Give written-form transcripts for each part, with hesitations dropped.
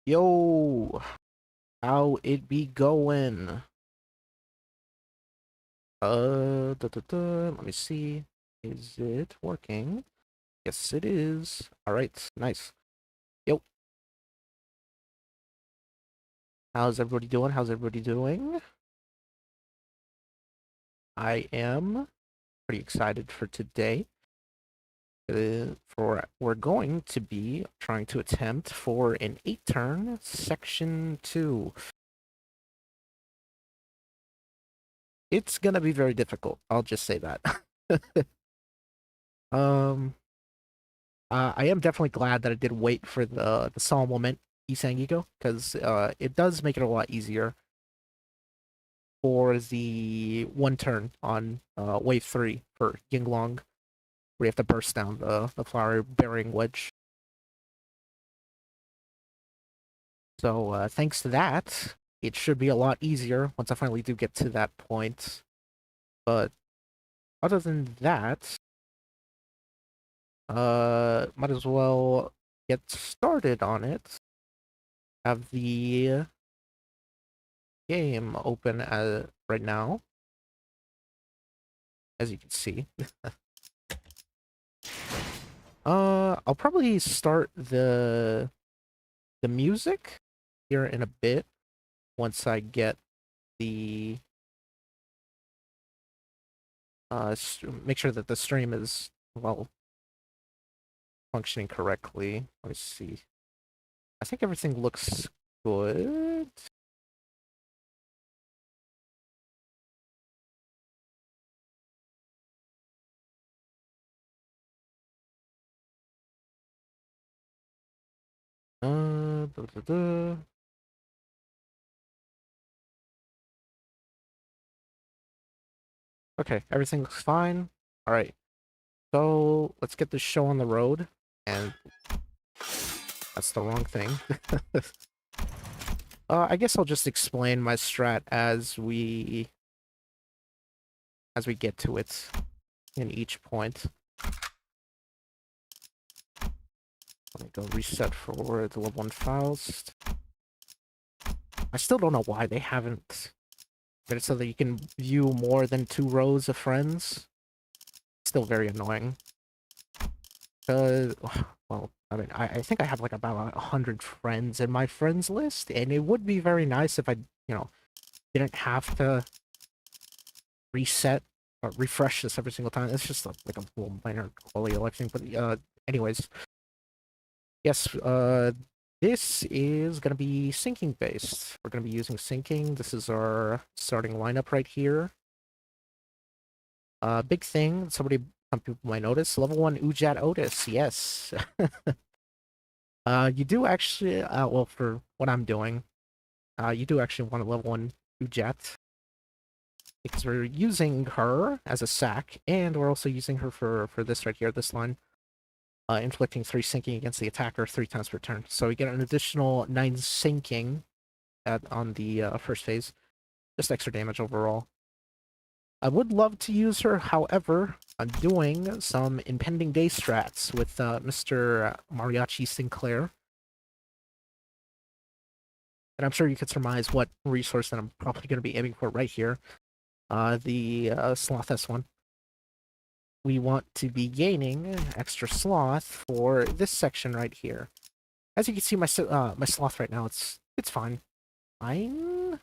Yo, how it be going? Let me see. Is it working? Yes, it is. All right, nice. Yo, how's everybody doing? How's everybody doing? I am pretty excited for today. We're going to be trying to attempt for an 8-turn section 2. It's gonna be very difficult. I'll just say that. um, I am definitely glad that I did wait for the Solemn Moment Isangigo, because it does make it a lot easier for the 1-turn on wave 3 for Yinglong, where you have to burst down the flower bearing wedge. So thanks to that, it should be a lot easier once I finally do get to that point. But other than that, might as well get started on it. Have the game open right now, as you can see. I'll probably start the music here in a bit once I get the make sure that the stream is well functioning correctly. Let me see. I think everything looks good. Da, da, da. Okay, everything looks fine. All right, so let's get this show on the road. And that's the wrong thing. I guess I'll just explain my strat as we get to it in each point. Let me go reset for the level 1 Faust. I still don't know why they haven't made it so that you can view more than 2 rows of friends. Still very annoying. Because, well, I mean, I think I have like about 100 friends in my friends list, and it would be very nice if I, didn't have to reset or refresh this every single time. It's just like a little minor quality of life thing. But anyways, yes, this is gonna be syncing based. We're gonna be using syncing. This is our starting lineup right here. Big thing. Some people might notice. Level 1 Ujat Otis. Yes. You do actually. Well, for what I'm doing, you do actually want a level 1 Ujat, because we're using her as a sack, and we're also using her for this right here, this line, inflicting 3 sinking against the attacker 3 times per turn. So we get an additional 9 sinking on the first phase, just extra damage overall. I would love to use her, however, I'm doing some impending day strats with Mr. Mariachi Sinclair. And I'm sure you could surmise what resource that I'm probably going to be aiming for right here. The Sloth S1. We want to be gaining extra Sloth for this section right here. As you can see, my Sloth right now, it's fine. Fine.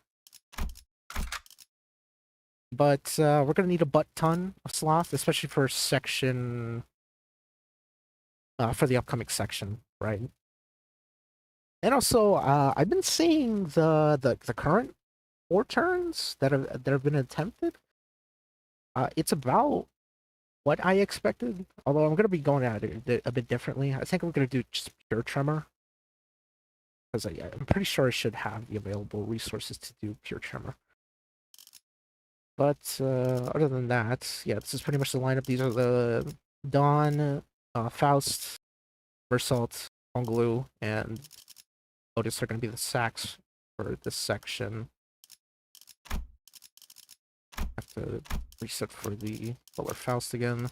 But we're going to need a butt ton of Sloth, especially for section... for the upcoming section, right? And also, I've been seeing the current 4 turns that have been attempted. It's about what I expected, although I'm going to be going at it a bit differently. I think I'm going to do just pure tremor, because I'm pretty sure I should have the available resources to do pure tremor. But other than that, yeah, this is pretty much the lineup. These are the Dawn, Faust, Versalt, Onglu, and Otis are going to be the sacks for this section. Have to reset for the Fuller Faust again.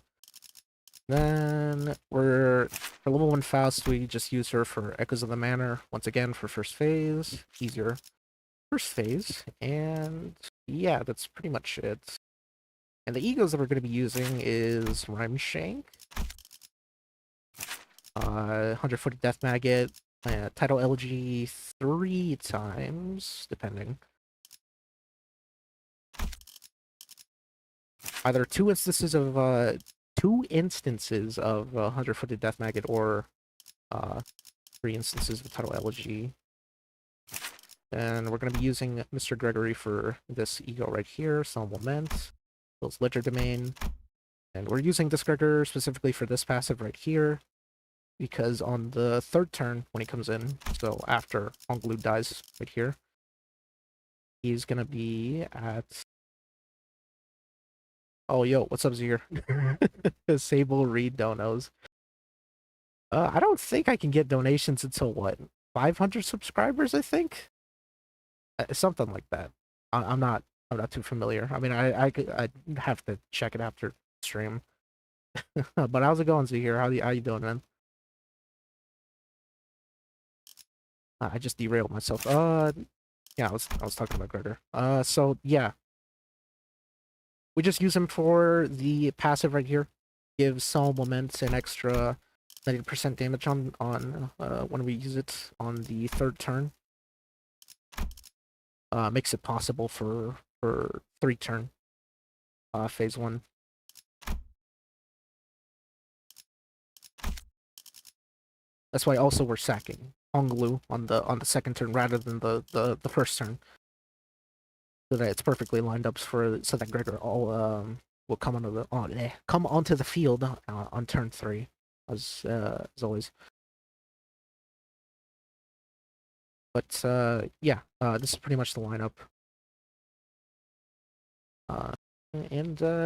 Then for level 1 Faust, we just use her for Echoes of the Manor once again for first phase. Easier first phase. And yeah, that's pretty much it. And the egos that we're going to be using is Rhyme Shank, 100-Footed Death Maggot, Title LG 3 times, depending. either two instances of 100-footed death maggot or 3 instances of Tidal Elegy. And we're going to be using Mr. Gregory for this ego right here, Solemn Lament, those Ledger Domain. And we're using this Gregor specifically for this passive right here, because on the 3rd turn, when he comes in, so after Onglu dies right here, he's going to be at... Oh, yo, what's up, Zier? Sable Reed donos. I don't think I can get donations until, what, 500 subscribers, I think? Something like that. I'm not too familiar. I mean, I'd have to check it after stream. But how's it going, Zier? How you doing, man? I just derailed myself. Yeah, I was talking about Gregor. So yeah, we just use him for the passive right here. Gives Solemn Lament an extra 90% damage on when we use it on the 3rd turn. Makes it possible for 3 turn phase 1. That's why also we're sacking Onglu on the 2nd turn rather than the 1st turn, so that it's perfectly lined up for so that Gregor will come onto the field on turn 3 as always. But yeah, this is pretty much the lineup.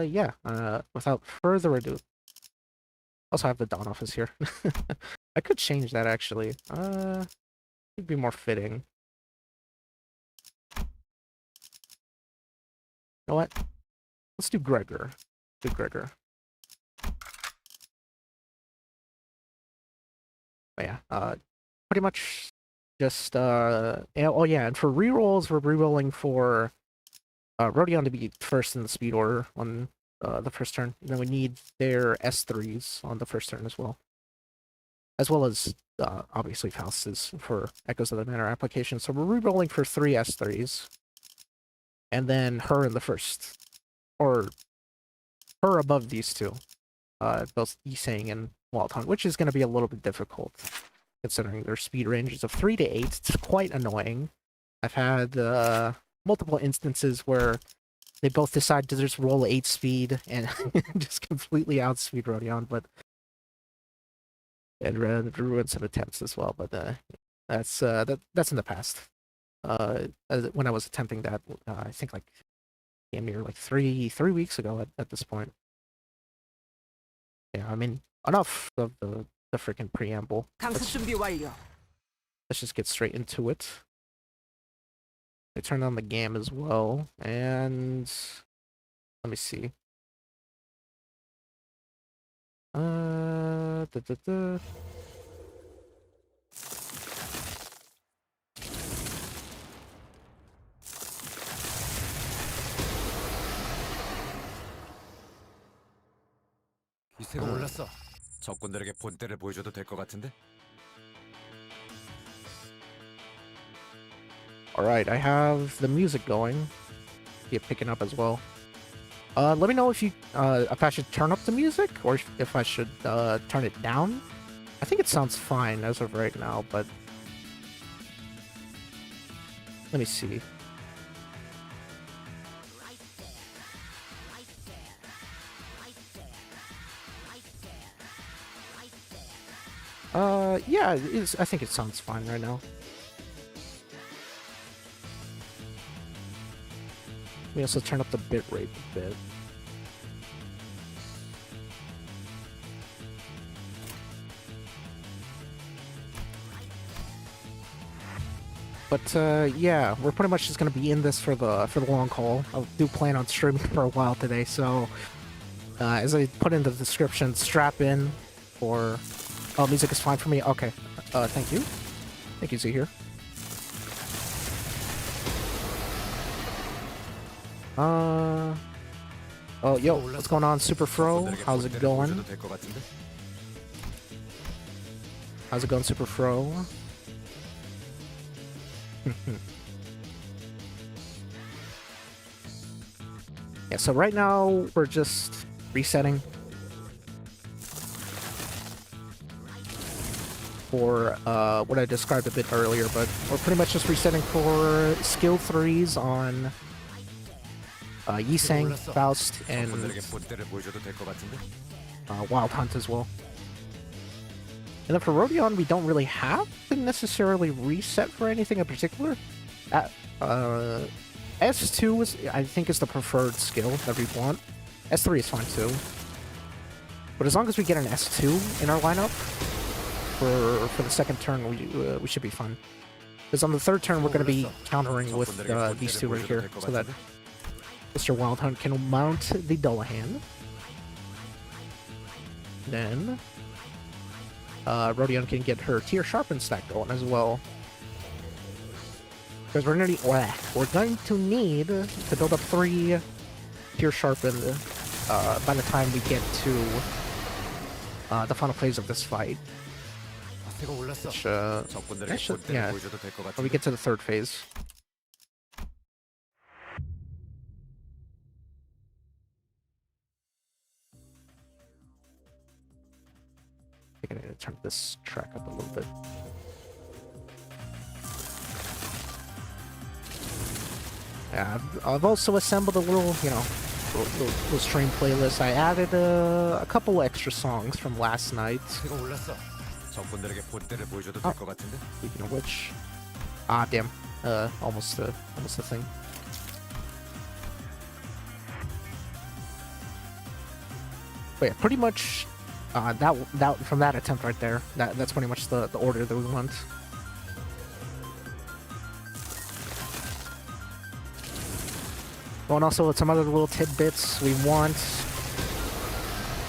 Yeah, without further ado, also have the Dawn Office here. I could change that actually. It'd be more fitting. You know what? Let's do Gregor. Do Gregor. But yeah, pretty much just oh yeah, and for rerolls, we're rerolling for Rodion to be first in the speed order on the 1st turn. And then we need their S3s on the 1st turn as well as obviously Faust's for Echoes of the Manor application. So we're rerolling for 3 S3s, and then her in the 1st, or her above these 2, both Yisang and Walton, which is going to be a little bit difficult considering their speed ranges of 3 to 8. It's quite annoying. I've had multiple instances where they both decide to just roll 8 speed and just completely outspeed Rodion, but and ruin some attempts as well. But that's in the past. When I was attempting that, I think like damn near like three weeks ago at this point. Yeah, I mean, enough of the freaking preamble. Let's just get straight into it. I turned on the GAM as well, and let me see. 기세가 올랐어. 적군들에게 본때를 보여줘도 될 것 같은데? Alright, I have the music going. Get picking up as well. Let me know if I should turn up the music or if I should turn it down. I think it sounds fine as of right now, but let me see. Yeah, I think it sounds fine right now. Let me also turn up the bitrate a bit. But yeah, we're pretty much just gonna be in this for the long haul. I do plan on streaming for a while today, so as I put in the description, strap in for. Oh, music is fine for me. Okay. Thank you. Thank you, Z here. Oh, yo, what's going on, Super Fro? How's it going? How's it going, Super Fro? Yeah, so right now we're just resetting for what I described a bit earlier, but we're pretty much just resetting for skill 3s on Yisang, Faust, and 적군들에게 본때를 보여줘도 될 것 같은데? Wild Hunt as well. And then for Rodion, we don't really have to necessarily reset for anything in particular. S2 is, I think, is the preferred skill that we want. S3 is fine too. But as long as we get an S2 in our lineup for the second turn, we should be fine. Because on the third turn, we're going to be countering with these two right here, so that Mr. Wild Hunt can mount the Dullahan. Then Rodion can get her Tier Sharpen stack going as well. Because we're going to need to build up 3 Tier Sharpen by the time we get to the final phase of this fight. Which, yeah, when we get to the third phase. I think I need to turn this track up a little bit. Yeah, I've also assembled a little, little stream playlist. I added a couple extra songs from last night. 적군들에게 본때를 보여줘도 Oh. 될 것 같은데? Speaking of which, damn, almost the thing. But yeah, pretty much, that from that attempt right there, that's pretty much the order that we want. Oh, and also some other little tidbits. We want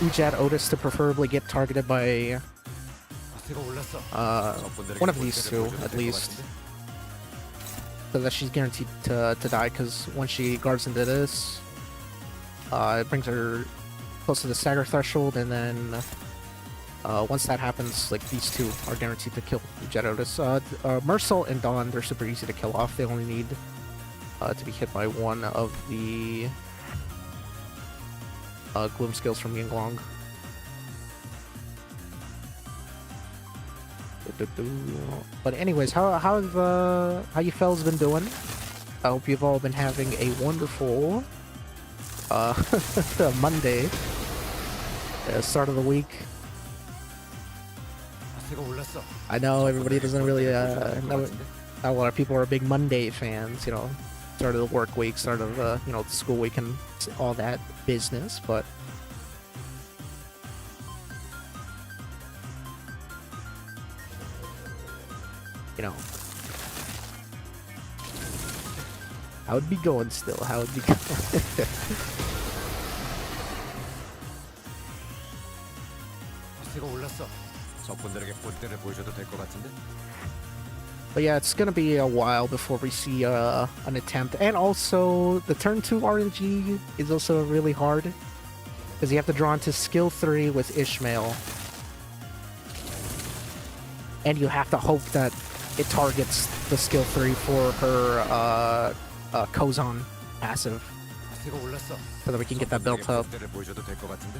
Ujat Otis to preferably get targeted by one of these two, at least. So that she's guaranteed to die, because when she guards into this, it brings her close to the stagger threshold, and then once that happens, like, these two are guaranteed to kill Ujat Otis. Mercel and Dawn, they're super easy to kill off. They only need to be hit by one of the gloom skills from Yinglong. But anyways, how you fellas been doing? I hope you've all been having a wonderful Monday, start of the week. I know everybody doesn't really know. Not a lot of people are big Monday fans, start of the work week, start of the school week and all that business, but how would be going still? How would be going? 적군들에게 본때를 보여줘도 될 것 같은데? But yeah, it's gonna be a while before we see an attempt, and also the turn 2 RNG is also really hard because you have to draw into skill 3 with Ishmael, and you have to hope that it targets the skill 3 for her Kozon passive, so that we can get that built up. 본때를 보여줘도 될 것 같은데?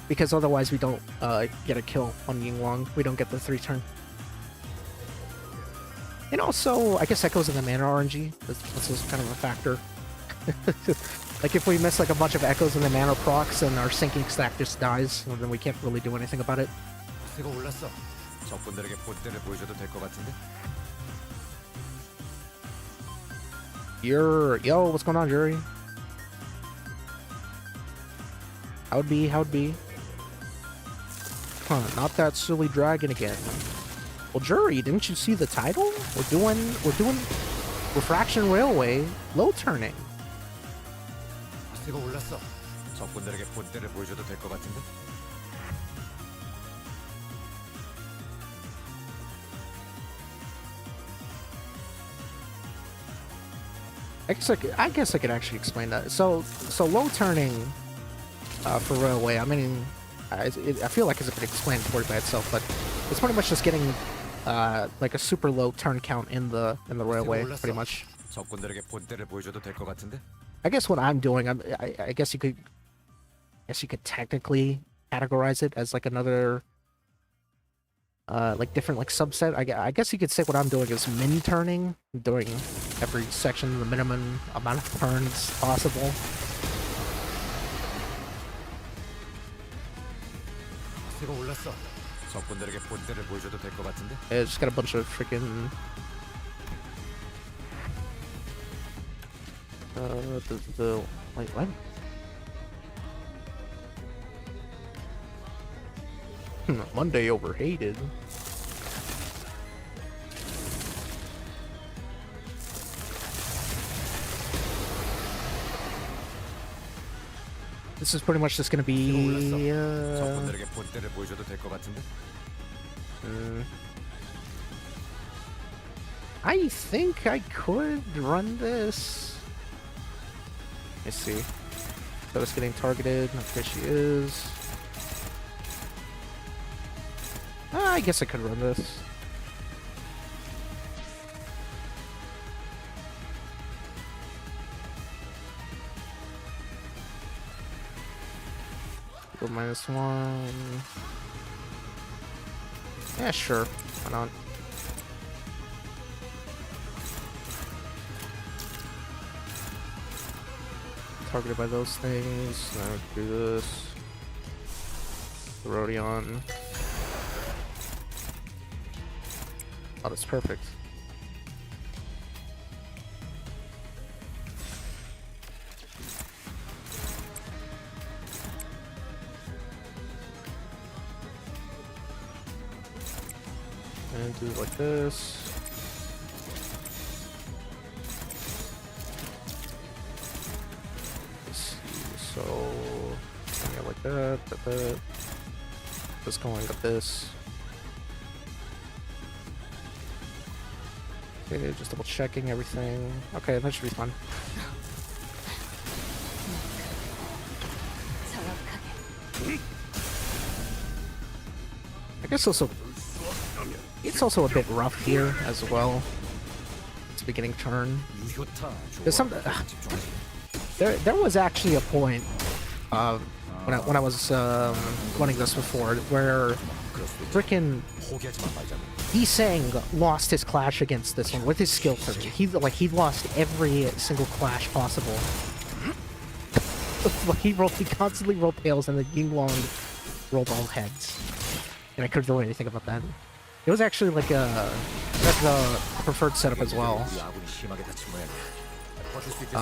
Because otherwise we don't get a kill on Yinglong. We don't get the 3 turn. And also, I guess Echoes in the Mana RNG. That's also kind of a factor. Like if we miss like a bunch of Echoes in the Mana procs and our sinking stack just dies, well, then we can't really do anything about it. 적군들에게 본때를 보여줘도 될 것 같은데? Yo, what's going on, Jury? How'd be? Huh, not that silly dragon again. Well, Jury, didn't you see the title? We're doing Refraction Railway low turning. 적군들에게 본때를 보여줘도 될 것 같은데? I guess I could actually explain that. So low turning for railway. I mean, I feel like it's a bit explanatory by itself, but it's pretty much just getting like a super low turn count in the railway, pretty much. 적군들에게 본때를 보여줘도 될 것 같은데? I guess what I'm doing, I guess you could technically categorize it as like another like different like subset. I guess you could say what I'm doing is min turning, doing every section the minimum amount of turns possible. 기세가 올랐어. 적군들에게 본때를 보여줘도 될 것 같은데? Yeah, just got a bunch of freaking wait, what? Monday overhated. This is pretty much just gonna be 적군들에게 본때를 보여줘도 될 것 같은데? I think I could run this. Let's see. So it's getting targeted. Okay, she is. I guess I could run this. Go -1. Yeah, sure. Why not? Targeted by those things. Now do this. The Rodion. Oh, that's perfect. And do it like this. Let's see, so yeah, like that. Just going like this. Okay, just double checking everything. Okay, that should be fun. I guess it's also a bit rough here as well. It's beginning turn. There's some there was actually a point when I was running this before where frickin' Sang lost his clash against this one with his skill 30. He lost every single clash possible. He constantly rolled tails and then Yingwang rolled all heads. And I couldn't do anything about that. It was actually like a preferred setup as well.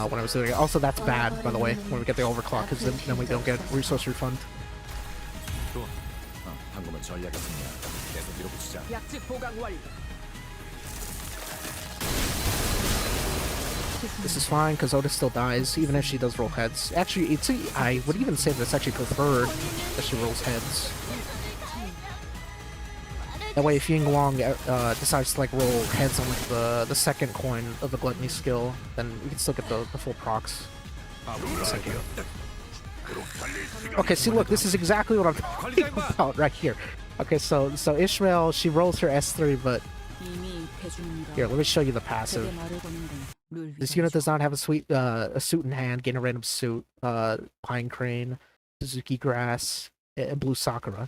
When I was doing it. Also, that's bad, by the way, when we get the overclock, because then we don't get resource refund. This is fine, because Otis still dies, even if she does roll heads. Actually, I would even say that it's actually preferred that she rolls heads. That way, if Yingwang decides to like roll heads on like the second coin of the gluttony skill, then we can still get the full procs. Okay, see, look, this is exactly what I'm talking about right here. Okay, so Ishmael, she rolls her S3, but here, let me show you the passive. This unit does not have a suit in hand. Gain a random suit. Pine Crane, Suzuki Grass, and Blue Sakura.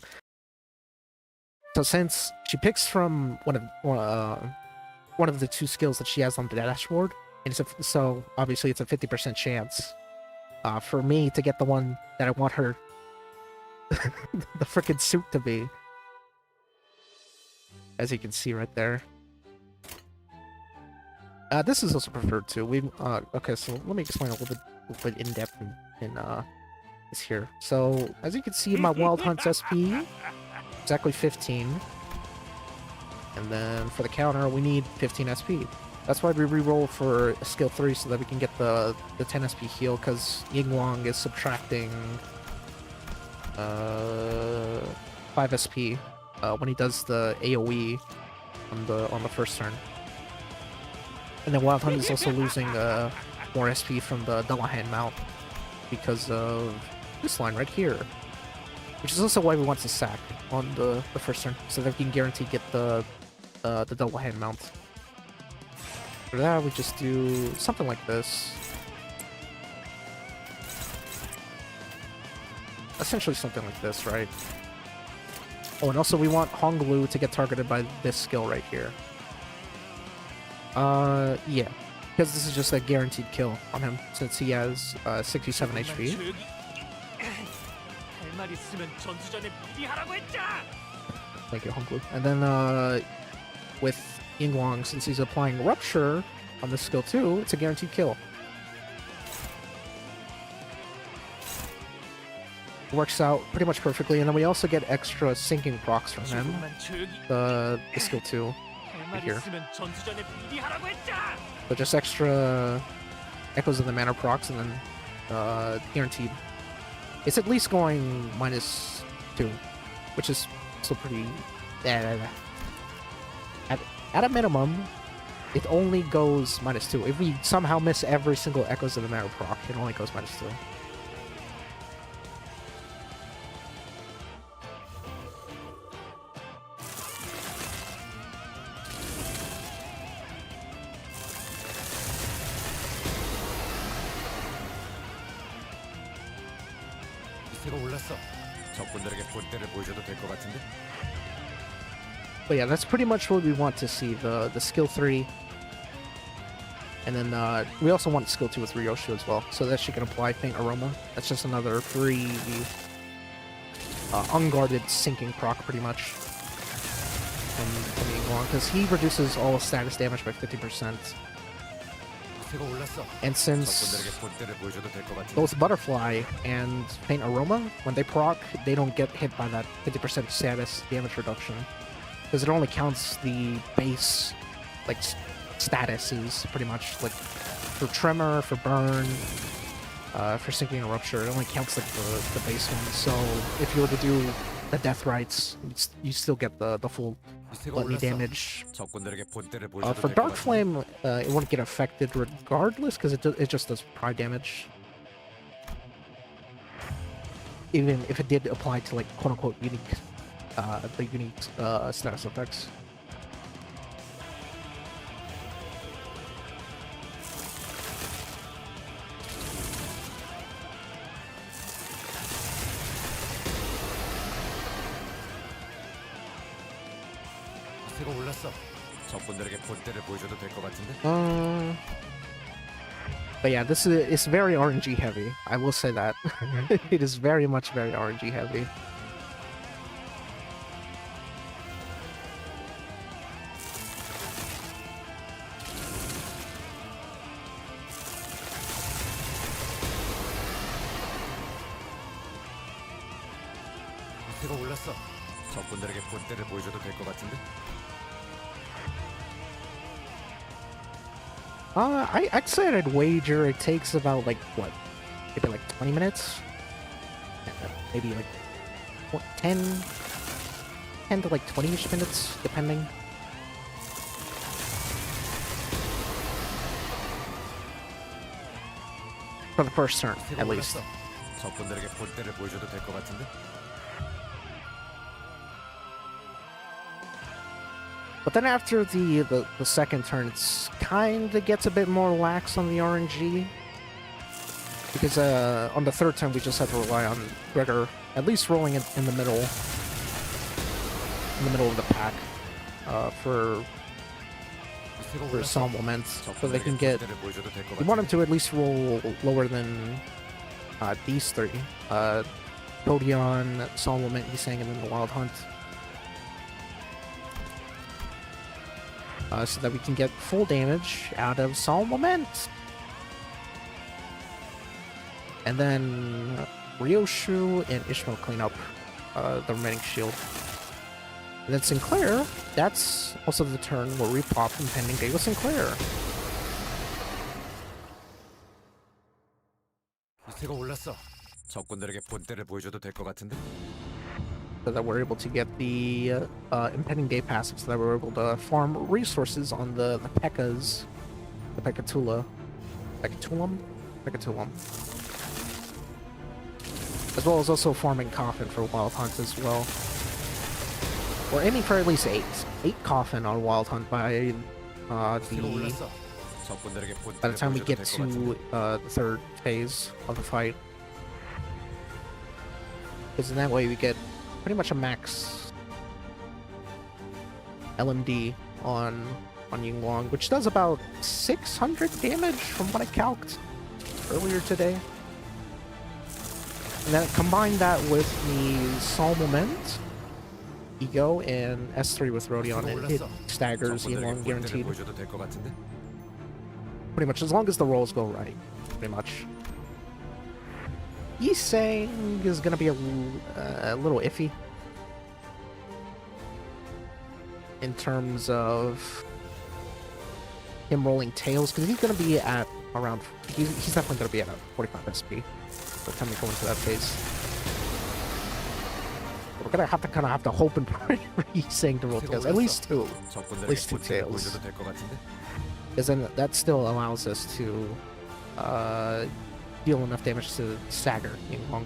So since she picks from one of the two skills that she has on the dashboard, and so obviously it's a 50% chance for me to get the one that I want her the frickin' suit to be. As you can see right there. This is also preferred too. Okay, so let me explain a little bit in depth in this here. So as you can see, my Wild Hunt's SP. Exactly 15, and then for the counter we need 15 SP. That's why we re-roll for skill 3 so that we can get the 10 SP heal, because Yingwang is subtracting 5 SP when he does the AoE on the first turn. And then Wild Hunt is also losing more SP from the Dullahan mount because of this line right here. Which is also why we want to sack on the first turn, so that we can guarantee get the double hand mount. For that, we just do something like this. Essentially something like this, right? Oh, and also we want Honglu to get targeted by this skill right here. Yeah. Because this is just a guaranteed kill on him, since he has 67 HP. Thank you, Honglu. And then, with Yingguang, since he's applying Rupture on this skill too, it's a guaranteed kill. Works out pretty much perfectly, and then we also get extra sinking procs from him. The skill 2 right here. So just extra Echoes of the Manor procs, and then guaranteed. It's at least going -2, which is still pretty... At a minimum, it only goes -2. If we somehow miss every single Echoes of the Manor proc, it only goes -2. But yeah, that's pretty much what we want to see, the skill 3. And then we also want skill 2 with Ryoshu as well, so that she can apply Faint Aroma. That's just another free unguarded sinking proc pretty much from Yingguang, because he reduces all status damage by 50%. And since both Butterfly and Faint Aroma, when they proc, they don't get hit by that 50% status damage reduction. Because it only counts the base, like, statuses, pretty much. Like, for Tremor, for Burn, for Sinking and Rupture, it only counts, like, the base one. So, if you were to do the Death Rites, you still get the full gluttony damage. For Dark Flame, it wouldn't get affected regardless, because it just does Pride damage. Even if it did apply to, like, quote-unquote unique the unique status effects. But yeah, this is very RNG heavy. I will say that. It is very much very RNG heavy. I'd say I'd wager it takes about, like, what? Maybe like 20 minutes? Maybe like what, 10 to like 20-ish minutes, depending. For the first turn, at least. But then after the second turn, it's kinda gets a bit more lax on the RNG. Because on the third turn, we just have to rely on Gregor at least rolling it in the middle of the pack for Solemn Lament, so they can get... We want him to at least roll lower than these three. Kodion, Solemn Lament, Yisang, and then the Wild Hunt. So that we can get full damage out of Solemn Lament. And then Ryoshu and Ishmael clean up the remaining shield. And then Sinclair, that's also the turn where we pop Impending Day with Sinclair. So that we're able to get the Impending Day passive, so that we're able to farm resources on the P.E.K.K.A.s. The Pekatula. Pekatulum? Pekatulum. As well as also farming Coffin for Wild Hunt as well. We're aiming for at least 8 Coffin on Wild Hunt by the 적군들에게 by the 본때를 time we 보여줘도 get 될 것 to 같은데. the third phase of the fight. Because in that way we get pretty much a max LMD on Yinglong, which does about 600 damage from what I calced earlier today. And then combine that with the Sol Moment, Ego, and S3 with Rodion, and it staggers 적군들에게 Yinglong 본때를 guaranteed. 보여줘도 될 것 같은데. Pretty much, as long as the rolls go right, pretty much. Yiseng is gonna be a little iffy in terms of him rolling tails, because he's gonna be at around, he's definitely gonna be at a 45 SP by the time we go into that phase. We're gonna have to kind of have to hope and pray for Yiseng to roll tails, at least two 적군들에게 two 본때를 tails. 보여줘도 될 것 같은데. because then that still allows us to deal enough damage to stagger Yinglong.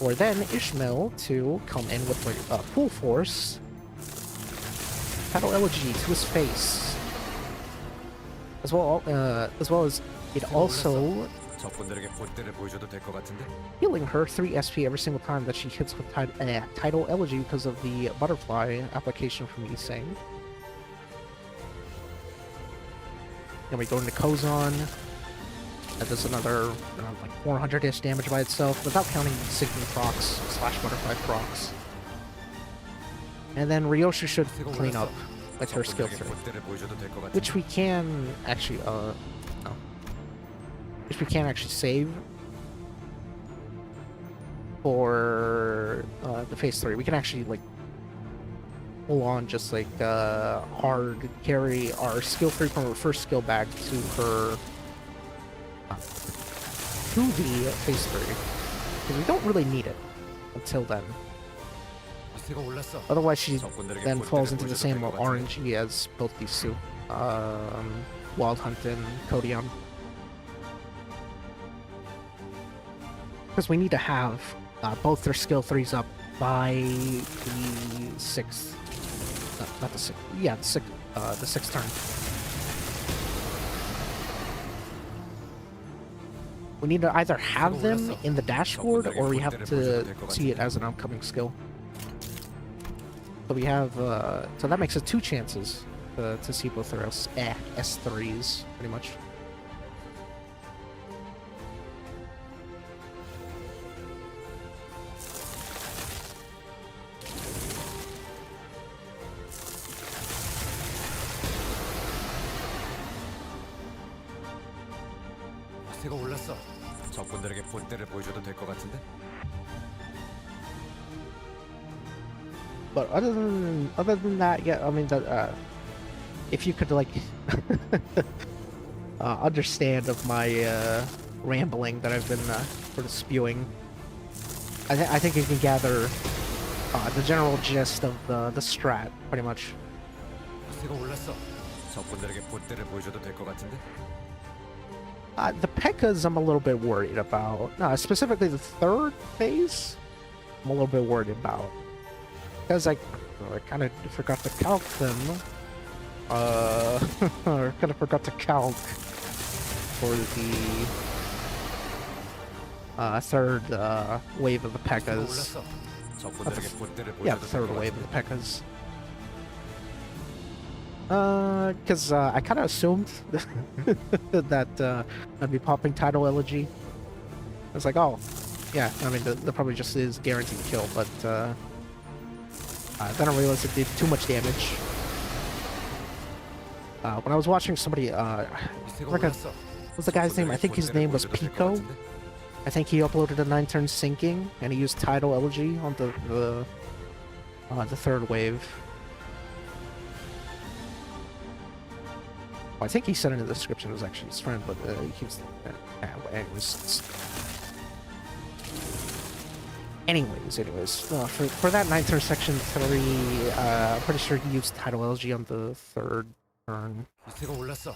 Or then Ishmael to come in with like full force, Battle Elegy to his face, as well as it also 적군들에게 본때를 보여줘도 될 것 같은데. healing her 3 SP every single time that she hits with Tidal Elegy because of the butterfly application from Yiseng. Then we go into Kozon. That does another like 400-ish damage by itself, without counting sinking procs / butterfly procs. And then Ryoshu should clean up with her skill 3, 본때를 보여줘도 될 것 같은데. which we can actually which we can actually save for the phase 3. We can actually like full on just like hard carry our skill 3 from her first skill back to her to the phase 3, because we don't really need it until then. 기세가 올랐어. Otherwise she 적군들에게 then falls 본때를 into the 보여줘도 same 될 것 같은데. RNG as both these two, Wild Hunt and Kodion. Because we need to have both their skill 3s up by the 6th. Not the 6th. Yeah, the 6th turn. We need to either have them in the dashboard or we have to see it as an upcoming skill. So we have, so that makes it 2 chances to see both their S3s, pretty much. 기세가 올랐어. 적군들에게 본때를 보여줘도 될 것 같은데. But other than that, yeah, I mean that if you could like understand of my rambling that I've been sort of spewing, I think you can gather the general gist of the strat pretty much. 기세가 올랐어. 적군들에게 본때를 보여줘도 될 것 같은데. The P.E.K.K.A.s I'm a little bit worried about. Specifically the 3rd phase, I'm a little bit worried about. Because I kind of forgot to calc them. Or kind of forgot to calc for the 3rd wave of the P.E.K.K.A.s. 적군들에게 본때를 Yeah, 보여줘도 the 될 3rd 것 wave of 같은데. the P.E.K.K.A.s. Because I kind of assumed that I'd be popping Tidal Elegy. I was like, oh, yeah, I mean, that probably just is guaranteed kill, but then I realized it did too much damage. When I was watching somebody, 기세가 what 올랐어. was the guy's name? I think his name was 본때를 보여줘도 될 것 Pico. 같은데. I think he uploaded a 9-turn sinking, and he used Tidal Elegy on the 3rd wave. Well, I think he said in the description it was actually his friend, but he was. Anyways, for that 9-turn section 3, I'm pretty sure he used Tidal Elegy on the 3rd turn. 기세가 올랐어.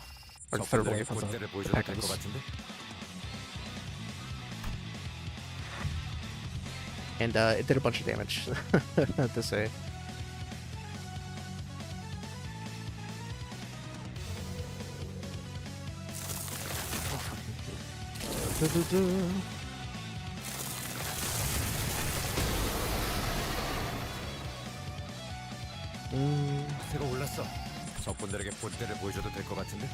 Or the 3rd 적군들에게 wave of 본때를 the 보여줘도 될 것 P.E.K.K.A.s. 같은데. And it did a bunch of damage, to say. 새가 올랐어. 적군들에게 본때를 보여줘도 될 것 같은데?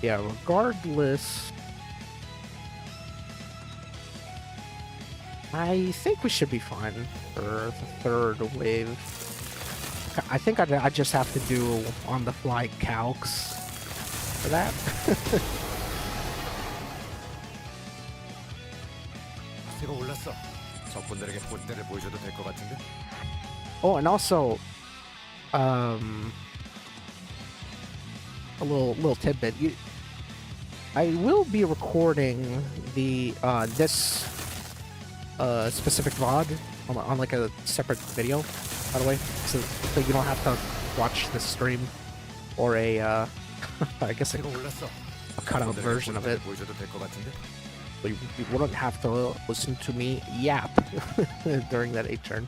Yeah, regardless, I think we should be fine for the third wave. I think I just have to do on-the-fly calcs for that. 새가 올랐어. 적군들에게 본때를 보여줘도 될 것 같은데? Oh, and also, a little tidbit. I will be recording the this specific VOD on like a separate video, by the way, so you don't have to watch the stream or a I guess a cutout version of it. 보여줘도 될 것 같은데? But you wouldn't have to listen to me yap during that 8 turn.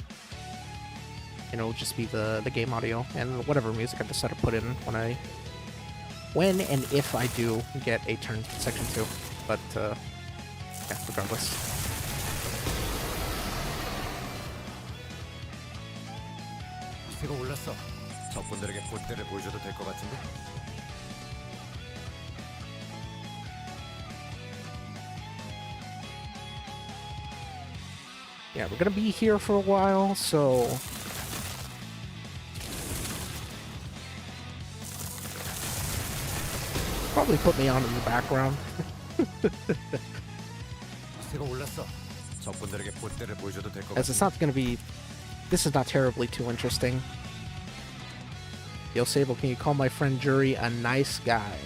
And it'll just be the game audio and whatever music I decide to put in when and if I do get 8 turn section 2. But yeah, regardless. 새가 올랐어. 적군들에게 본때를 보여줘도 될 것 같은데? Yeah, we're gonna be here for a while, so probably put me on in the background. 새가 올랐어. 적군들에게 본때를 보여줘도 될 것 As it's 같은데? not gonna be. This is not terribly too interesting. Yo, Sable, can you call my friend Jury a nice guy?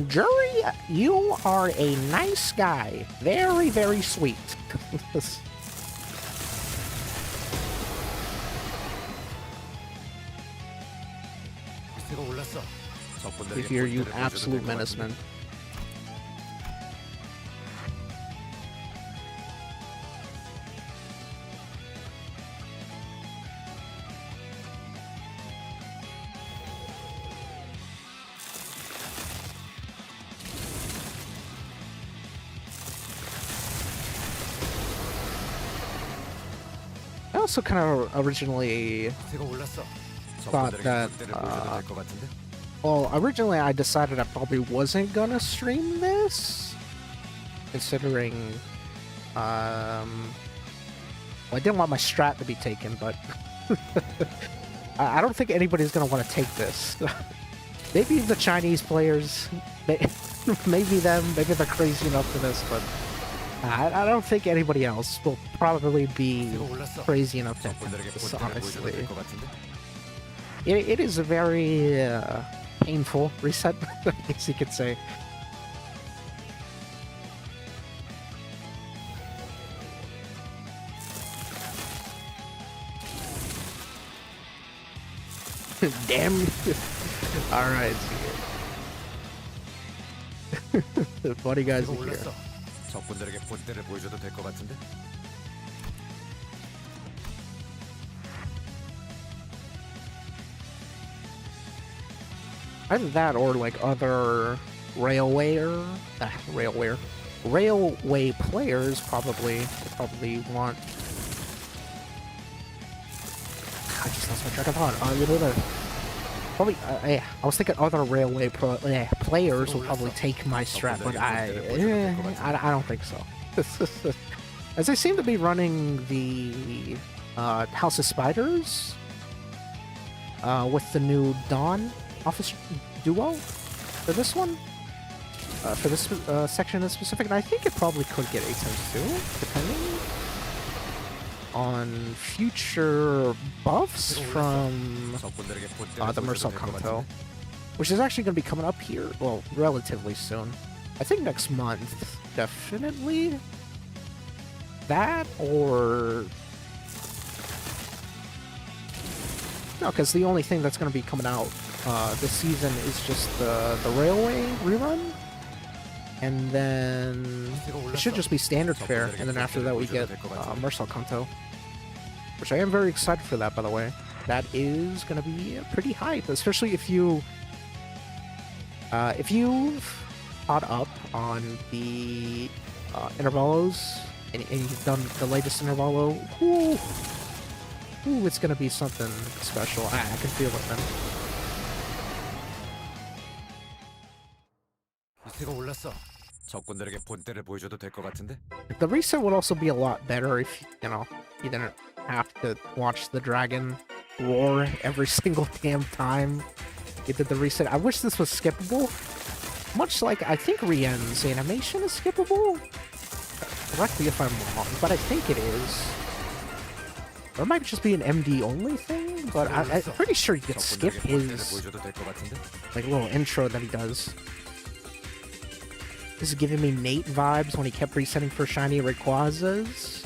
Jury, you are a nice guy. Very, very sweet. 새가 올랐어. 적군들에게 If you're you 본때를 보여줘도 absolute 될것 menace, 같은데? man. I also kind of originally 새가 올랐어. thought 적군들에게 that, 본때를 보여줘도 될 것 같은데? well, originally I decided I probably wasn't gonna stream this, considering, well, I didn't want my strat to be taken, but I don't think anybody's gonna want to take this. Maybe the Chinese players, maybe them, maybe they're crazy enough for this, but I don't think anybody else will probably be 새가 올랐어. crazy enough to take 적군들에게 this, 본때를 보여줘도 honestly. 될 것 같은데? It is a very painful reset, I guess you could say. Damn. Alright, what do you guys 새가 think here? 올랐어. 적군들에게 본때를 보여줘도 될 것 같은데? Either that or like other railway players probably want. I just lost my track of thought. Probably, I was thinking other railway players will probably take my strat, but I don't think so. As they seem to be running the House of Spiders with the new Dawn Office Duo for this one, for this section in specific, and I think it probably could get 8×2, depending on future buffs from 적군들에게 본때를 the 보여줘도 Mercel 될 것 Kanto, 같은데? which is actually going to be coming up here, well, relatively soon. I think next month, definitely. That or no, because the only thing that's going to be coming out this season is just the railway rerun, and then it should just be standard fare, and then after that we get Mercel Kanto, which I am very excited for that, by the way. That is going to be pretty hype, especially if you If you've caught up on the intervalos and you've done the latest intervalo, ooh, it's gonna be something special. I can feel it, man. 기세가 올랐어. 적군들에게 본때를 보여줘도 될 것 같은데? The reset would also be a lot better if, you know, you didn't have to watch the dragon roar every single damn time you did the reset. I wish this was skippable. Much like, I think Rien's animation is skippable. Correct me if I'm wrong, but I think it is. Or it might just be an MD only thing, but I'm pretty sure you could skip his, like, little intro that he does. This is giving me Nate vibes when he kept resetting for shiny Rayquazas.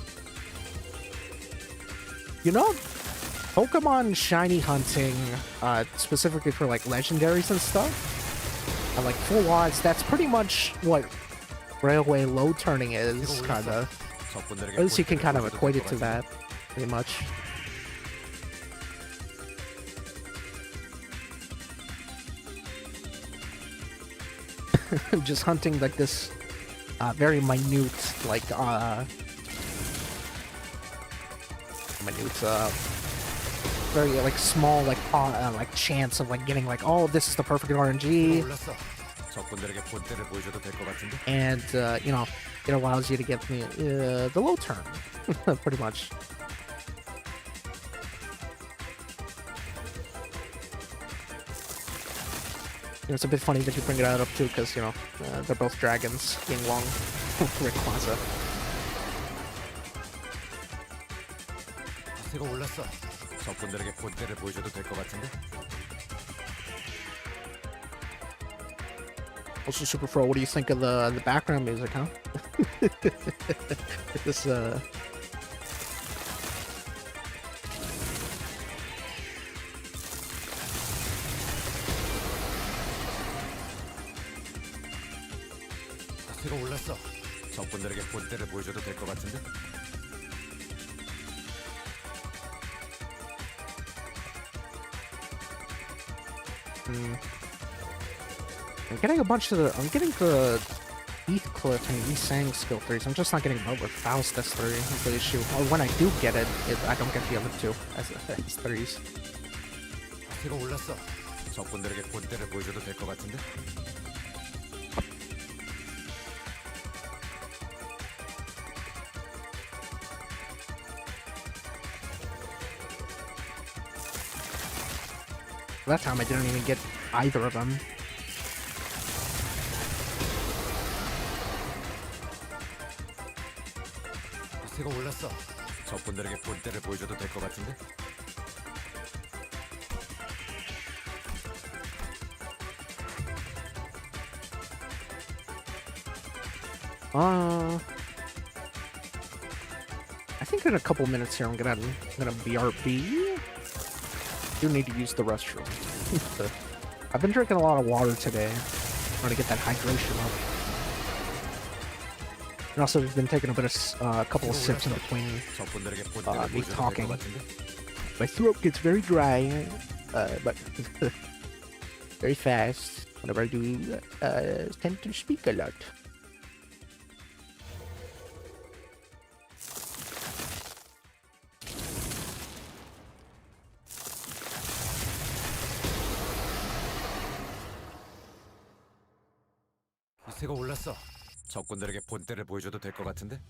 You know, Pokemon shiny hunting, specifically for like legendaries and stuff, and like full odds, that's pretty much what railway low turning is, kinda. At least you can kind of equate it to that, pretty much. Just hunting like this very minute, like very like small like chance of like getting like, oh, this is the perfect RNG, and you know, it allows you to get the low turn, pretty much. It's a bit funny that you bring it out up too, because, you know, they're both dragons, being long. Rayquaza. Also, Super Pro, what do you think of the background music, huh? This 기세가 올랐어. 적군들에게 본때를 보여줘도 될 것 같은데? I'm getting the Heathcliff and Lee-Sang skill 3s. I'm just not getting them with Faust S3 is the issue. Or when I do get it, I don't get the other two as S3s. 기세가 올랐어. 적군들에게 본때를 보여줘도 될 것 같은데? That time I didn't even get either of them. 기세가 올랐어. 적군들에게 본때를 보여줘도 될 것 같은데? I think in a couple minutes here I'm gonna BRB. Do need to use the restroom. I've been drinking a lot of water today, trying to get that hydration up. And also, we've been taking a couple of sips in between me talking. My throat gets very dry, but very fast whenever I do tend to speak a lot. 기세가 올랐어. 적군들에게 본때를 보여줘도 될 것 같은데?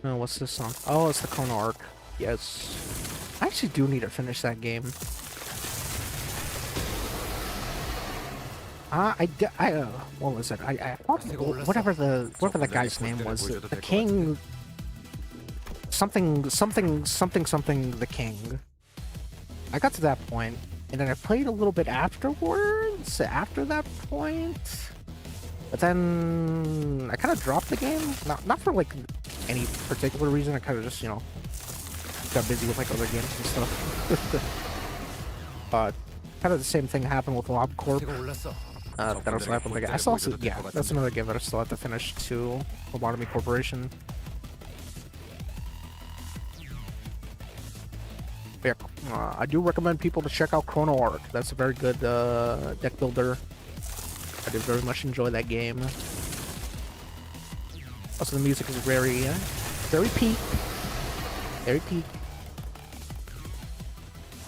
Oh, what's this song? Oh, it's the Kona arc. Yes. I actually do need to finish that game. What was it? Whatever the guy's name was. The king... Something the king. I got to that point, and then I played a little bit afterwards, after that point. But then I kind of dropped the game. Not for like any particular reason. I kind of just, you know, got busy with like other games and stuff. But kind of the same thing happened with Lob Corp. That also happened with the guy. I still also, yeah, that's another game that I still have to finish too. Lobotomy Corporation. I do recommend people to check out Chrono Arc. That's a very good deck builder. I did very much enjoy that game. Also, the music is very peak. Very peak.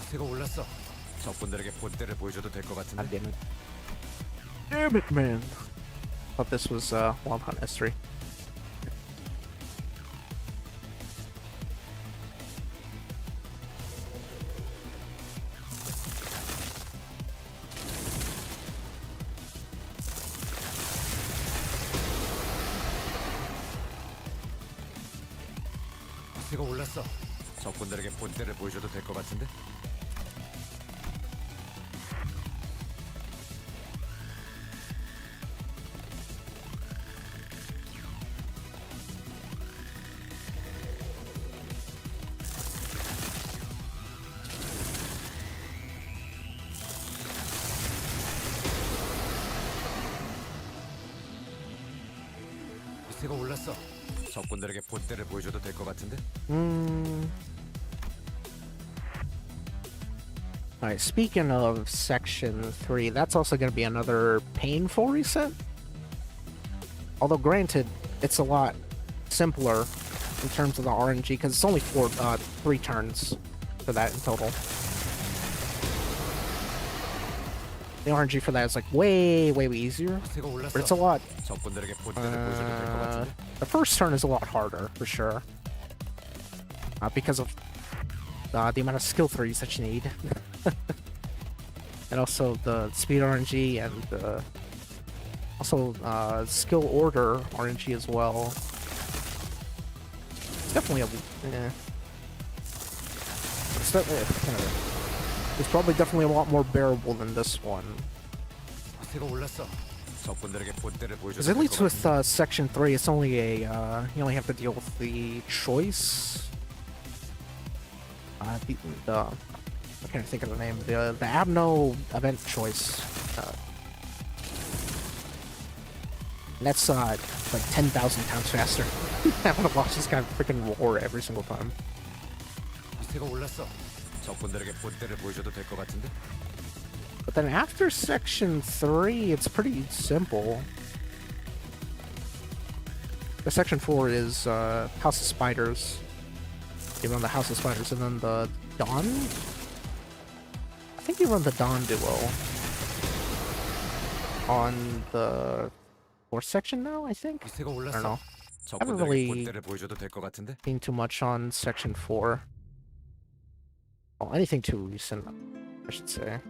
기세가 올랐어. 적군들에게 본때를 보여줘도 될 것 같은데. God damn it. Damn it, man. Thought this was Wild Hunt S3. 기세가 올랐어. 적군들에게 본때를 보여줘도 될 것 같은데. 기세가 올랐어. 적군들에게 본때를 보여줘도 될 것 같은데. Alright, speaking of Section 3, that's also going to be another painful reset. Although, granted, it's a lot simpler in terms of the RNG, because it's only 3 turns for that in total. The RNG for that is like way easier, but it's a lot. The first turn is a lot harder, for sure. Because of the amount of skill 3s that you need. And also the speed RNG and also skill order RNG as well. It's definitely it's probably definitely a lot more bearable than this one. Because at least with Section 3, it's only a you only have to deal with the choice. I can't think of the name. The Abno event choice. And that's like 10,000 times faster. Having to watch this guy freaking roar every single time. But then after Section 3, it's pretty simple. The Section 4 is House of Spiders. You run the House of Spiders, and then the Dawn? I think you run the Dawn duo on the 4th section now, I think? I don't know. I haven't really seen too much on Section 4. Well, anything too recent, I should say.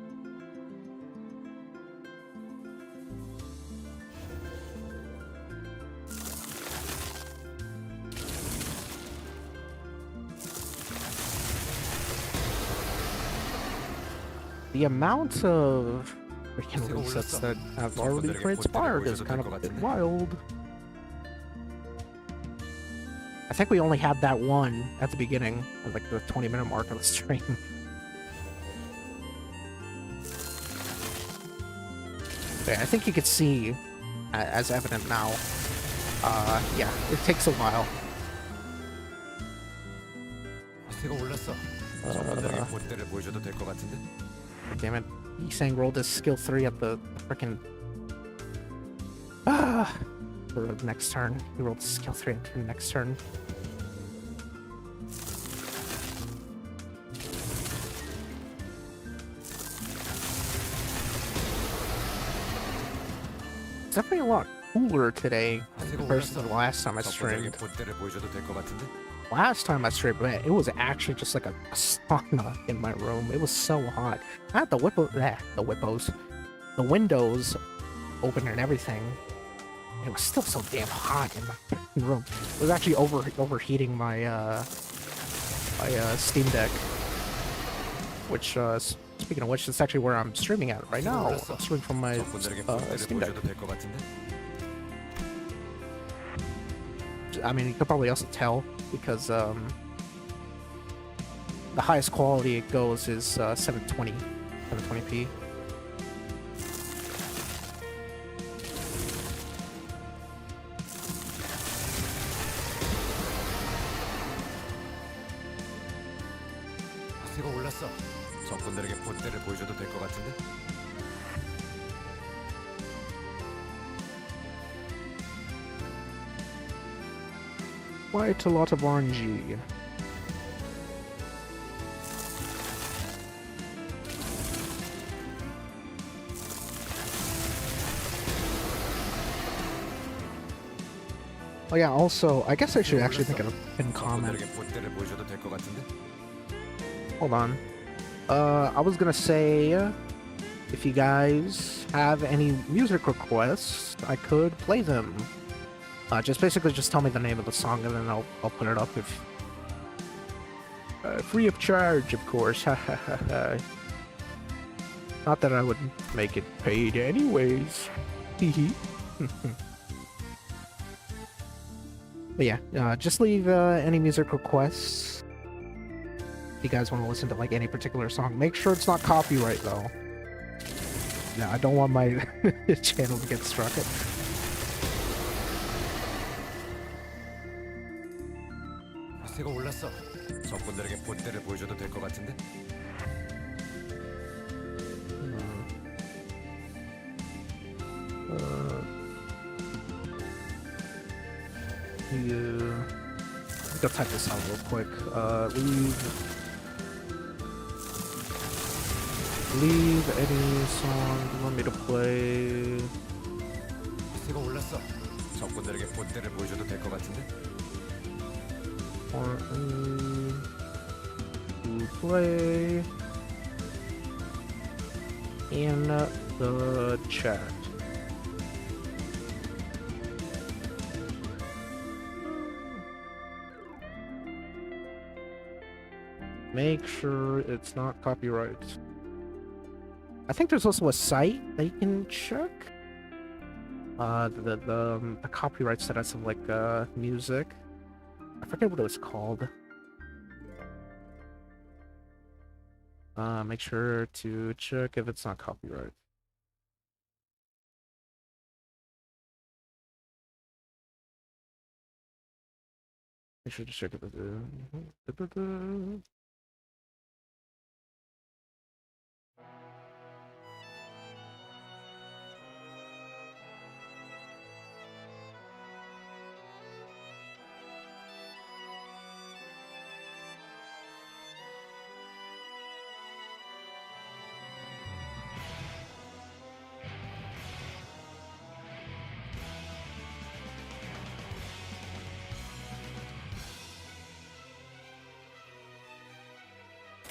The amount of freaking resets that have already transpired is kind of a bit wild. I think we only had that one at the beginning, at like the 20-minute mark of the stream. Okay, I think you could see, as evident now, yeah, it takes a while. Damn it. Yisang rolled his skill 3 at the frickin' for the next turn. He rolled skill 3 at the next turn. It's definitely a lot cooler today compared to the last time I streamed. Last time I streamed, man, it was actually just like a sauna in my room. It was so hot. I had the windows open and everything. It was still so damn hot in my room. It was actually overheating my Steam Deck. Which, speaking of which, it's actually where I'm streaming at right now. I'm streaming from my Steam Deck. I mean, you could probably also tell because the highest quality it goes is 720p. 적군들에게 본때를 보여줘도 될 것 같은데? Quite a lot of RNG. Oh yeah, also, I guess I should actually make a pin comment. 적군들에게 본때를 보여줘도 될 것 같은데? Hold on. I was gonna say, if you guys have any music requests, I could play them. Just basically just tell me the name of the song and then I'll put it up if... free of charge, of course. Not that I would make it paid anyways. Hehe. But yeah, just leave any music requests. If you guys want to listen to like any particular song, make sure it's not copyright though. Yeah, I don't want my channel to get struck. 새가 올랐어. 적군들에게 본때를 보여줘도 될 것 같은데? Yeah. I'll type this out real quick. Leave any song you want me to play. 새가 올랐어. 적군들에게 본때를 보여줘도 될 것 같은데? Or to play in the chat. Make sure it's not copyright. I think there's also a site that you can check. The copyright status of like music. I forget what it was called. Make sure to check if it's not copyright. Make sure to check if it.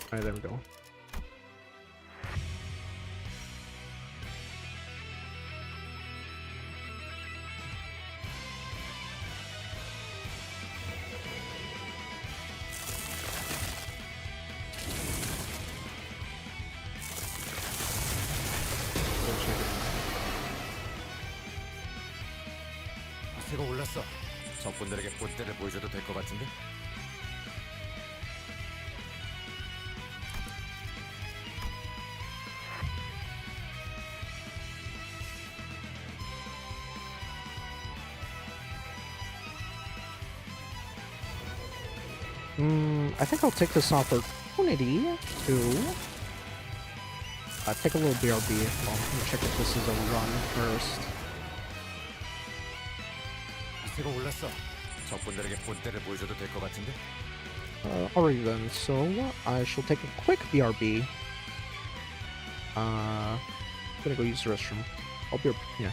Alright, there we go. 새가 올랐어. 적군들에게 본때를 보여줘도 될 것 같은데? I think I'll take this opportunity to take a little BRB. Well, let me check if this is a run first. 새가 올랐어. 적군들에게 본때를 보여줘도 될 것 같은데? Alright then, so I shall take a quick BRB. I'm gonna go use the restroom. I'll be yeah.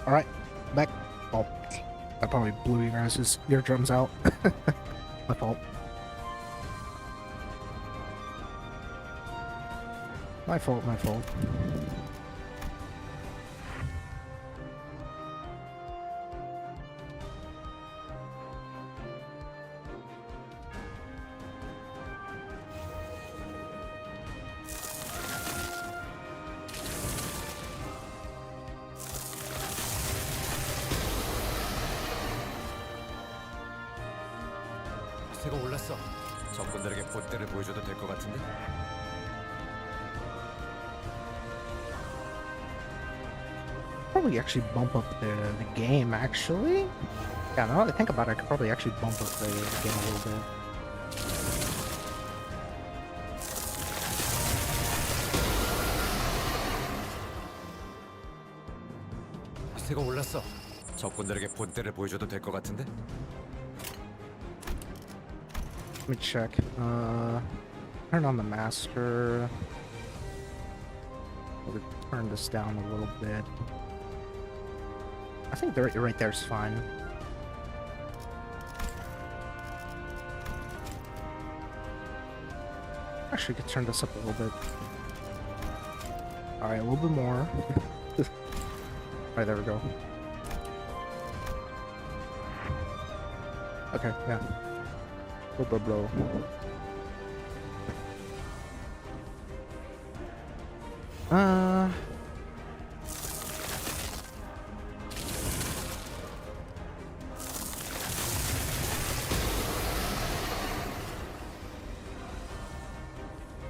All right, back. Oh, I probably blew you guys' eardrums out. My fault. My fault. My fault. 기세가 올랐어. 적군들에게 본때를 보여줘도 될 것 같은데? Probably actually bump up the game. Actually, yeah. Now that I think about it, I could probably actually bump up the game a little bit. 기세가 올랐어. 적군들에게 본때를 보여줘도 될 것 같은데? Let me check. Turn on the master. We'll turn this down a little bit. I think right there's fine. Actually, could turn this up a little bit. All right, a little bit more. All right, there we go. Okay, yeah. Blah, blah, blah.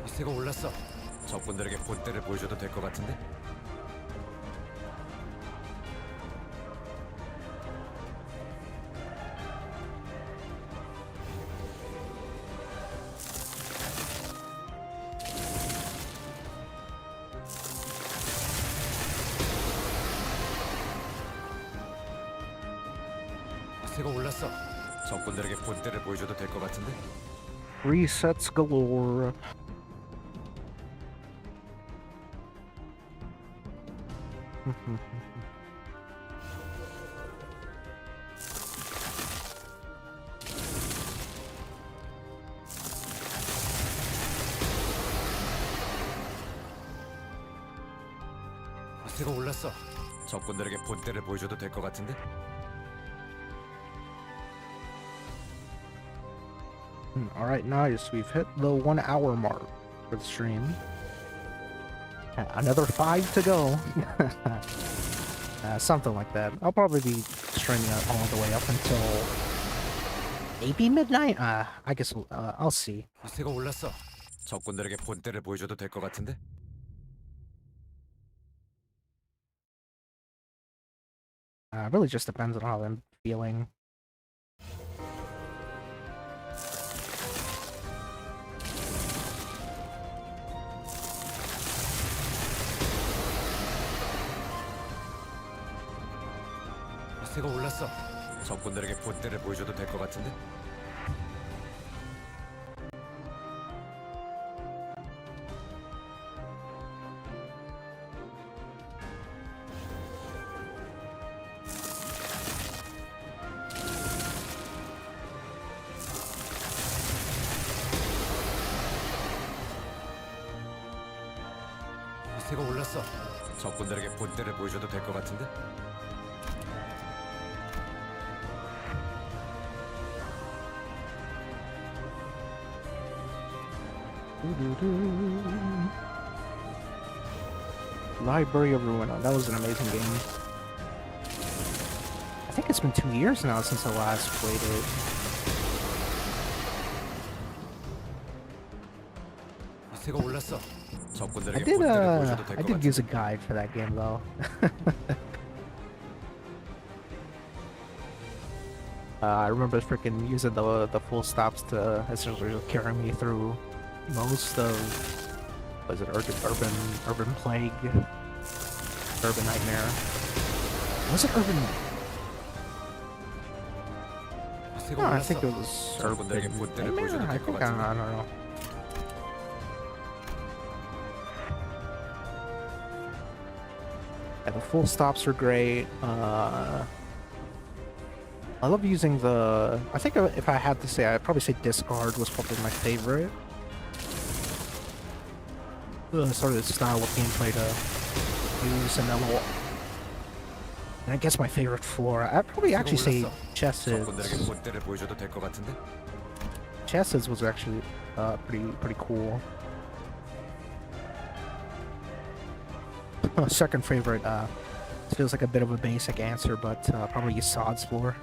기세가 올랐어. 적군들에게 본때를 보여줘도 될 것 같은데? 기세가 올랐어. 적군들에게 본때를 보여줘도 될 것 같은데? Resets galore. 기세가 올랐어. 적군들에게 본때를 보여줘도 될 것 같은데? Alright, nice. We've hit the 1 hour mark for the stream. Another 5 to go. Something like that. I'll probably be streaming it all the way up until maybe midnight. I guess I'll see. 기세가 올랐어. 적군들에게 본때를 보여줘도 될 것 같은데? It really just depends on how I'm feeling. 기세가 올랐어. 적군들에게 본때를 보여줘도 될 것 같은데? 기세가 올랐어. 적군들에게 본때를 보여줘도 될 것 같은데? Library of Ruina. That was an amazing game. I think it's been 2 years now since I last played it. 기세가 올랐어. 적군들에게 본때를 보여줘도 될 I 것 did 같은데? use a guide for that game though. I remember freaking using the full stops to essentially carry me through most of, was it urban plague, urban nightmare? Was it urban? 기세가 No, I 올랐어. think it was 적군들에게 urban 본때를 nightmare. 보여줘도 I 될 것 think 같은데? I don't know. And the full stops are great. I love using the... I think if I had to say, I'd probably say discard was probably my favorite. Sort of the style of gameplay to use, and a little... And I guess my favorite floor, I'd probably actually say Chess's. 적군들에게 본때를 보여줘도 될 것 같은데? Chess's was actually pretty cool. Second favorite, feels like a bit of a basic answer, but probably Yassad's floor.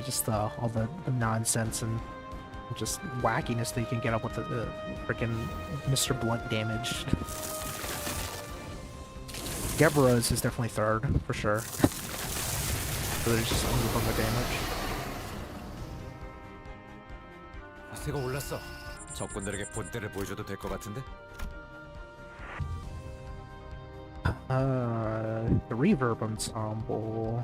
Just all the nonsense and just wackiness that you can get up with the freaking Mr. Blunt damage. Gebera's is definitely third, for sure. So there's just only on the damage. 기세가 올랐어. 적군들에게 본때를 보여줘도 될 것 같은데? The reverb ensemble.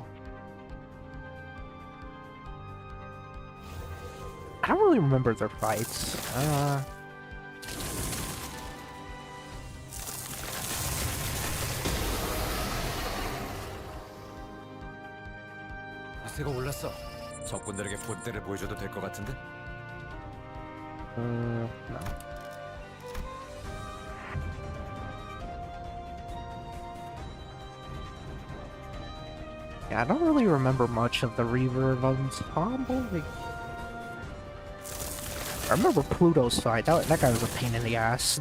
I don't really remember their fights. 기세가 올랐어. 적군들에게 본때를 보여줘도 될 것 같은데? No. Yeah, I don't really remember much of the reverb ensemble. Like, I remember Pluto's fight. That guy was a pain in the ass.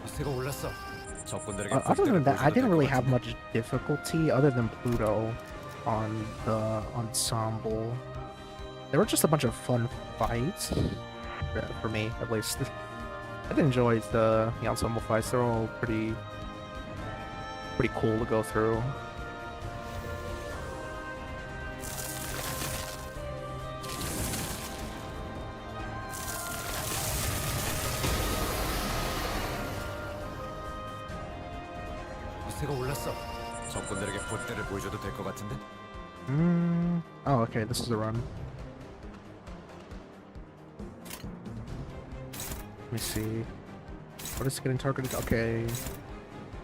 기세가 올랐어. 적군들에게 Other 본때를 than that, I 보여줘도 didn't 될 really 것 have 같은데? much difficulty other than Pluto on the ensemble. There were just a bunch of fun fights, for me at least. I did enjoy the ensemble fights. They're all pretty cool to go through. 기세가 올랐어. 적군들에게 본때를 보여줘도 될 것 같은데? Oh, okay, this is the run. Let me see. Otis getting targeted? Okay.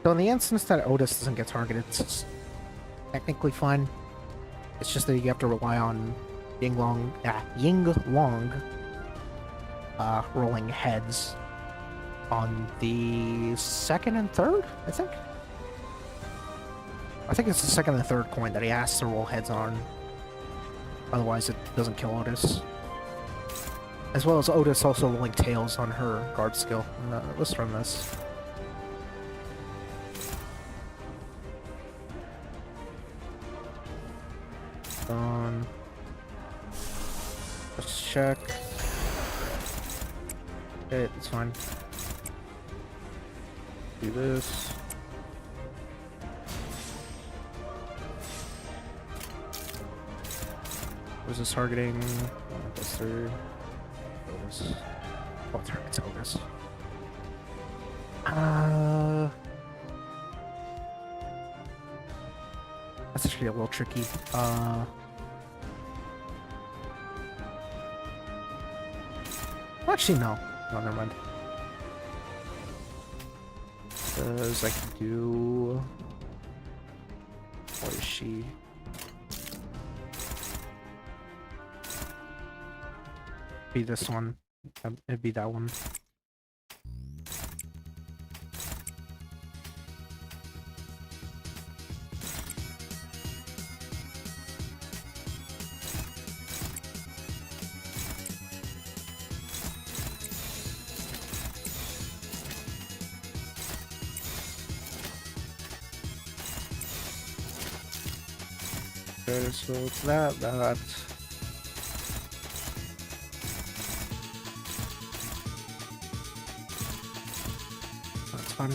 So in the instance that Otis doesn't get targeted, it's technically fine. It's just that you have to rely on Ying Long, rolling heads on the second and third, I think. I think it's the second and third coin that he has to roll heads on. Otherwise, it doesn't kill Otis. As well as Otis also rolling tails on her guard skill. Let's run this. Let's check. Okay, it's fine. Do this. Where's this targeting? That's through. Otis. Oh, target's Otis. That's actually a little tricky. Actually, no. No, never mind. Because I can do... What is she? Be this one. It'd be that one. Okay, so it's that. That's fun.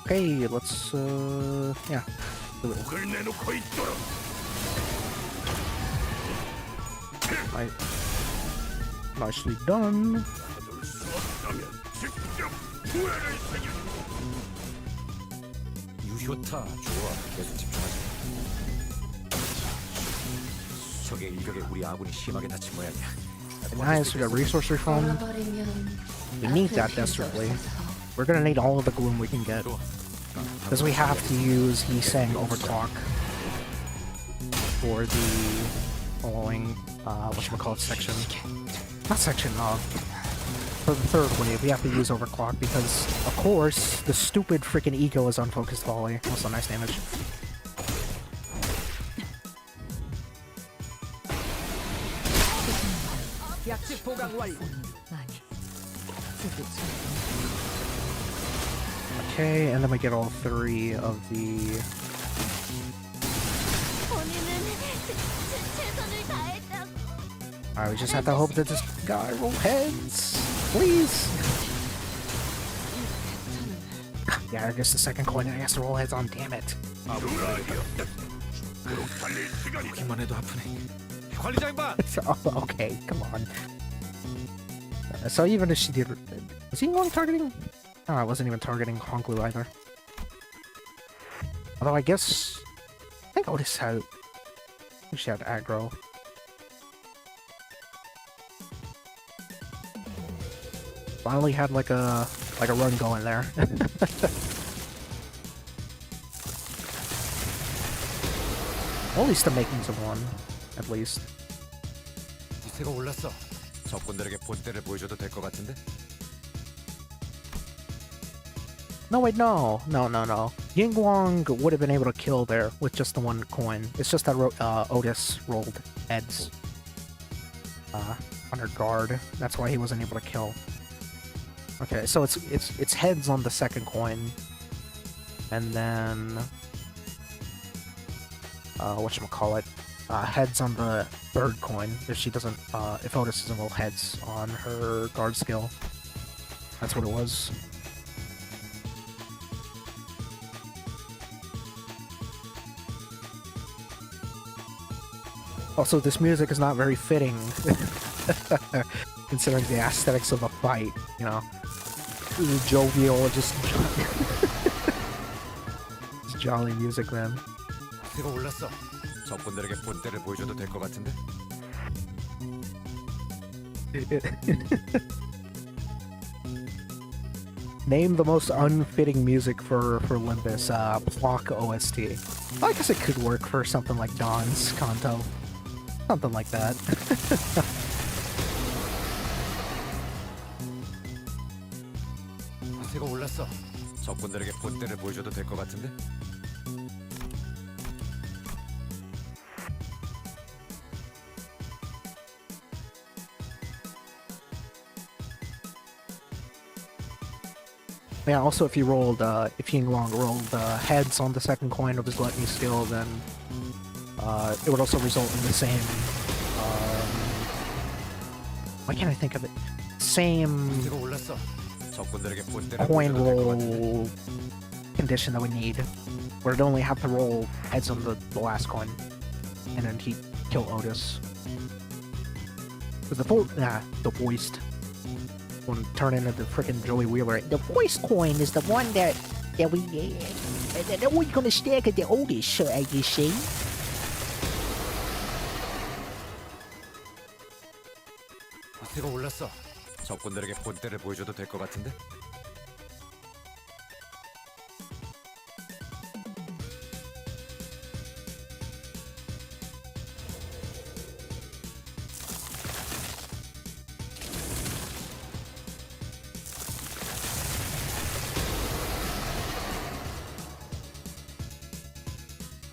Okay, let's yeah. Do it. Nicely done. 유효타 좋아. 계속 집중하자. 슛. 적의 일격에 우리 아군이 심하게 다친 모양이야. Nice, we got resource refund. We need that desperately. We're gonna need all of the gloom we can get. Because we have to use Yiseng overclock for the following, whatchamacallit, section. Not section, for the third wave, we have to use overclock because, of course, the stupid freaking ego is unfocused volley. Also nice damage. Okay, and then we get all three of the... Alright, we just have to hope that this guy roll heads. Please! Yeah, I guess the second coin I has to roll heads on, damn it. 보기만 해도 아프네. 관리자 양반. Okay, come on. So even if she did... Was he only targeting? No, I wasn't even targeting Honglu either. Although I guess... I think Otis had... I think she had aggro. Finally had like a run going there. At least the makings of one, at least. 기세가 올랐어. 적군들에게 본때를 보여줘도 될 것 같은데? No, wait, no. Yingguang would have been able to kill there with just the one coin. It's just that Otis rolled heads under guard. That's why he wasn't able to kill. Okay, so it's heads on the second coin, and then whatchamacallit, heads on the third coin if she doesn't if Otis doesn't roll heads on her guard skill. That's what it was. Also, this music is not very fitting, considering the aesthetics of a fight, you know. Jovial, just jolly music, man. 기세가 올랐어. 적군들에게 본때를 보여줘도 될 것 같은데? Name the most unfitting music for Limbus, Block OST. I guess it could work for something like Dawn's Kanto. Something like that. 기세가 올랐어. 적군들에게 본때를 보여줘도 될 것 같은데? Yeah, also if you rolled, if Yingguang rolled heads on the second coin of his gluttony skill, then it would also result in the same, why can't I think of it? Same 기세가 올랐어. 적군들에게 본때를 coin 보여줘도 될 것 같은데? roll condition that we need, where it'd only have to roll heads on the last coin, and then he'd kill Otis. But the voiced one turn into the freaking Joey Wheeler. The voice coin is the one that we're gonna stack at the Otis, you see. 기세가 올랐어. 적군들에게 본때를 보여줘도 될 것 같은데?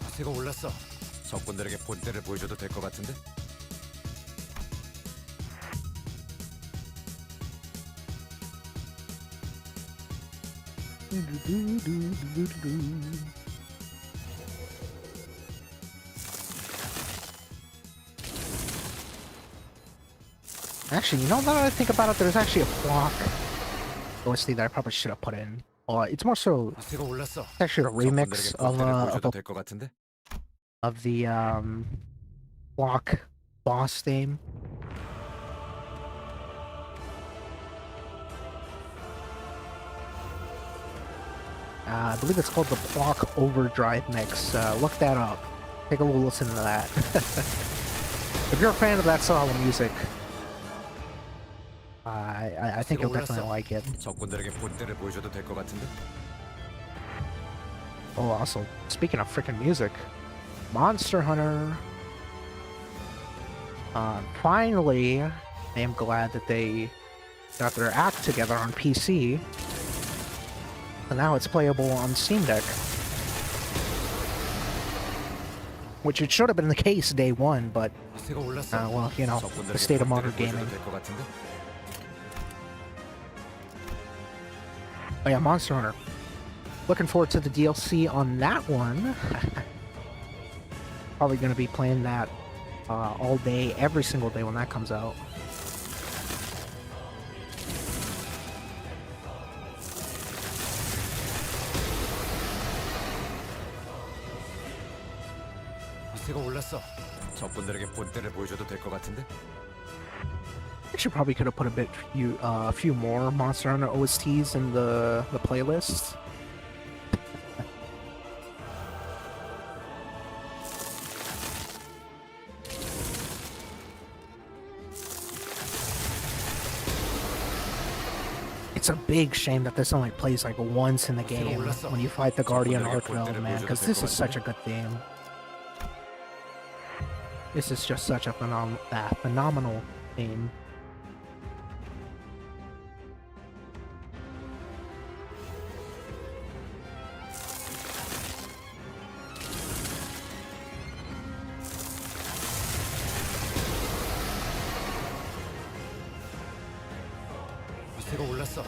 기세가 올랐어. 적군들에게 본때를 보여줘도 될 것 같은데? Actually, you know, now that I think about it, there's actually a block OST that I probably should have put in. It's more so 기세가 올랐어. actually a remix 적군들에게 본때를 보여줘도 of 될 것 같은데? the block boss theme. I believe it's called the Block Overdrive Mix. Look that up. Take a little listen to that. If you're a fan of that style of music, I think you'll definitely like it. 적군들에게 본때를 보여줘도 될 것 같은데? Oh, also, speaking of freaking music, Monster Hunter. Finally, I am glad that they got their act together on PC. And now it's playable on Steam Deck. Which it should have been the case day one, but, well, you know, the state of modern gaming. Oh yeah, Monster Hunter. Looking forward to the DLC on that one. Probably going to be playing that all day, every single day when that comes out. 기세가 올랐어. 적군들에게 본때를 보여줘도 될 것 같은데? Actually, probably could have put a few more Monster Hunter OSTs in the playlist. It's a big shame that this only plays like once in the game when you fight the Guardian Arkveld, man, because this is such a good theme. This is just such a phenomenal theme. 기세가 올랐어.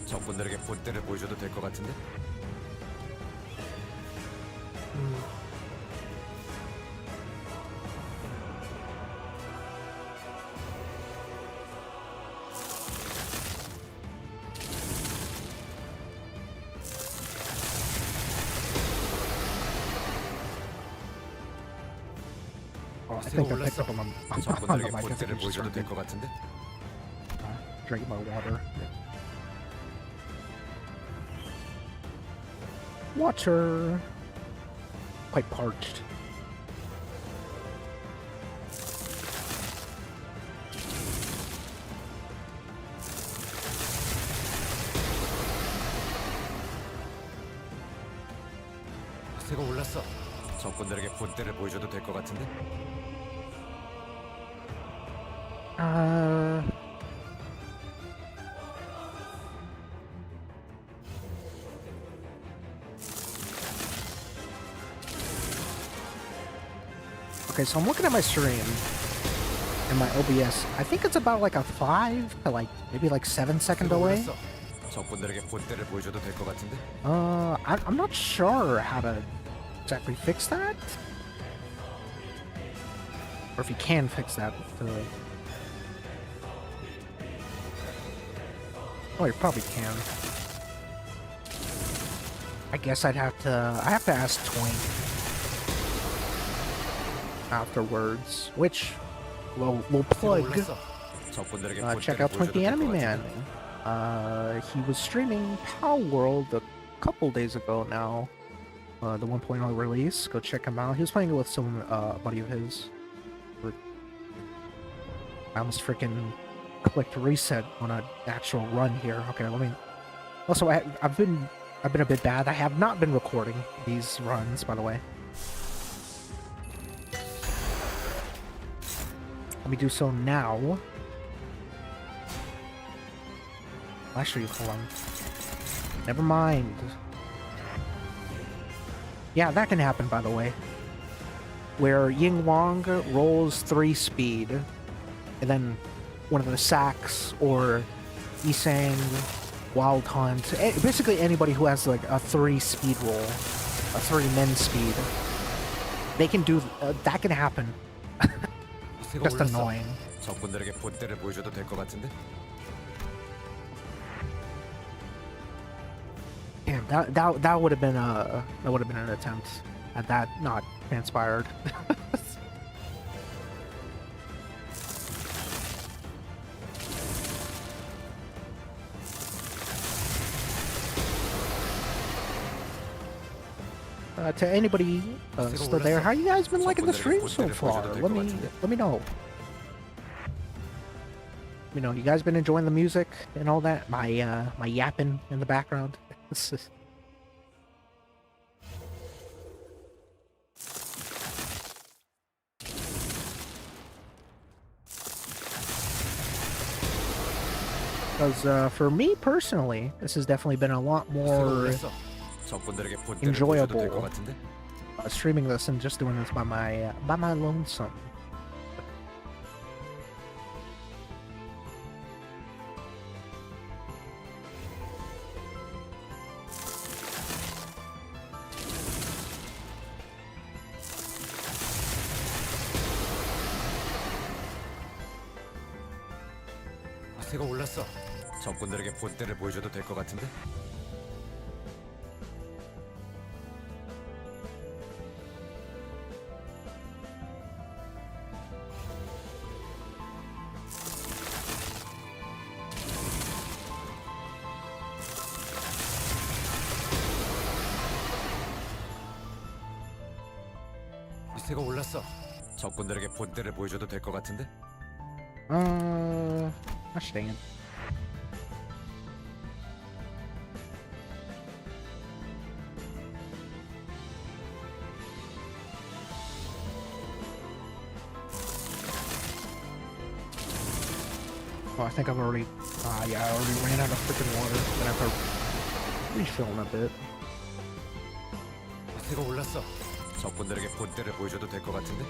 적군들에게 본때를 보여줘도 될 것 같은데? Oh, I think I picked up on the 적군들에게 mic. I think 본때를 I just 보여줘도 될 started 것 같은데? drinking my water. Water. Quite parched. 기세가 올랐어. 적군들에게 본때를 보여줘도 될 것 같은데? Okay, so I'm looking at my stream and my OBS. I think it's about like a 5 to like maybe like 7-second delay. 적군들에게 본때를 보여줘도 될 것 같은데? I'm not sure how to exactly fix that, or if you can fix that. Oh, you probably can. I guess I have to ask Twink afterwards, which we'll plug. Check out Twink the Enemy Man. He was streaming Power World a couple days ago now. The 1.0 release. Go check him out. He was playing it with some buddy of his. I almost freaking clicked reset on an actual run here. Okay, let me. Also, I've been a bit bad. I have not been recording these runs, by the way. Let me do so now. Actually, hold on. Never mind. Yeah, that can happen, by the way. Where Ying Wang rolls 3 speed, and then one of the Sacks or Isang, Wild Hunt, basically anybody who has like a 3 speed roll, a 3 men speed, they can do that. Can happen. Just annoying. 적군들에게 본때를 보여줘도 될 것 같은데? Damn, that would have been an attempt had that not transpired. To anybody still there, how you guys been liking the stream so far? Let me know. you know, you guys been enjoying the music and all that? My yapping in the background. It's just... Because for me personally, this has definitely been a lot more 적군들에게 본때를 보여줘도 될 것 enjoyable 같은데? streaming this and just doing this by my lonesome. 새가 올랐어. 적군들에게 본때를 보여줘도 될 것 같은데? 새가 올랐어. 적군들에게 본때를 보여줘도 될 것 같은데? Gosh dang it. Oh, I think I've already, yeah, I already ran out of freaking water. Then I have to refilling a bit. 새가 올랐어. 적군들에게 본때를 보여줘도 될 것 같은데?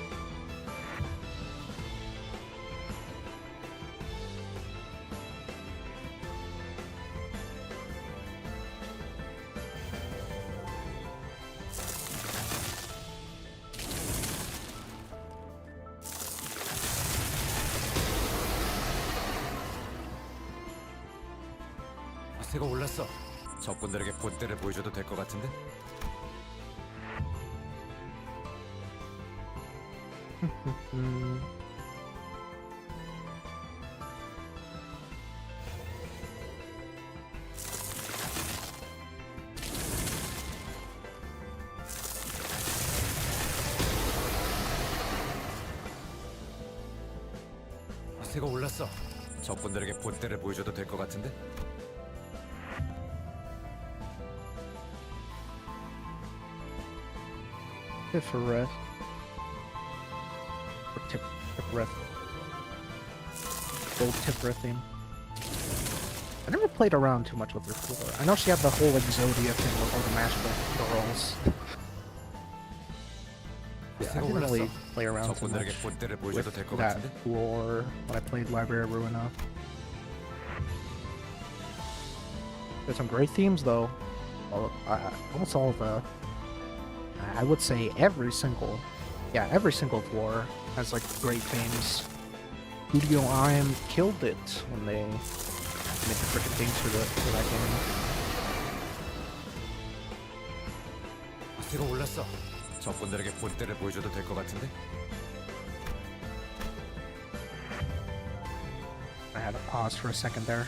새가 올랐어. 적군들에게 본때를 보여줘도 될 것 같은데? 새가 올랐어. 적군들에게 본때를 보여줘도 될 것 같은데? Tip for rest. Or tip breath. Gold tip breath theme. I never played around too much with her before. I know she had the whole Exodia thing with all the magical girls. Yeah, I didn't really play around too much with that lore when I played Library of Ruina. There's some great themes though. Almost all of the, I would say every single floor has like great themes. Studio IM killed it when they made the freaking themes for that game. 새가 올랐어. 적군들에게 본때를 보여줘도 될 것 같은데? I had to pause for a second there.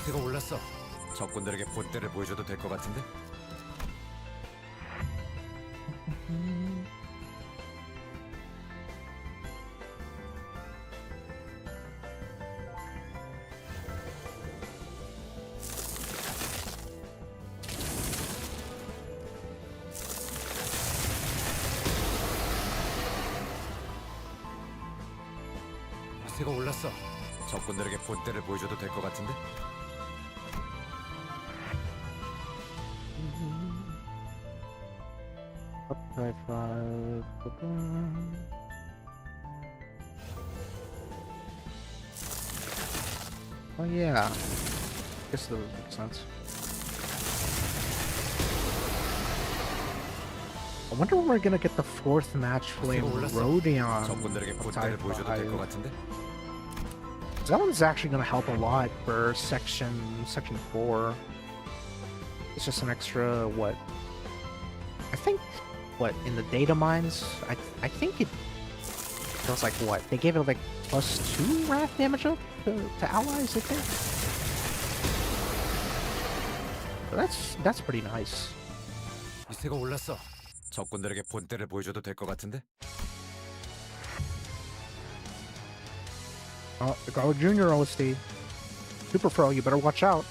새가 올랐어. 적군들에게 본때를 보여줘도 될 것 같은데? 새가 올랐어. 적군들에게 본때를 보여줘도 될 것 같은데? High five. Oh yeah. Guess that would make sense. I wonder when we're gonna get the fourth match flame Rodion. 적군들에게 본때를 보여줘도 될 것 같은데? That one's actually gonna help a lot for section 4. It's just an extra what? I think what in the data mines? I think it It was like, what? They gave it like +2 wrath damage up to allies, I think? So that's pretty nice. 기세가 올랐어. 적군들에게 본때를 보여줘도 될 것 같은데? Oh, the Garlic Jr. OST. Super Pro, you better watch out.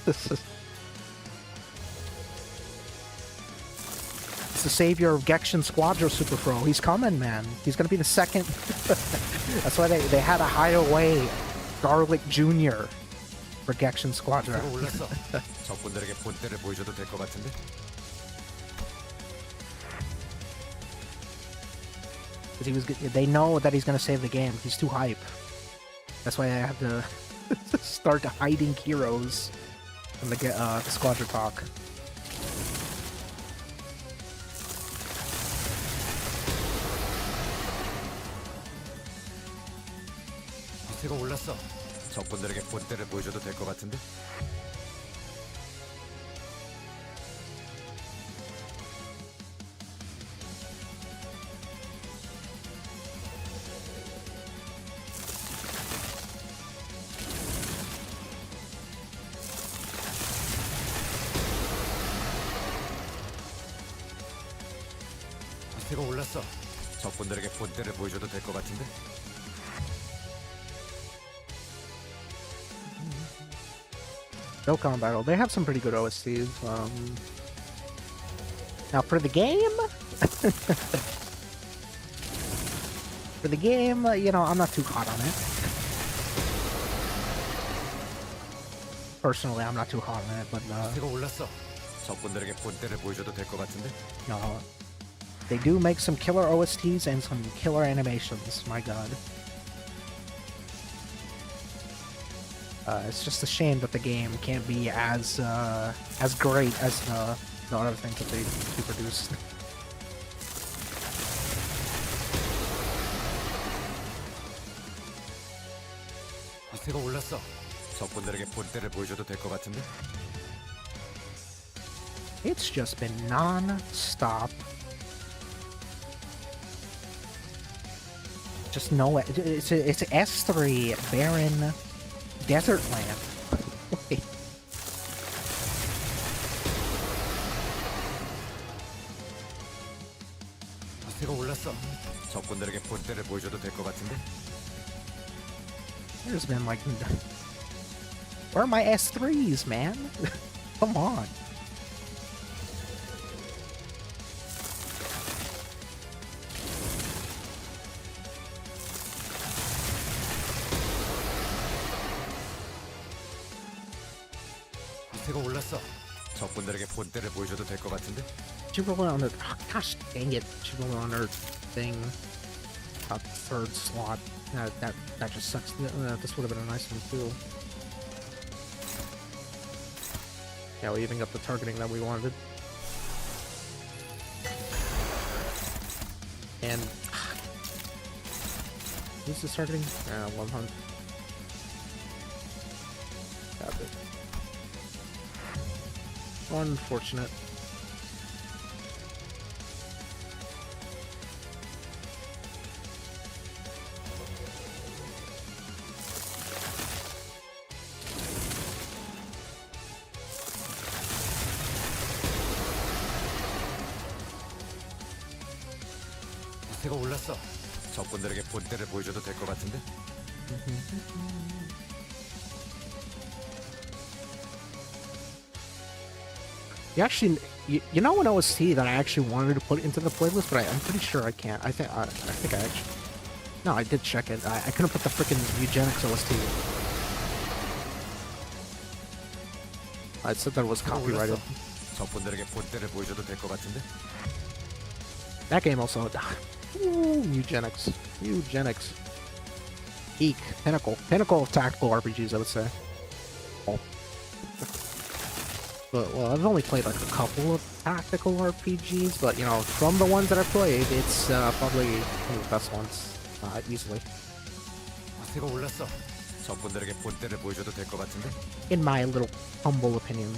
This is... It's the savior of Gexen Squadro Super Pro. He's coming, man. He's gonna be the second. That's why they had to hide away Garlic Jr. for Gexen Squadro. 기세가 올랐어. 적군들에게 본때를 보여줘도 될 것 같은데? They know that he's gonna save the game. He's too hype. That's why I have to start hiding heroes from the Squadron talk. 기세가 올랐어. 적군들에게 본때를 보여줘도 될 것 같은데? 기세가 올랐어. 적군들에게 본때를 보여줘도 될 것 같은데? Dokkan Battle. They have some pretty good OSTs. Now for the game, for the game, you know, I'm not too hot on it. Personally, I'm not too hot on it, but 기세가 올랐어. 적군들에게 본때를 보여줘도 될 것 같은데? no, they do make some killer OSTs and some killer animations. My God. It's just a shame that the game can't be as great as the other things that they produced. 기세가 올랐어. 적군들에게 본때를 보여줘도 될 것 같은데? It's just been non-stop. Just no. It's S3 barren desert land. Wait. 기세가 올랐어. 적군들에게 본때를 보여줘도 될 것 같은데? There's been like, where are my S3s, man? Come on. 기세가 올랐어. 적군들에게 본때를 보여줘도 될 것 같은데? She rolled on the. Oh, gosh dang it! She rolled on her thing. Top third slot. That just sucks. This would have been a nice one too. Yeah, we even got the targeting that we wanted. And who's this targeting? 100. Got it. Unfortunate. 기세가 올랐어. 적군들에게 본때를 보여줘도 될 것 같은데? You know an OST that I actually wanted to put into the playlist, but I'm pretty sure I can't. I think I actually. No, I did check it. I couldn't put the freaking eugenics OST. I said that it was copyrighted. 적군들에게 본때를 보여줘도 될 것 같은데? That game also. Ooh, eugenics. Peak. Pinnacle of tactical RPGs, I would say. Oh. But, well, I've only played like a couple of tactical RPGs, but you know, from the ones that I've played, it's probably one of the best ones, easily. 기세가 올랐어. 적군들에게 본때를 보여줘도 될 것 같은데? In my little humble opinion.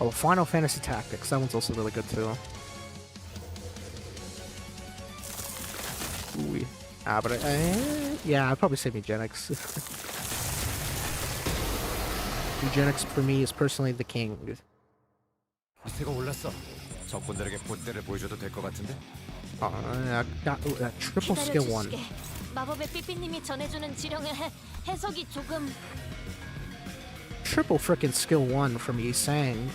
Oh, Final Fantasy Tactics. That one's also really good too. But yeah, I'd probably say Eugenics. Eugenics for me is personally the king. 기세가 올랐어. 적군들에게 본때를 보여줘도 될 것 같은데? I got triple skill one. 기다려주시게. 마법의 삐삐님이 전해주는 지령의 해석이 조금 Triple frickin' skill one from Yisang.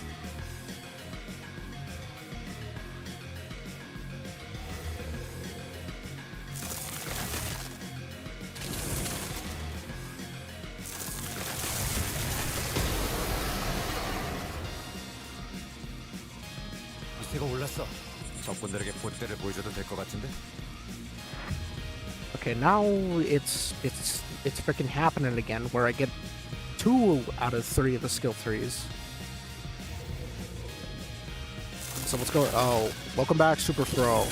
기세가 올랐어. 적군들에게 본때를 보여줘도 될 것 같은데? Okay, now it's freaking happening again, where I get 2 out of 3 of the skill 3s. So let's go. Oh, welcome back, Super Pro.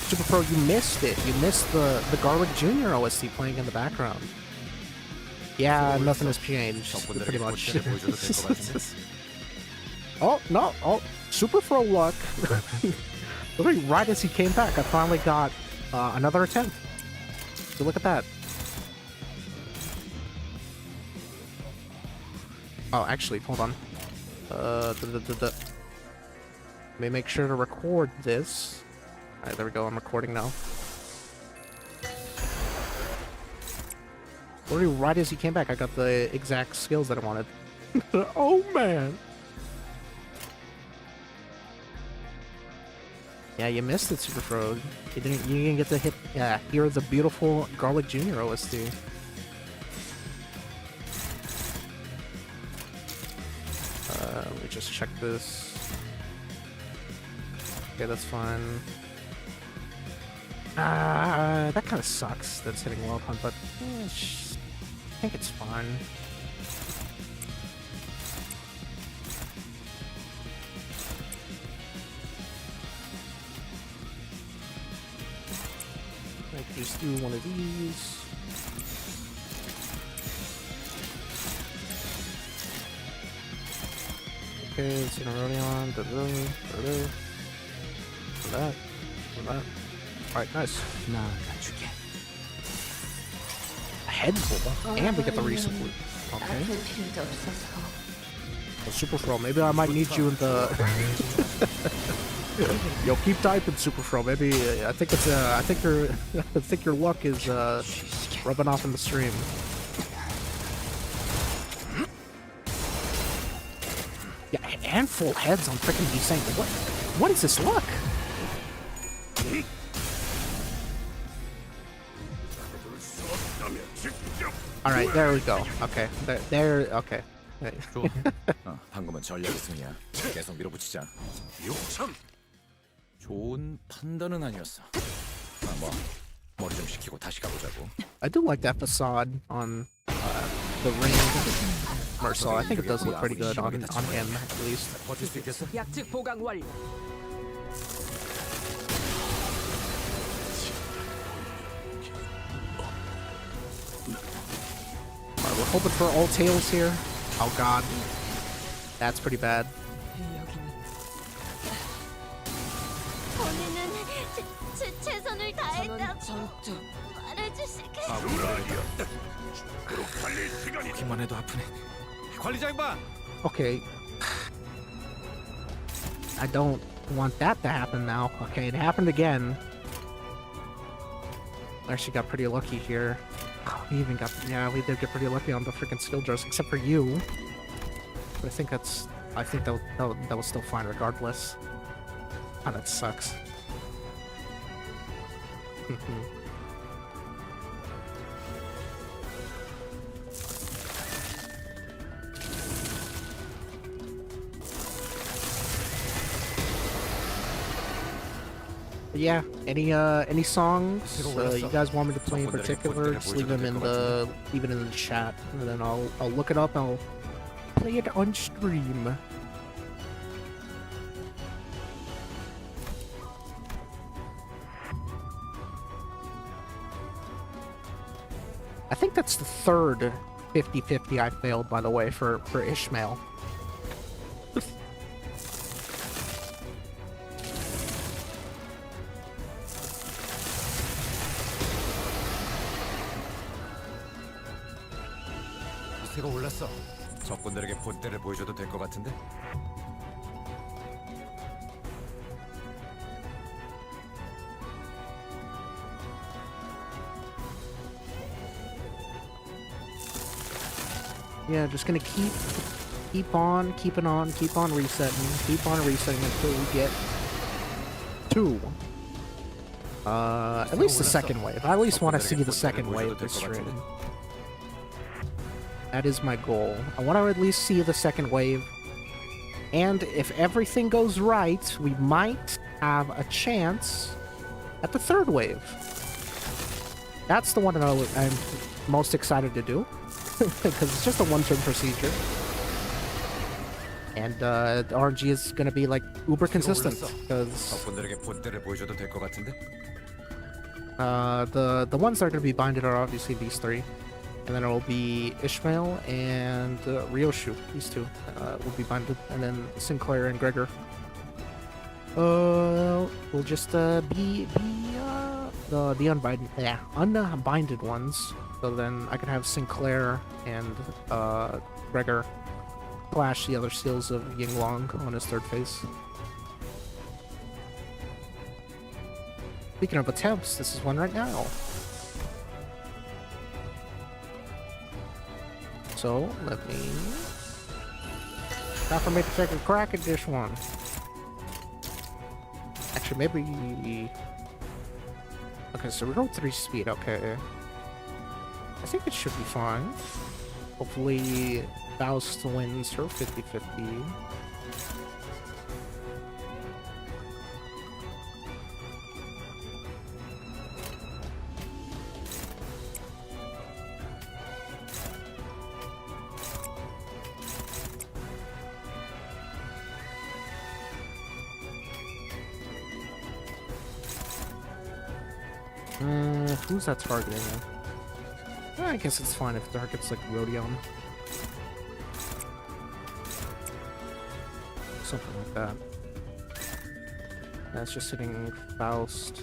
Super Pro, you missed it. You missed the Garlic Jr. OST playing in the background. Yeah, nothing has changed, pretty much. Oh, no. Oh, Super Pro luck. Literally right as he came back, I finally got another attempt. So look at that. Oh, actually, hold on. Let me make sure to record this. Alright, there we go. I'm recording now. Literally right as he came back, I got the exact skills that I wanted. Oh, man. Yeah, you missed it, Super Pro. You didn't get to hit. Yeah, hear the beautiful Garlic Jr. OST. Let me just check this. Okay, that's fine. That kind of sucks. That's hitting Wild Hunt, but I think it's fine. Just do one of these. Okay, it's gonna run on. That. Alright, nice. A head full. And we get the recent loot. Okay. Well, Super Pro, maybe I might need you in the. Yo, keep typing, Super Pro. Maybe I think it's I think your luck is rubbing off in the stream. Yeah, and full heads on freaking Descent. What is this luck? All right, there we go. Okay, there. Okay. 좋아. 방금은 전략의 승리야. 계속 밀어붙이자. 좋은 판단은 아니었어. 머리 좀 식히고 다시 가보자고. I do like that facade on the ring. Marcel, I think it does look pretty good on him at least. 버틸 수 있겠어? 약측 보강 완료. Alright, we're hoping for all tails here. Oh god. That's pretty bad. 본인은 최선을 다했다고 전투. 말해주시게. 보기만 해도 아프네. 관리자 양반. Okay. I don't want that to happen now. Okay, it happened again. Actually got pretty lucky here. Oh, we even got, yeah, we did get pretty lucky on the freaking skill drills, except for you. But I think that was still fine regardless. Oh, that sucks. Yeah, any songs you guys want me to play in particular, just leave them in the chat, and then I'll look it up and I'll play it on stream. I think that's the third 50-50 I failed, by the way, for Ishmael. 기세가 올랐어. 적군들에게 본때를 보여줘도 될 것 같은데? Yeah, just gonna keep on keeping on, keep on resetting until we get two. At least the second wave. I at least want to see the second wave this stream. That is my goal. I want to at least see the second wave. And if everything goes right, we might have a chance at the third wave. That's the one that I'm most excited to do. Because it's just a one-turn procedure. And RNG is going to be like uber consistent. Because 적군들에게 본때를 보여줘도 될 것 같은데? the ones that are going to be binded are obviously these three. And then it will be Ishmael and Ryoshu. These two will be binded. And then Sinclair and Gregor. Will just be the unbinded ones. So then I could have Sinclair and Gregor clash the other seals of Yinglong on his third phase. Speaking of attempts, this is one right now. So let me not for me to take a crack at this one. Actually, maybe. Okay, so we rolled 3 speed. Okay, I think it should be fine. Hopefully, Faust wins her 50-50. Who's that targeting? I guess it's fine if it targets like Rodion. Something like that. That's just hitting Faust.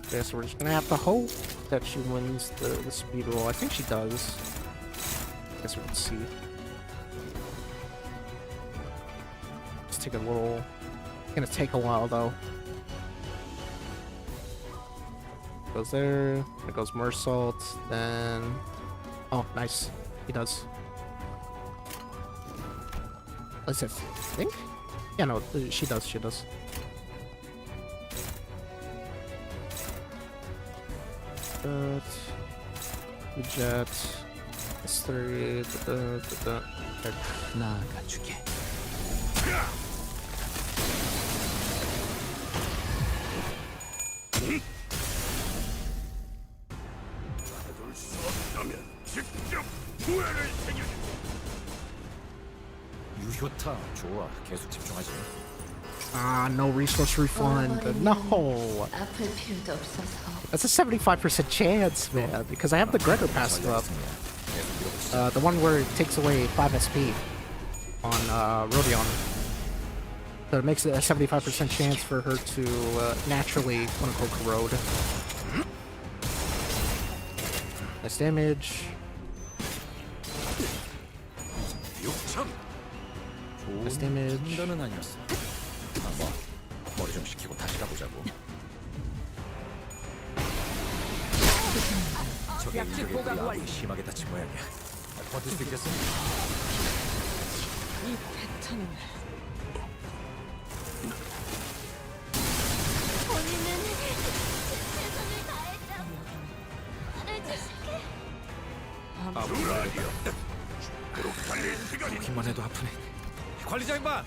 Okay, so we're just gonna have to hope that she wins the speed roll. I think she does. Guess we can see. Let's take a little. It's gonna take a while though. Goes there. There goes Mersault. Then, oh, nice. He does. Let's see. I think. Yeah, no, she does. She does. Jet. S3. 나가줄게. 유효타 좋아. 계속 집중하지. Ah, no resource refund. No. 아플 필요도 없어서. That's a 75% chance, man, because I have the Gregor passed up. The one where it takes away 5 SP on Rodion. So it makes it a 75% chance for her to naturally, quote-unquote, corrode. Nice damage. Nice damage. 판단은 아니었어. 뭐 머리 좀 식히고 다시 가보자고. 저게 인격의 우리 아주 심하게 다친 모양이야. 버틸 수 있겠어? 이 패턴은 본인은 최선을 다했다. 알아주실게. 보기만 해도 아프네. 관리자 양반.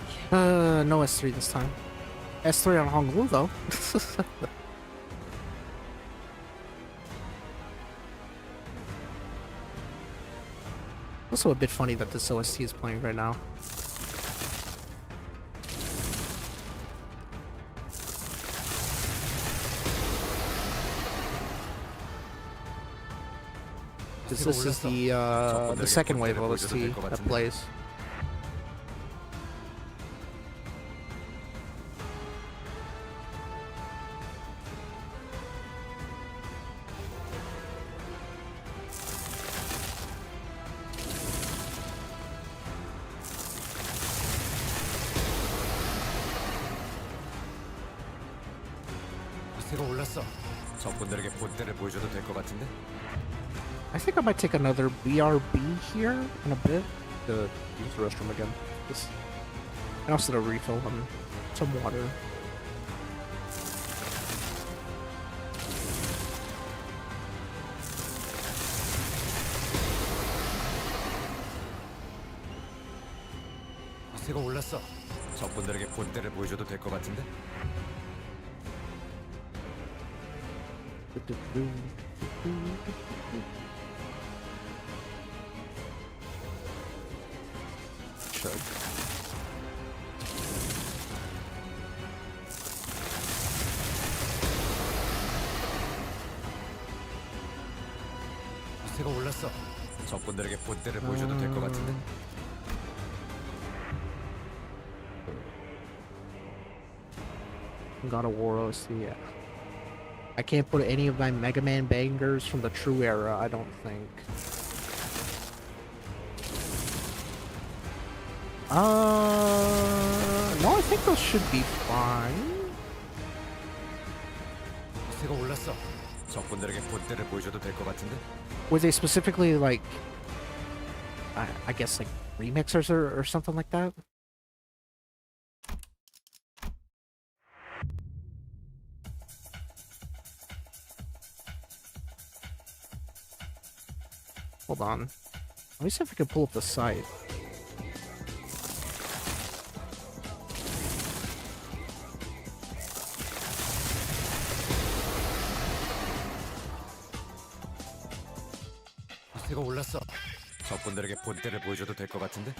No S3 this time. S3 on Honglu, though. Also a bit funny that this OST is playing right now. This is the second wave OST that plays. 기세가 올랐어. 적군들에게 본때를 보여줘도 될 것 같은데? I think I might take another BRB here in a bit to use the restroom again. Just, and also to refill on some water. 기세가 올랐어. 적군들에게 본때를 보여줘도 될 것 같은데? Chug. 기세가 올랐어. 적군들에게 본때를 보여줘도 될 것 같은데? God of War OC, yeah. I can't put any of my Mega Man bangers from the true era, I don't think. No, I think those should be fine. 기세가 올랐어. 적군들에게 본때를 보여줘도 될 것 같은데? Were they specifically like, I guess like remixers or something like that? Hold on. Let me see if I can pull up the site. 기세가 올랐어. 적군들에게 본때를 보여줘도 될 것 같은데?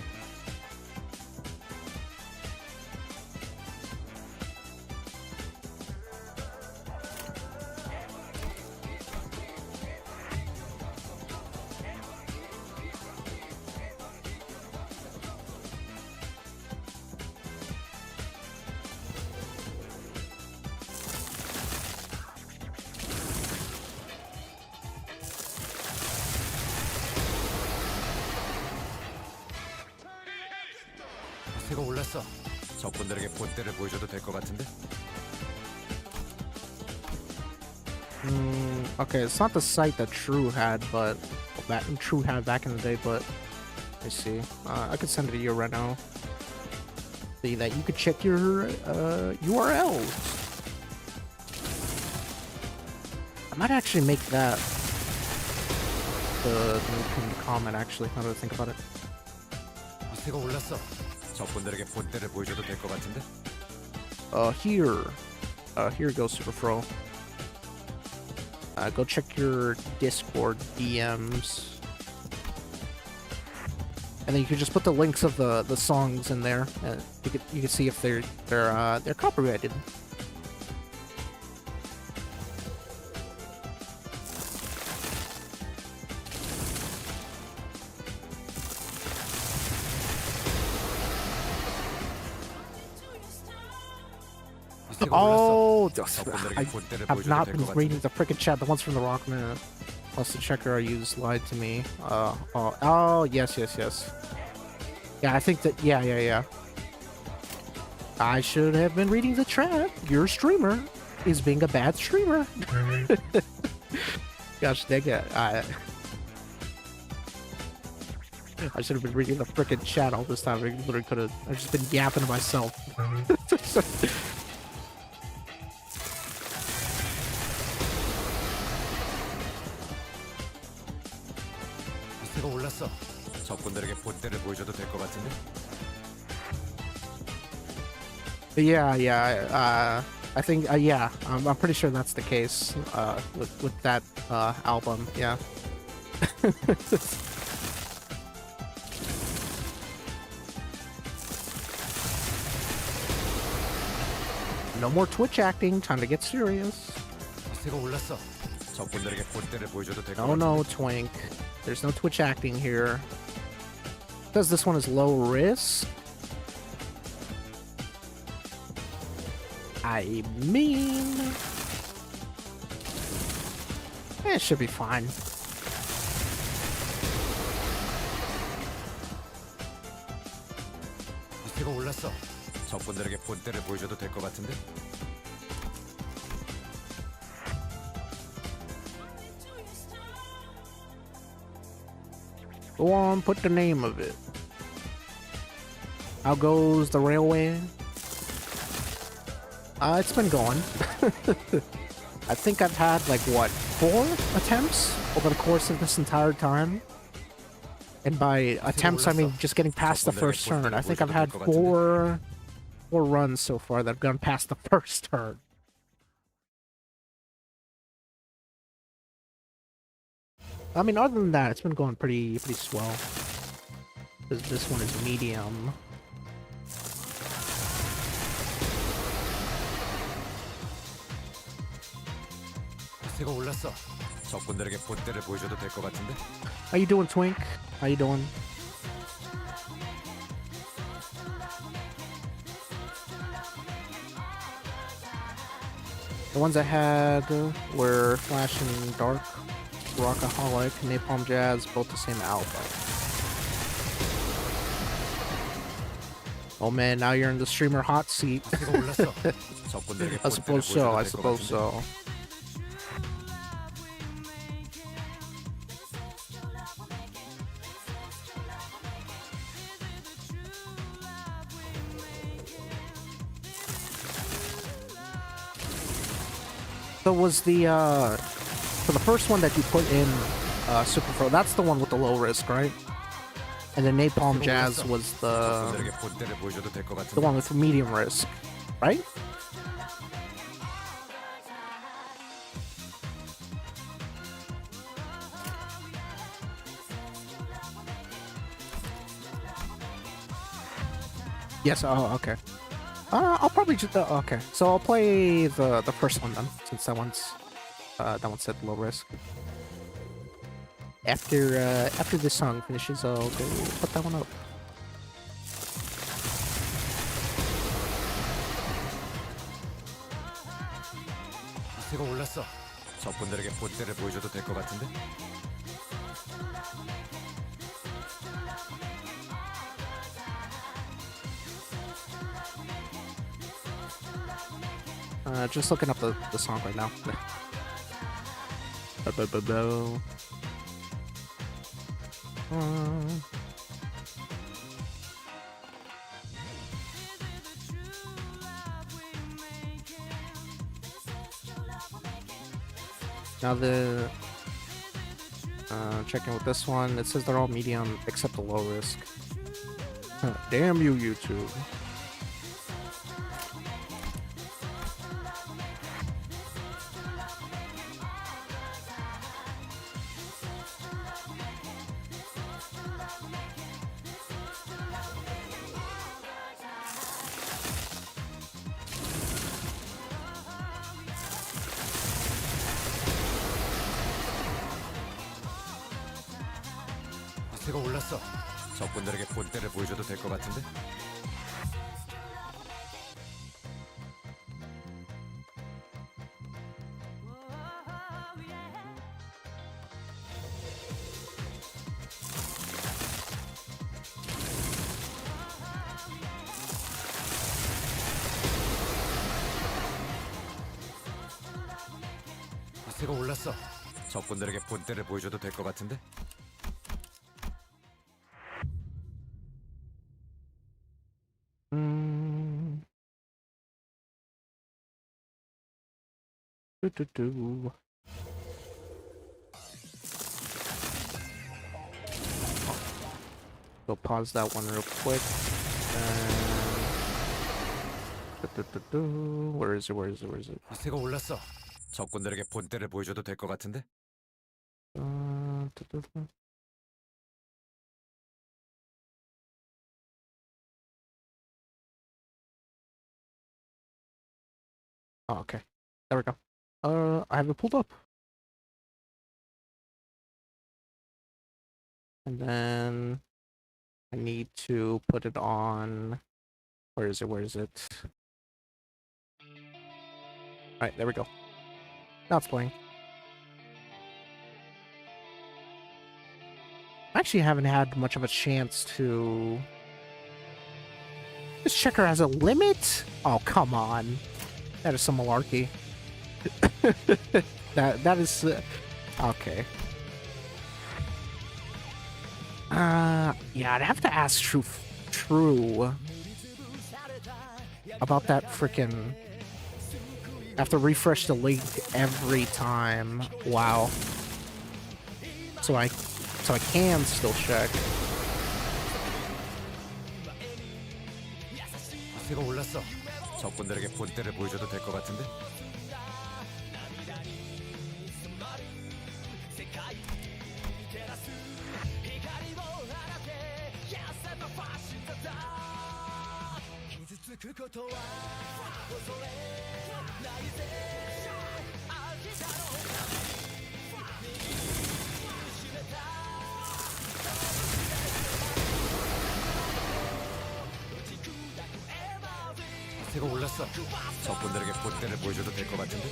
기세가 올랐어. 적군들에게 본때를 보여줘도 될 것 같은데? Okay, it's not the site that True had, but that True had back in the day. But let's see. I could send it to you right now. See that you could check your URLs. I might actually make that the comment. Actually, now that I think about it. 기세가 올랐어. 적군들에게 본때를 보여줘도 될 것 같은데? Here goes Super Fro. Go check your Discord DMs, and then you can just put the links of the songs in there, and you can see if they're copyrighted. 기세가 Oh, 올랐어. 적군들에게 I 본때를 have 보여줘도 not 될 been 것 reading 같은데? the freaking chat. The ones from the Rockman. Plus the checker I used lied to me. Oh, yes. Yeah, I think that. Yeah. I should have been reading the chat. Your streamer is being a bad streamer. Gosh dang it. I should have been reading the freaking chat all this time. I literally could have. I've just been yapping to myself. 기세가 올랐어. 적군들에게 본때를 보여줘도 될 것 같은데? Yeah. I think. Yeah. I'm pretty sure that's the case. With that album. Yeah. No more Twitch acting. Time to get serious. 기세가 올랐어. 적군들에게 본때를 보여줘도 될 것 No, 같은데? no, Twink. There's no Twitch acting here. Because this one is low risk. I mean, it should be fine. 기세가 올랐어. 적군들에게 본때를 보여줘도 될 것 같은데? Go on, put the name of it. How goes the railway? It's been going. I think I've had like what, 4 attempts over the course of this entire time. And by attempts, I mean just getting past the first turn. I think I've had 4 runs so far that have gone past the first turn. I mean, other than that, it's been going pretty swell. This one is medium. 기세가 올랐어. 적군들에게 본때를 보여줘도 될 것 같은데? How you doing, Twink? How you doing? The ones I had were Flash and Dark, Rockaholic, Napalm Jazz, both the same album. Oh man, now you're in the streamer hot seat. 기세가 올랐어. 적군들에게 I 본때를 suppose so, I 보여줘도 될 것 suppose 같은데? so. So was the for the first one that you put in Super Pro, that's the one with the low risk, right? And then Napalm Jazz was the 적군들에게 본때를 보여줘도 될 것 the 같은데? one with medium risk, right? Yes. Oh, okay. I'll probably just okay. So I'll play the first one then, since that one said low risk. After this song finishes, I'll go put that one up. 기세가 올랐어. 적군들에게 본때를 보여줘도 될 것 같은데? Just looking up the song right now. Now the checking with this one, it says they're all medium except the low risk. Damn you, YouTube. 기세가 올랐어. 적군들에게 본때를 보여줘도 될 것 같은데? 기세가 올랐어. 적군들에게 본때를 보여줘도 될 것 같은데? Do. Go pause that one real quick. Where is it? Where is it? Where is it? 기세가 올랐어. 적군들에게 본때를 보여줘도 될 것 같은데? Oh, okay. There we go. I have it pulled up. And then I need to put it on. Where is it? Where is it? Alright, there we go. Now it's playing. I actually haven't had much of a chance to... This checker has a limit? Oh, come on. That is some malarkey. that is... okay. Yeah, I'd have to ask True about that frickin'. I have to refresh the link every time. Wow. So I can still check. 기세가 올랐어. 적군들에게 본때를 보여줘도 될 것 같은데? 기세가 올랐어. 적군들에게 본때를 보여줘도 될 것 같은데?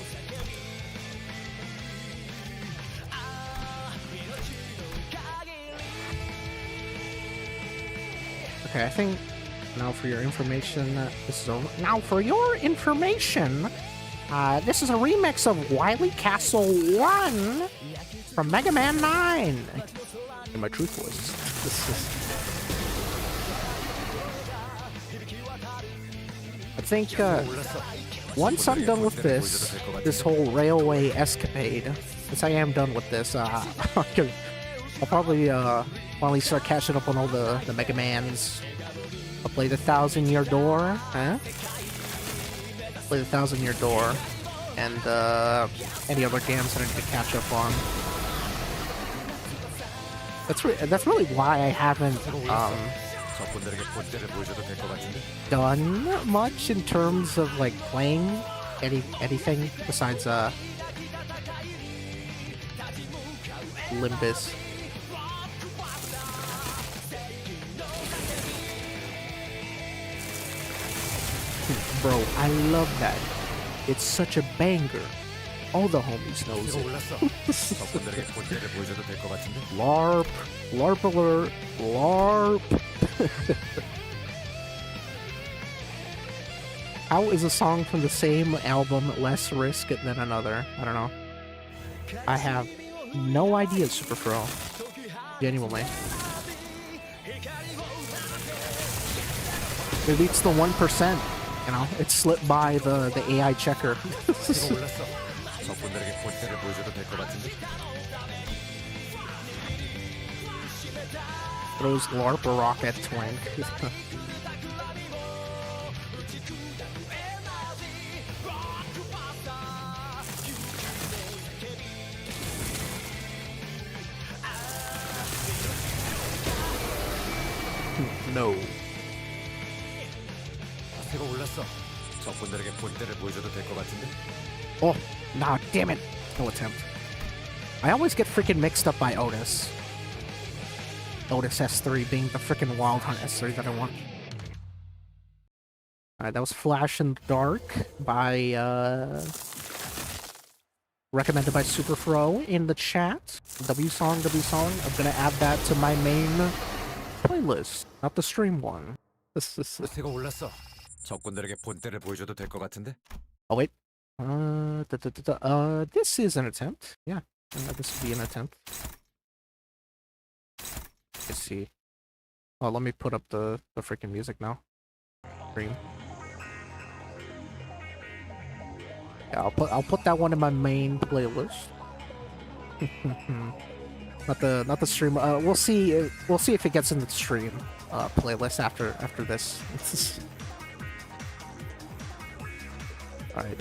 Okay, I think now for your information, this is over. Now for your information, this is a remix of Wily Castle 1 from Mega Man 9. In my truth voice. This is... I think once I'm done with this whole railway escapade, since I am done with this, I'll probably finally start catching up on all the Mega Mans. I'll play the 1,000-Year Door, huh? Play the 1,000-Year Door, and any other games that I need to catch up on. That's really why I haven't done much in terms of like playing anything besides Limbus. Bro, I love that. It's such a banger. All the homies knows it. LARP, LARP alert, LARP. How is a song from the same album less risk than another? I don't know. I have no idea, Superfro. Genuinely. Maybe it's the 1%. You know, it slipped by the AI checker. Throws LARP a rock at Twink. No. Oh, nah, damn it. No attempt. I always get freaking mixed up by Otis. Otis S3 being the freaking Wild Hunt S3 that I want. Alright, that was Flash in the Dark by, recommended by Superfro in the chat. W song. I'm gonna add that to my main playlist, not the stream one. Oh wait. This is an attempt. Yeah, this would be an attempt. Let's see. Oh, let me put up the freaking music now. Stream. Yeah, I'll put that one in my main playlist. not the stream. We'll see if it gets in the stream playlist after this. Alright,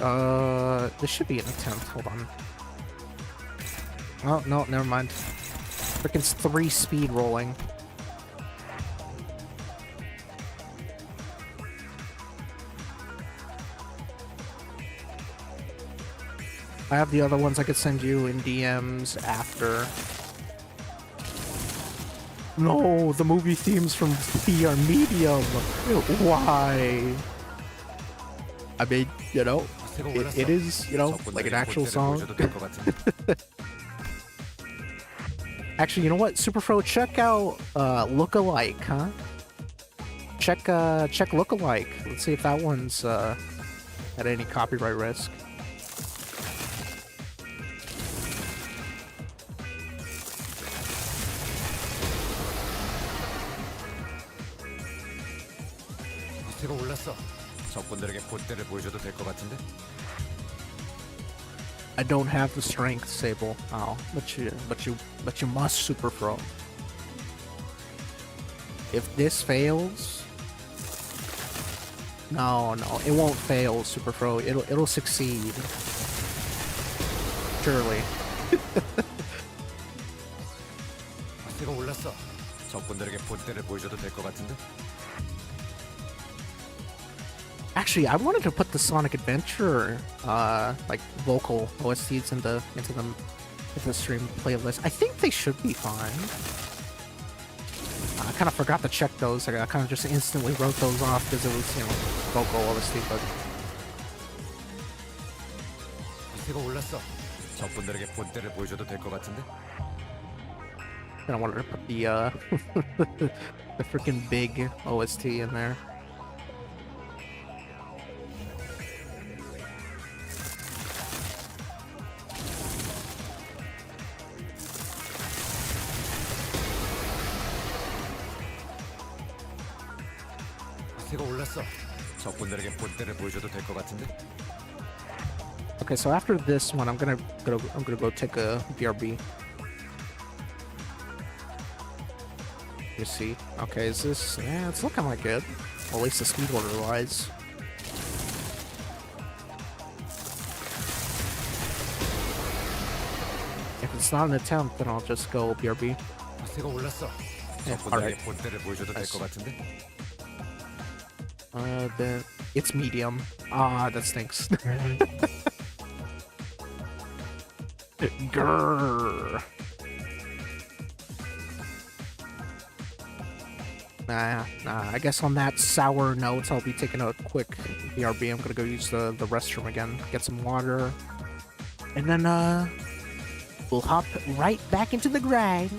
this should be an attempt. Hold on. Oh, no, never mind. Frickin' 3 speed rolling. I have the other ones I could send you in DMs after. No, the movie themes from P are medium. Why? I mean, you know, it is, you know, like an actual song. Actually, you know what? Superfro, check out Lookalike, huh? Check Lookalike. Let's see if that one's at any copyright risk. 기세가 올랐어. 적군들에게 본때를 보여줘도 될 것 같은데? I don't have the strength, Sable. Oh, but you must super throw. If this fails, no, it won't fail, super throw. It'll succeed. Surely. 기세가 올랐어. 적군들에게 본때를 보여줘도 될 것 같은데? Actually, I wanted to put the Sonic Adventure, like vocal OSTs into the stream playlist. I think they should be fine. I kind of forgot to check those. I kind of just instantly wrote those off because it was, you know, vocal OST. But 기세가 올랐어. 적군들에게 본때를 보여줘도 될 것 같은데? I wanted to put the the freaking big OST in there. 기세가 올랐어. 적군들에게 본때를 보여줘도 될 것 같은데? Okay, so after this one, I'm gonna go take a BRB. You see? Okay, is this? Yeah, it's looking like it. Well, at least the speed order wise. If it's not an attempt, then I'll just go BRB. 기세가 올랐어. Yeah, 적군들에게 alright. 본때를 보여줘도 될 것 같은데? Then it's medium. Ah, that stinks. Grrr. Nah. I guess on that sour note, I'll be taking a quick BRB. I'm gonna go use the restroom again, get some water, and then we'll hop right back into the grind.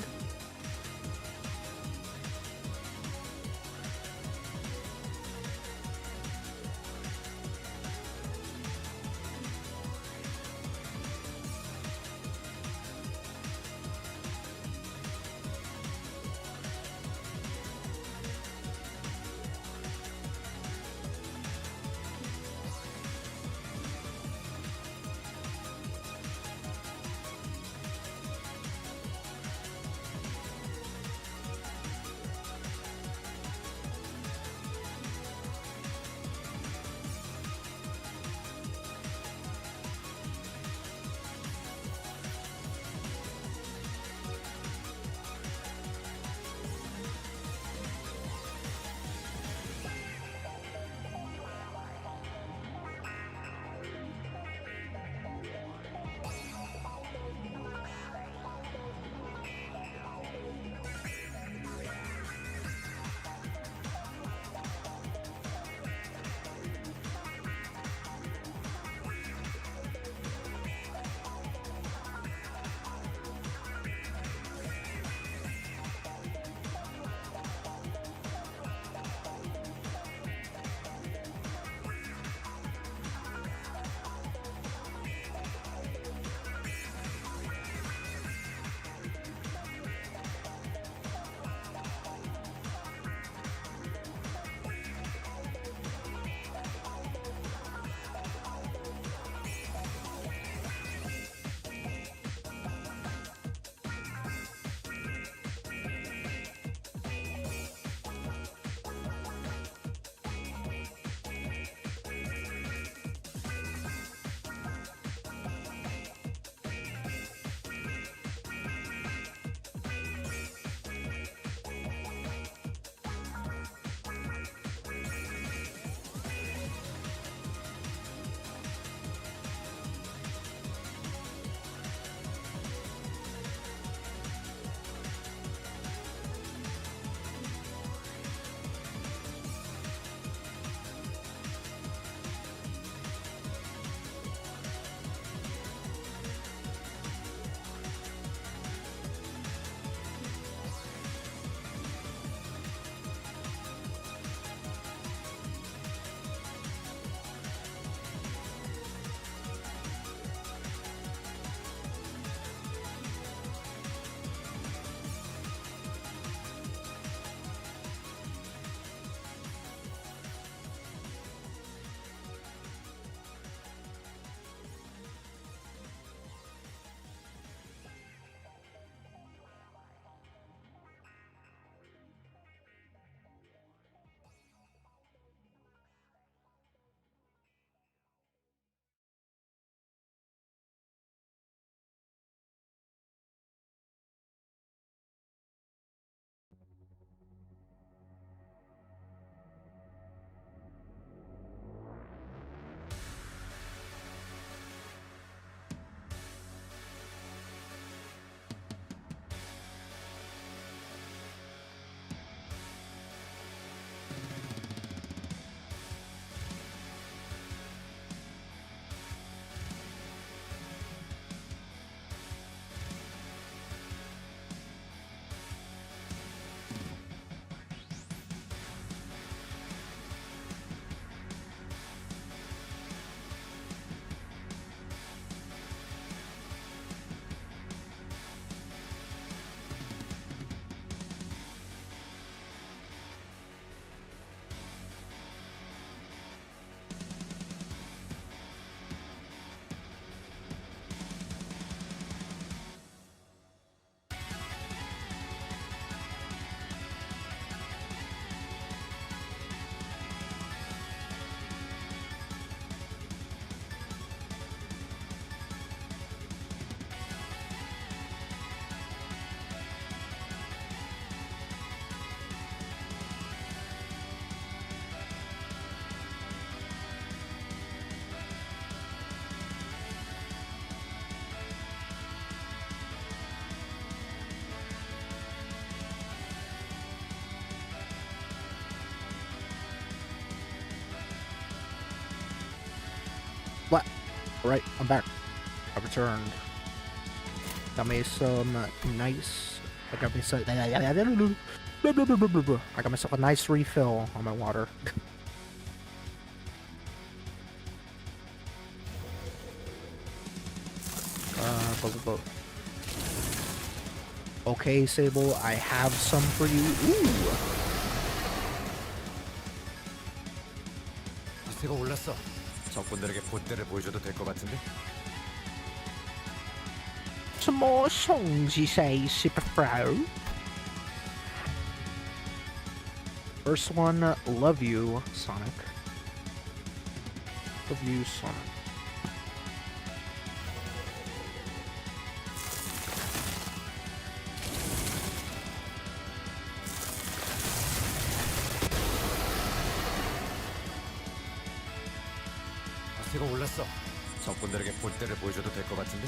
Right, I'm back. I returned. Got me some nice. I got me some. I got myself a nice refill on my water. Okay, Sable, I have some for you. Ooh. 기세가 올랐어. 적군들에게 본때를 보여줘도 될 것 같은데? 什么兄弟谁是 pro? First one, love you, Sonic. Love you, Sonic. 기세가 올랐어. 적군들에게 본때를 보여줘도 될 것 같은데?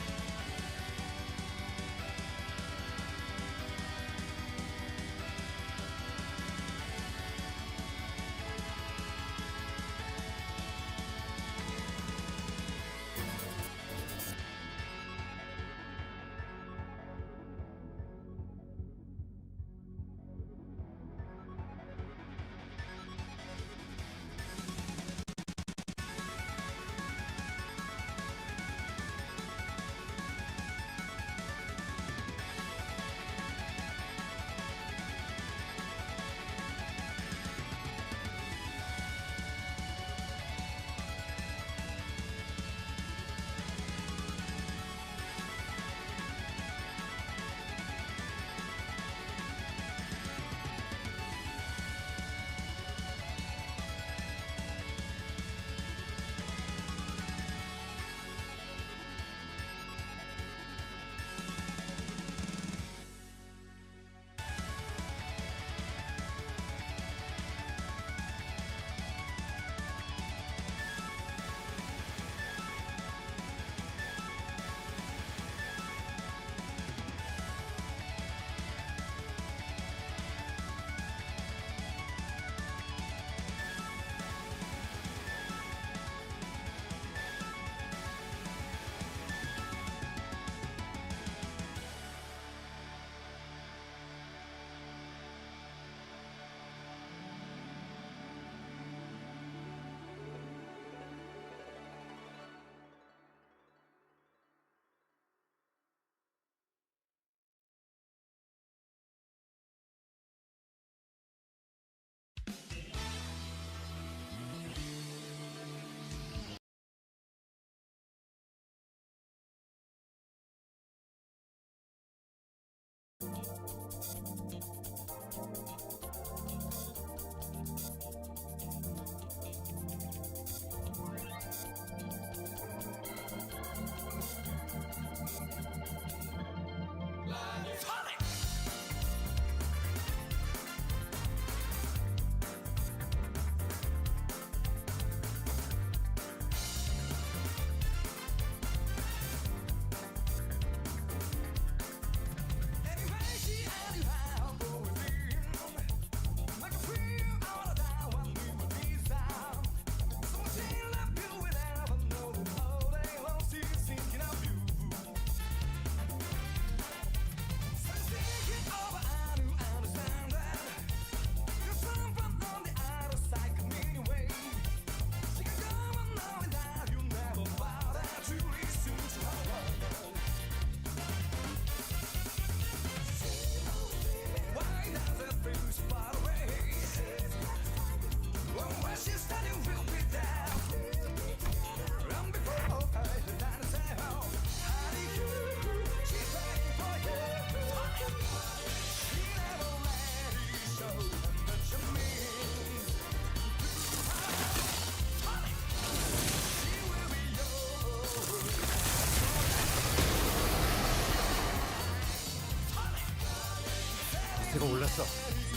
기세가 올랐어.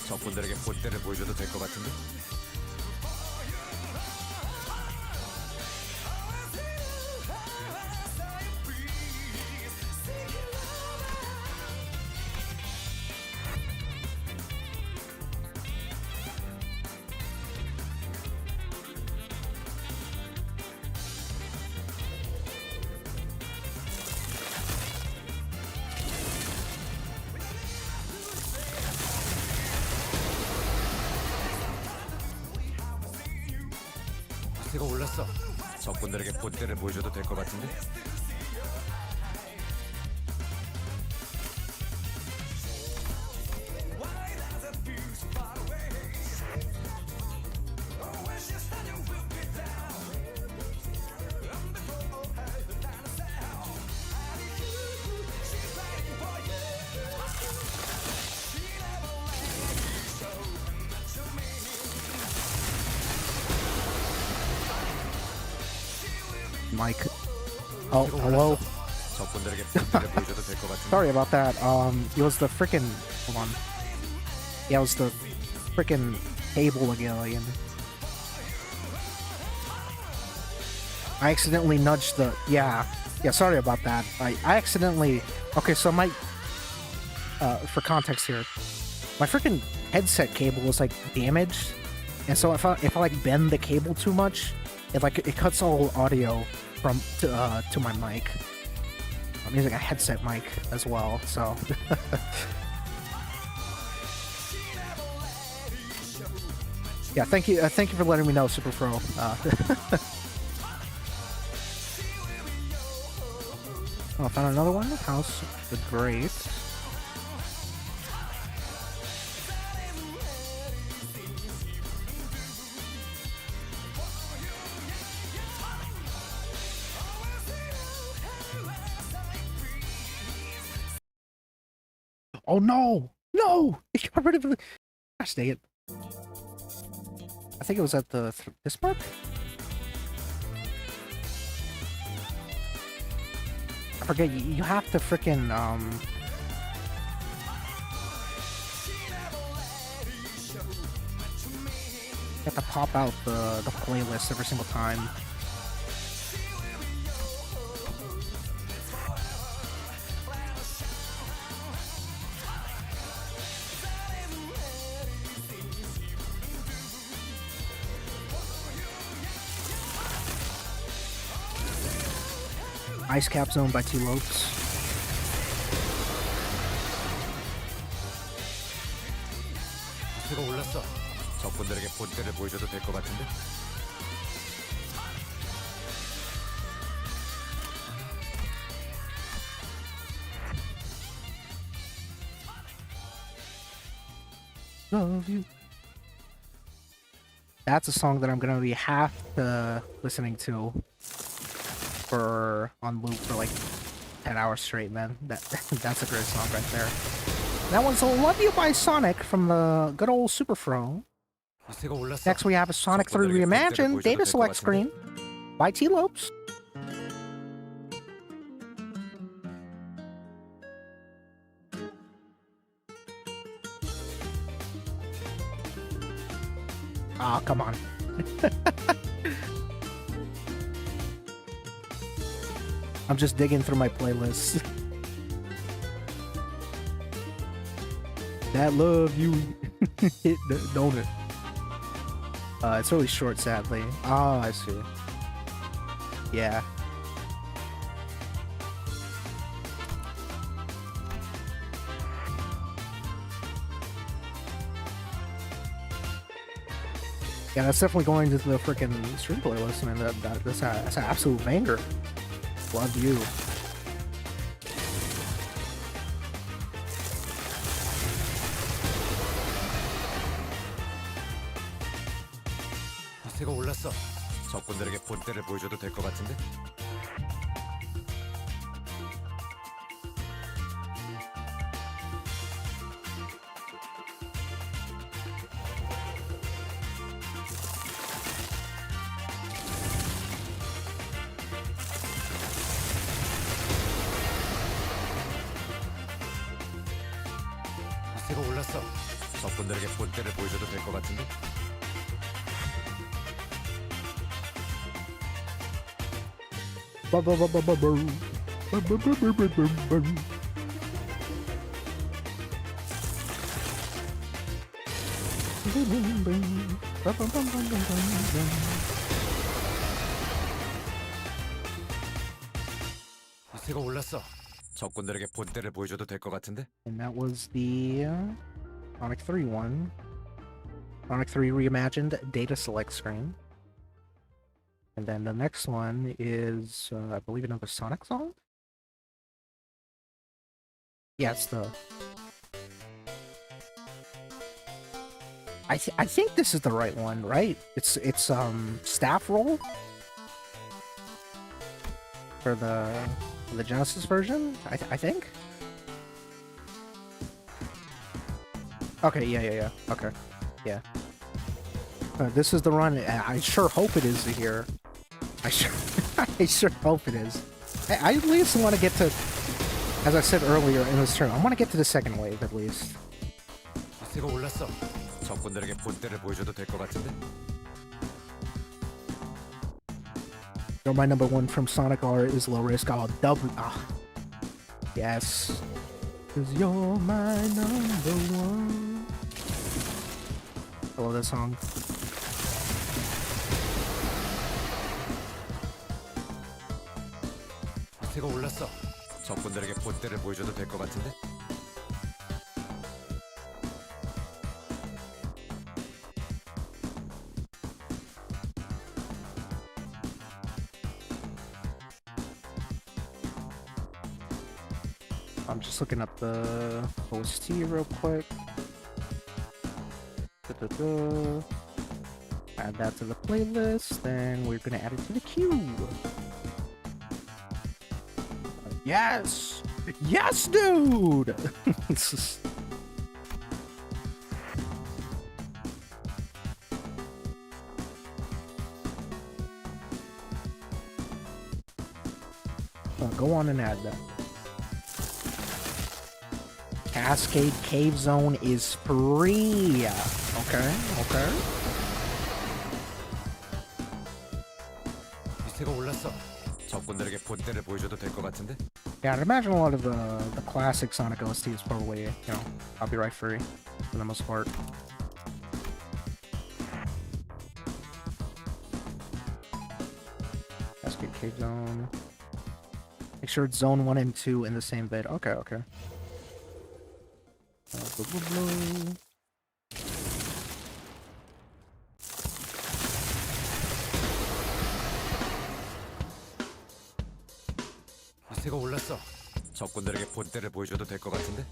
적군들에게 본때를 보여줘도 될 것 같은데? 기세가 올랐어. 적군들에게 본때를 보여줘도 될 것 같은데? Mic. Oh, hello. 적군들에게 본때를 보여줘도 될 것 같은데? Sorry about that. It was the freaking. Hold on. Yeah, it was the freaking cable again. I accidentally nudged the. Yeah. Sorry about that. I accidentally. Okay, so my. For context here, my freaking headset cable is like damaged, and so if I like bend the cable too much, it cuts all audio from to my mic. I'm using a headset mic as well, so. Yeah, thank you for letting me know, Super Pro. Oh, I found another one. House the Great. Oh no! No! It got rid of the. Gosh dang it! I think it was at the this part. I forget. You have to freaking You have to pop out the playlist every single time. Ice Cap Zone by T-Lopes. 기세가 올랐어. 적군들에게 본때를 보여줘도 될 것 같은데? Love you. That's a song that I'm gonna be half listening to on loop for like 10 hours straight, man. That's a great song right there. That one's Love You by Sonic from the good old Super Fro. 기세가 올랐어. Next we have a Sonic 3 Reimagined Data Select Screen by T-Lopes. Ah, come on. I'm just digging through my playlist. That love you hit, don't it? It's really short, sadly. Oh, I see. Yeah. Yeah, that's definitely going to the freaking stream playlist, man. That's an absolute banger. Love you. 기세가 올랐어. 적군들에게 본때를 보여줘도 될 것 같은데? 기세가 올랐어. 적군들에게 본때를 보여줘도 될 것 같은데? 기세가 올랐어. 적군들에게 본때를 보여줘도 될 것 같은데? And that was the Sonic 3 one. Sonic 3 Reimagined Data Select Screen. And then the next one is, I believe, another Sonic song? Yeah, it's the... I think this is the right one, right? It's staff roll for the Genesis version. I think. Okay, yeah. Okay, yeah. This is the run. I sure hope it is here. I sure hope it is. I at least want to get to, as I said earlier in this turn, I want to get to the second wave at least. 기세가 올랐어. 적군들에게 본때를 보여줘도 될 것 같은데. You're my number one from Sonic R is low risk. Oh, double. Ah, yes. 'Cause you're my number one. I love that song. 기세가 올랐어. 적군들에게 본때를 보여줘도 될 것 같은데. I'm just looking up the OST real quick. Da-da-da. Add that to the playlist, then we're gonna add it to the queue. Yes! Yes, dude! This is... Go on and add that. Cascade Cave Zone is free. Okay. 기세가 올랐어. 적군들에게 본때를 보여줘도 될 것 같은데. Yeah, I'd imagine a lot of the classic Sonic OST is probably, copyright free for the most part. Cascade Cave Zone. Make sure it's Zone 1 and 2 in the same vid. Okay. Blue, blue, blue. 기세가 올랐어. 적군들에게 본때를 보여줘도 될 것 같은데.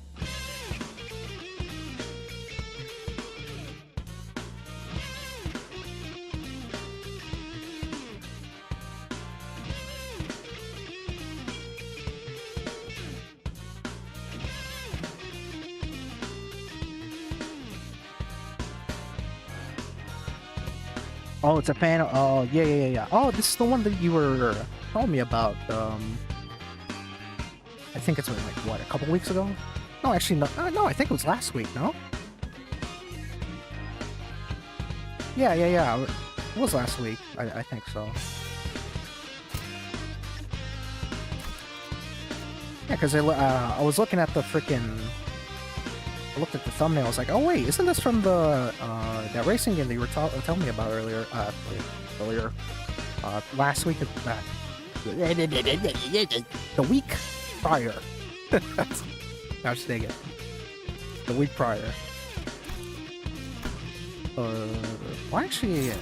Oh, it's a fan. Oh, yeah. Oh, this is the one that you were telling me about. I think it's like what, a couple weeks ago? No, actually, no. No, I think it was last week. No. Yeah. It was last week. I think so. Yeah, because I was looking at the freaking. I looked at the thumbnail. I was like, oh wait, isn't this from the that racing game that you were telling me about earlier? Last week. The week prior. Gosh dang it. The week prior. Well, actually,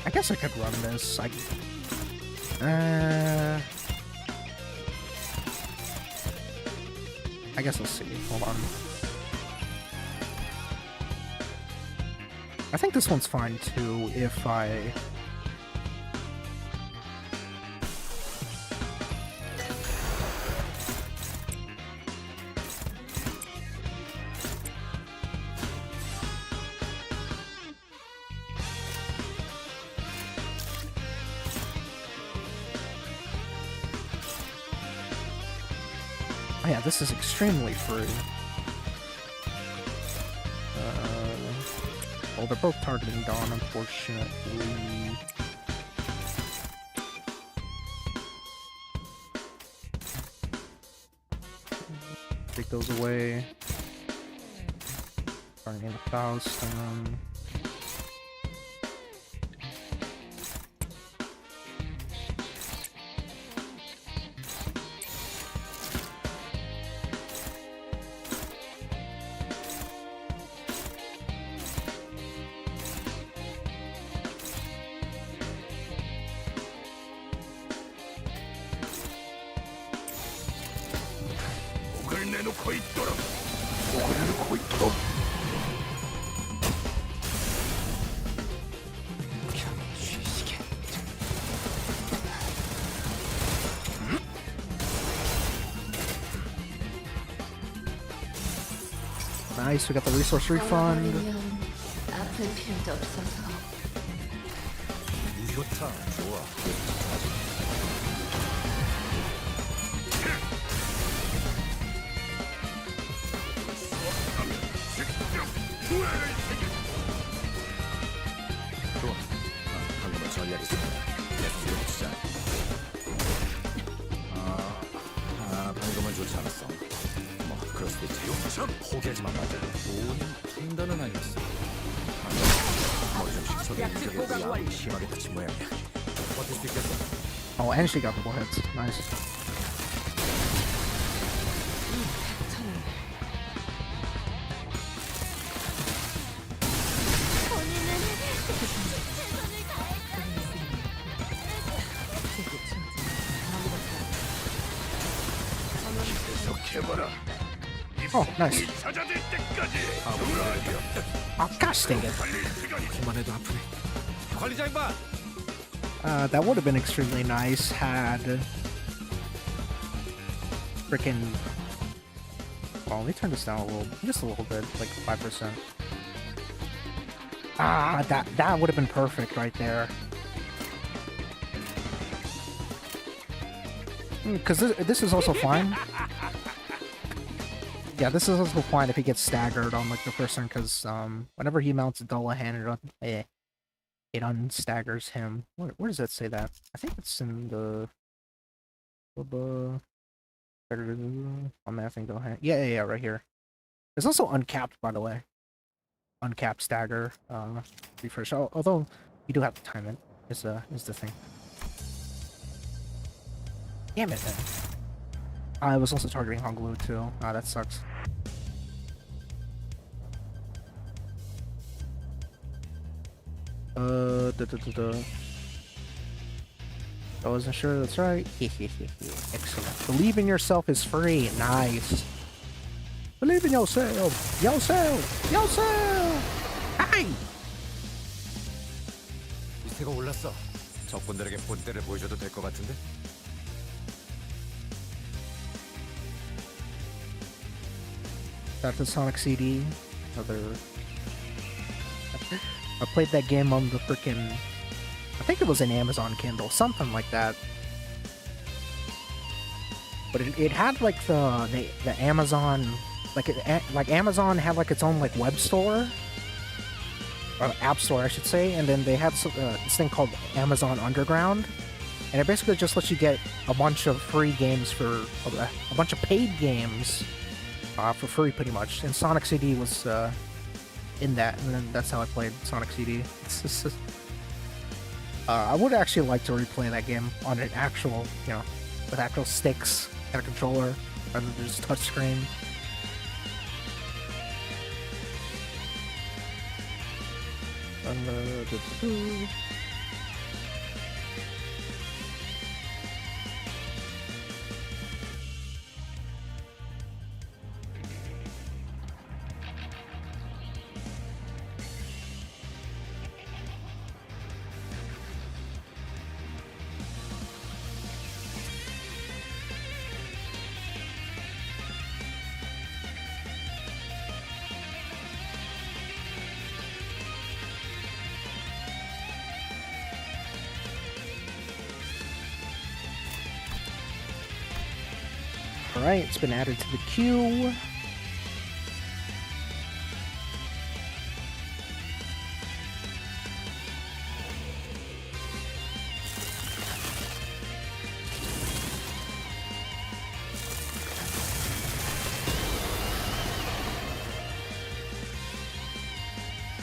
I guess I could run this. I guess we'll see. Hold on. I think this one's fine too if I... Oh yeah, this is extremely free. Well, they're both targeting Dawn, unfortunately. Take those away. Targeting the Faust. Nice, we got the resource refund. 떠나버리면 아플 필요도 없어서 좋다. 좋아. 좋아. 방금은 전략이 있습니다. 계속 밀어붙이자. 방금은 좋지 않았어. 뭐 그럴 수도 있지. 포기하지만 말자. 돈이 킹더는 아니었어. 머리좀 식초에 인격에 의해 심하게 다친 모양이야. 버틸 수 있겠어? Oh, and she got the bullheads. Nice. 본인은 최선을 다했다. Oh, nice. Oh, gosh dang it. 그만해도 아프네. 관리자 양반. That would have been extremely nice had freaking. Well, let me turn this down a little, just a little bit, like 5%. That would have been perfect right there. Because this is also fine. Yeah, this is also fine if he gets staggered on like the first turn, because whenever he mounts a Dullahan, it unstaggers him. Where does that say that? I think it's in the on that thing. Dullahan. Yeah, right here. It's also uncapped, by the way. Uncapped stagger. Refresh. Although you do have to time it. Is the thing. Damn it, man. I was also targeting Honglu too. That sucks. I wasn't sure. That's right. Excellent. Believe in yourself is free. Nice. Believe in yourself. Yourself. Hi. 위세가 올랐어. 적군들에게 본때를 보여줘도 될 것 같은데? Got the Sonic CD. I played that game on the freaking. I think it was an Amazon Kindle, something like that. But it had like the Amazon, like Amazon had like its own like web store, or app store I should say, and then they had this thing called Amazon Underground, and it basically just lets you get a bunch of free games for a bunch of paid games for free pretty much. And Sonic CD was in that, and then that's how I played Sonic CD. I would actually like to replay that game on an actual, with actual sticks and a controller rather than just touchscreen. Alright, it's been added to the queue.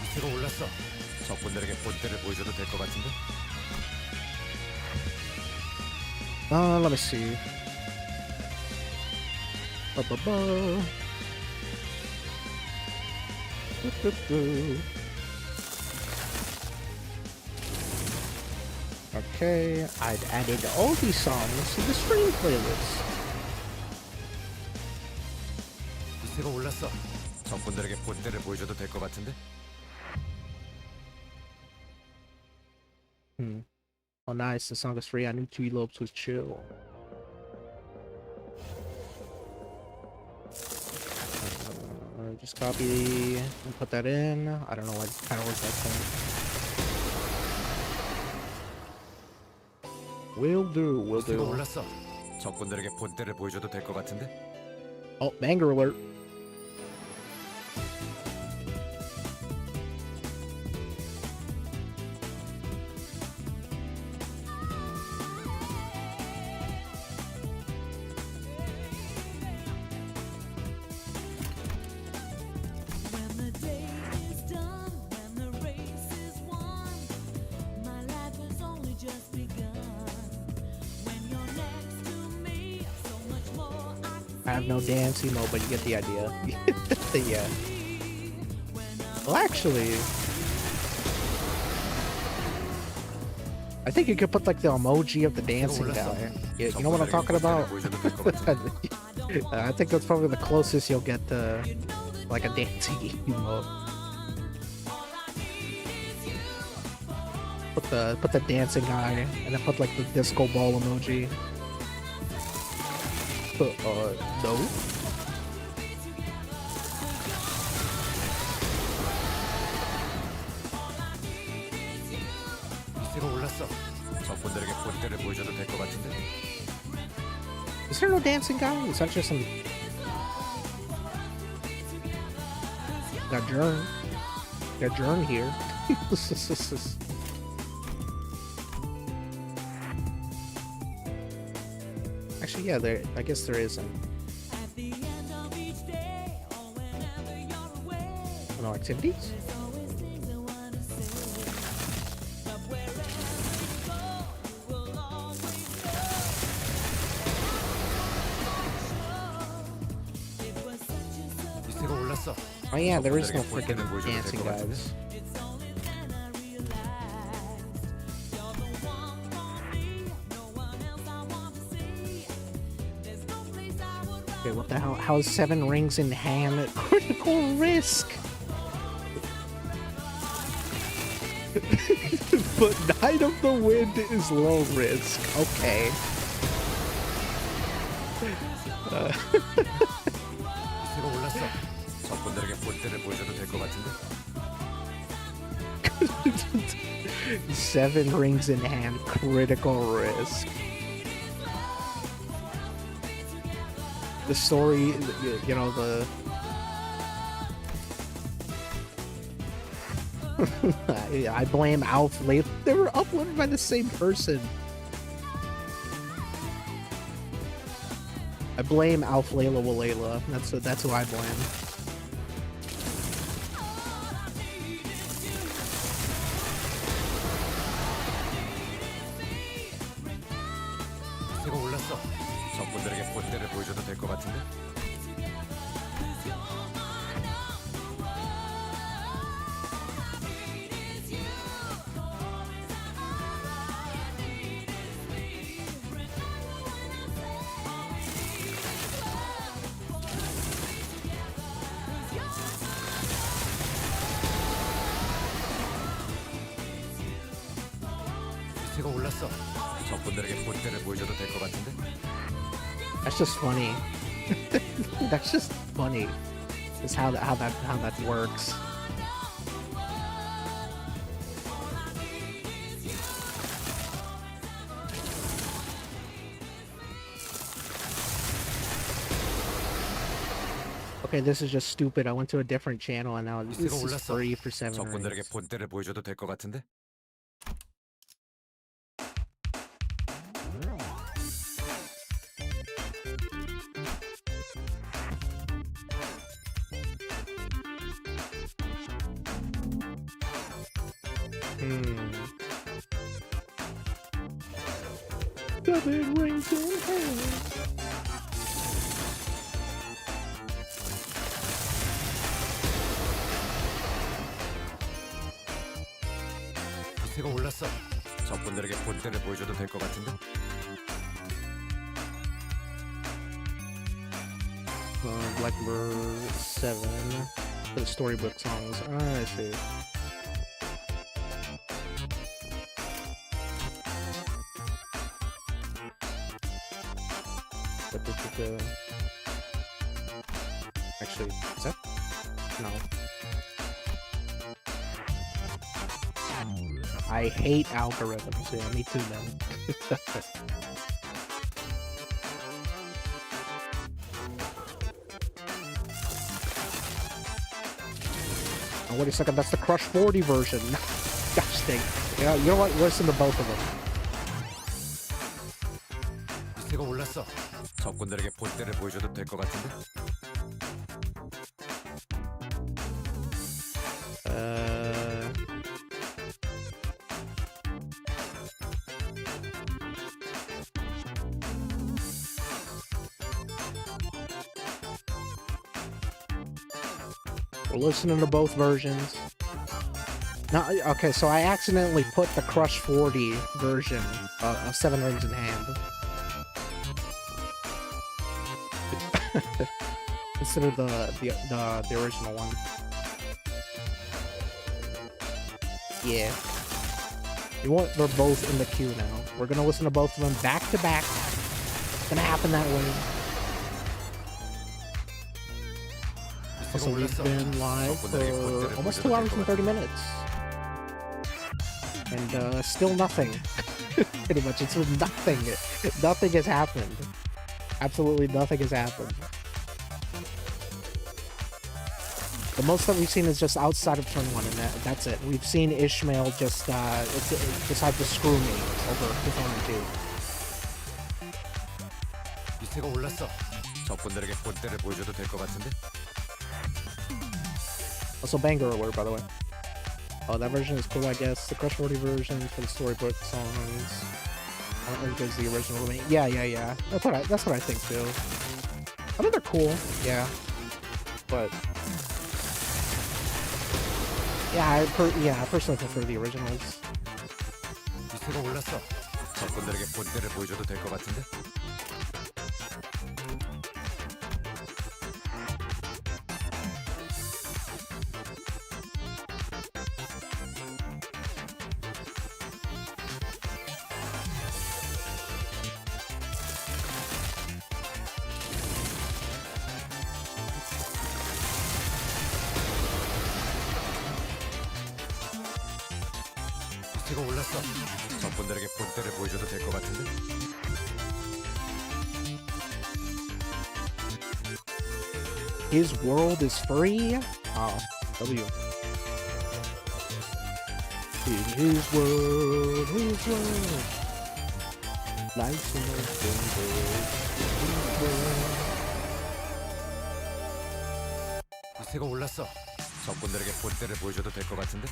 위세가 올랐어. 적군들에게 본때를 보여줘도 될 것 같은데? Let me see. Okay, I've added all these songs to the stream playlist. 기세가 올랐어. 적군들에게 본때를 보여줘도 될 것 같은데? Oh, nice. The song is free. I knew Two Lopes was chill. Just copy and put that in. I don't know why it kind of works like that. Will do. Will 기세가 do. 올랐어. 적군들에게 본때를 보여줘도 될 것 같은데? Oh, banger alert. When the day is done, when the race is won, my life has only just begun. When you're next to me, so much more I I have no dance emo, but you get the idea. Yeah. Well, actually, I think you could put like the emoji of the dancing guy. Yeah, you know what I'm talking about? I think that's probably the closest you'll get to like a dancing emote. Put the dancing guy and then put like the disco ball emoji. No. 기세가 올랐어. 적군들에게 본때를 보여줘도 될 것 같은데? Is there no dancing guy? Is that just some... Got Jern. Got Jern here. Actually, yeah, there. I guess there isn't. at the end of each day, or whenever you're away, No activities? there's always things I want to say. But wherever you go, you will always know. It was such a surprise. 기세가 올랐어. Oh yeah, there is no 적군들에게 freaking 본때를 보여줘도 될 dancing 것 같은데? guys. It's only then I realized you're the one for me. No one else I want to see. There's no place I would Okay, what the hell? How's 7 rings in hand at critical risk? But Knight of the Wind is low risk. Okay. 기세가 올랐어. 적군들에게 본때를 보여줘도 될 것 같은데? 7 rings in hand, critical risk. The story, you know, the... I blame Alf Layla. They were uploaded by the same person. I blame Alf Layla Walayla. That's who I blame. 기세가 올랐어. 적군들에게 본때를 보여줘도 될 것 같은데? 기세가 올랐어. 적군들에게 본때를 보여줘도 될 것 같은데? That's just funny. That's just funny. Is how that works. Okay, this is just stupid. I went to a different channel and now this 기세가 is 올랐어. free for 7 적군들에게 rings. 본때를 보여줘도 될 것 같은데? Hmm. 7 rings in hand. 기세가 올랐어. 적군들에게 본때를 보여줘도 될 것 같은데? Black Mirror 7 for the storybook songs. I see. Actually, is that? No. I hate algorithms. Yeah, me too, man. Oh, wait a second, that's the Crush 40 version. Gosh dang. Yeah, you know what? Listen to both of them. 기세가 올랐어. 적군들에게 본때를 보여줘도 될 것 같은데? We're listening to both versions. Now, okay, so I accidentally put the Crush 40 version of Seven Rings in Hand. Instead of the original one. Yeah. You want they're both in the queue now. We're gonna listen to both of them back to back. It's gonna happen that way. Also, we've been live for almost 2 hours and 30 minutes. And still nothing. Pretty much, it's nothing. Nothing has happened. Absolutely nothing has happened. The most that we've seen is just outside of turn 1, and that's it. We've seen Ishmael just decide to screw me over his own two. 기세가 올랐어. 적군들에게 본때를 보여줘도 될 것 같은데? Also, banger alert, by the way. Oh, that version is cool, I guess. The Crush 40 version for the storybook songs. I don't think there's the original remake. Yeah. That's what I think too. I think they're cool, yeah. But yeah, I personally prefer the originals. 기세가 올랐어. 적군들에게 본때를 보여줘도 될 것 같은데? 기세가 올랐어. 적군들에게 본때를 보여줘도 될 것 같은데? His world is free? Oh, W. In his world. Lights in the 기세가 올랐어. 적군들에게 본때를 보여줘도 될 것 같은데?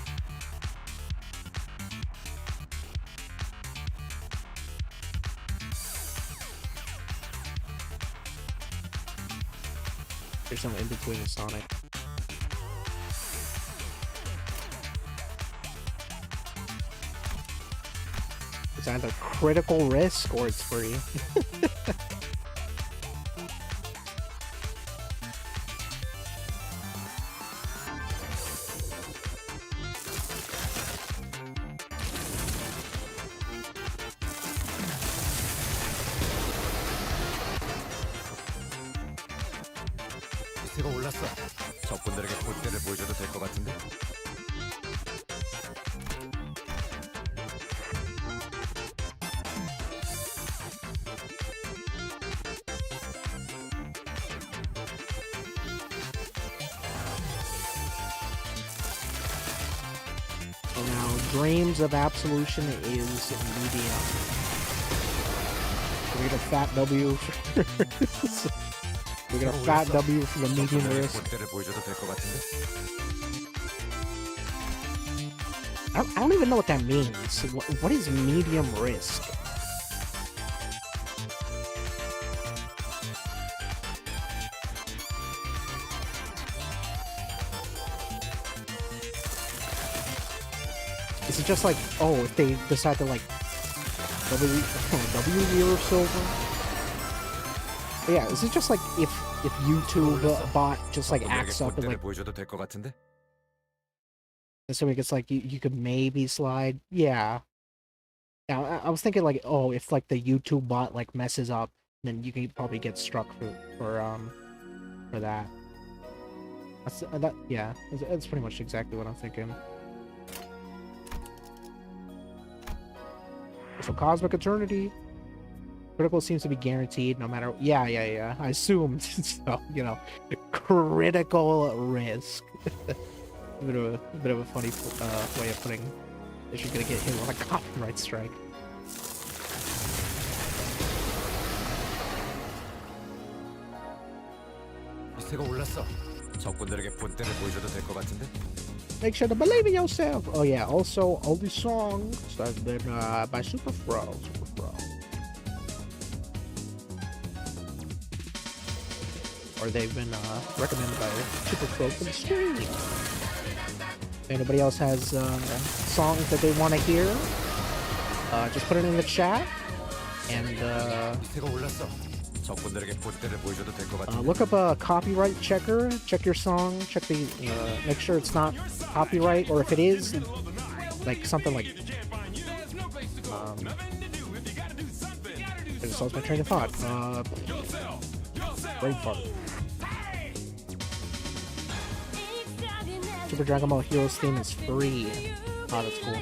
There's no in between with Sonic. It's either critical risk or it's free. 기세가 올랐어. 적군들에게 본때를 보여줘도 될 것 같은데? Now, Dreams of Absolution is medium. We get a fat W. We get a fat W for the medium 적군들에게 risk. 본때를 보여줘도 될 것 같은데? I don't even know what that means. What is medium risk? Is it just like, oh, if they decide to like W or silver? Yeah, is it just like if if YouTube bot just like 적군들에게 acts up and 본때를 like 보여줘도 될 것 같은데? assuming it's like you could maybe slide. Yeah. Now I was thinking like, oh, if like the YouTube bot like messes up, then you can probably get struck for that. Yeah, that's pretty much exactly what I'm thinking. So Cosmic Eternity. Critical seems to be guaranteed no matter... Yeah. I assumed. So, you know, critical risk. a bit of a funny way of putting... If you're gonna get hit with a copyright strike. 기세가 올랐어. 적군들에게 본때를 보여줘도 될 것 같은데? Make sure to believe in yourself. Oh yeah, also all these songs have been by Super Pro. Or they've been recommended by Super Pro for the stream. If anybody else has songs that they want to hear, just put it in the chat and 기세가 올랐어. 적군들에게 본때를 보여줘도 될 것 같은데? look up a copyright checker. Check your song. Check the make sure it's not copyright, or if it is, like something like. I just lost my train of thought. Brain fart. Super Dragon Ball Heroes theme is free. Oh, that's cool.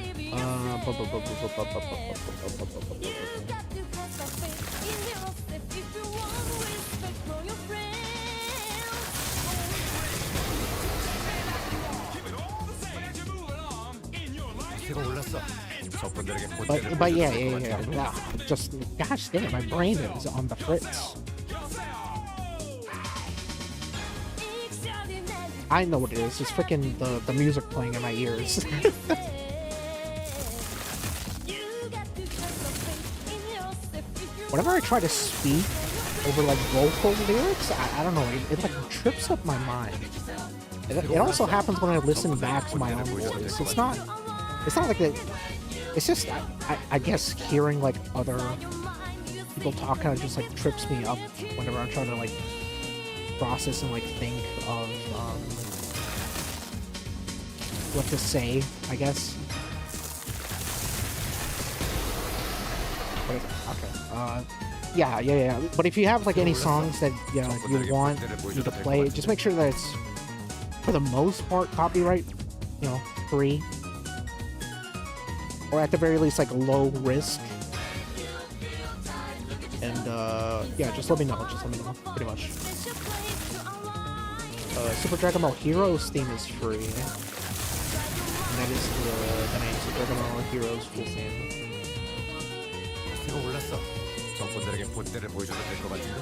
기세가 올랐어. 적군들에게 본때를 But 보여줘도 yeah. 될 것 같은데? Just gosh damn, my brain is on the fritz. I know what it is. It's freaking the music playing in my ears. Whenever I try to speak over like vocal lyrics, I don't know. It like trips up my mind. It also happens when I listen back to my own voice. It's not like that. It's just I guess hearing like other people talk kind of just like trips me up whenever I'm trying to like process and like think of what to say, I guess. Okay. Yeah. But if you have like any songs that you want me to play, just make sure that it's for the most part copyright, free, or at the very least like low risk. And yeah, just let me know. Pretty much. Super Dragon Ball Heroes theme is free. And that is the name, Super Dragon Ball Heroes full theme. 기세가 올랐어. 적군들에게 본때를 보여줘도 될 것 같은데?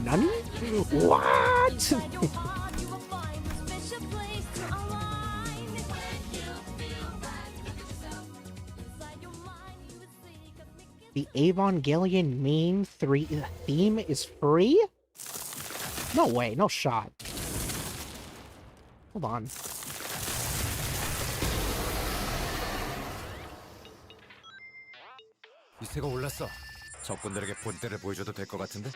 Nani? What? The Evangelion meme 3 theme is free? No way, no shot. Hold on. 기세가 올랐어. 적군들에게 본때를 보여줘도 될 것 같은데?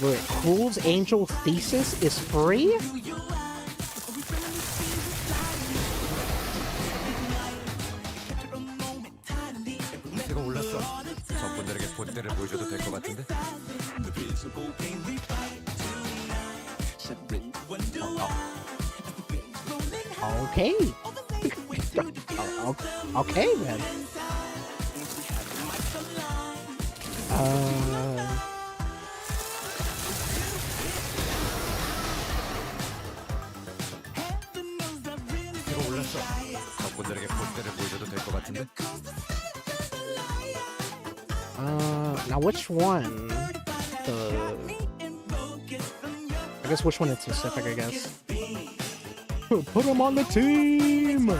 Wait. Cool's Angel Thesis is free? 기세가 올랐어. 적군들에게 본때를 보여줘도 될 것 같은데? Okay. Okay then. 기세가 올랐어. 적군들에게 본때를 보여줘도 될 것 같은데? Now which one? the. I guess which one it's specific. I guess. Put him on the team.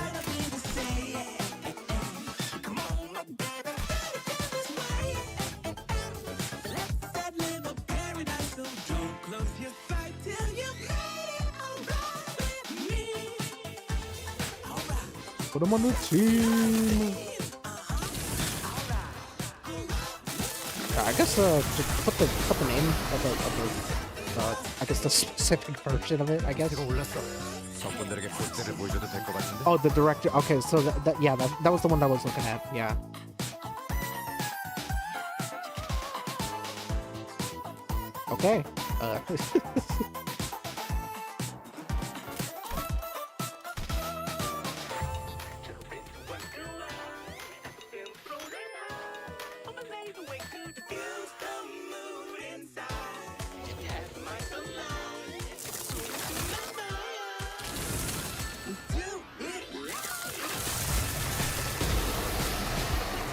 Put him on the team. I guess just put the name of the I guess the specific version of it. I guess. Oh, the director. Okay, so that was the one that I was looking at. Yeah. Okay.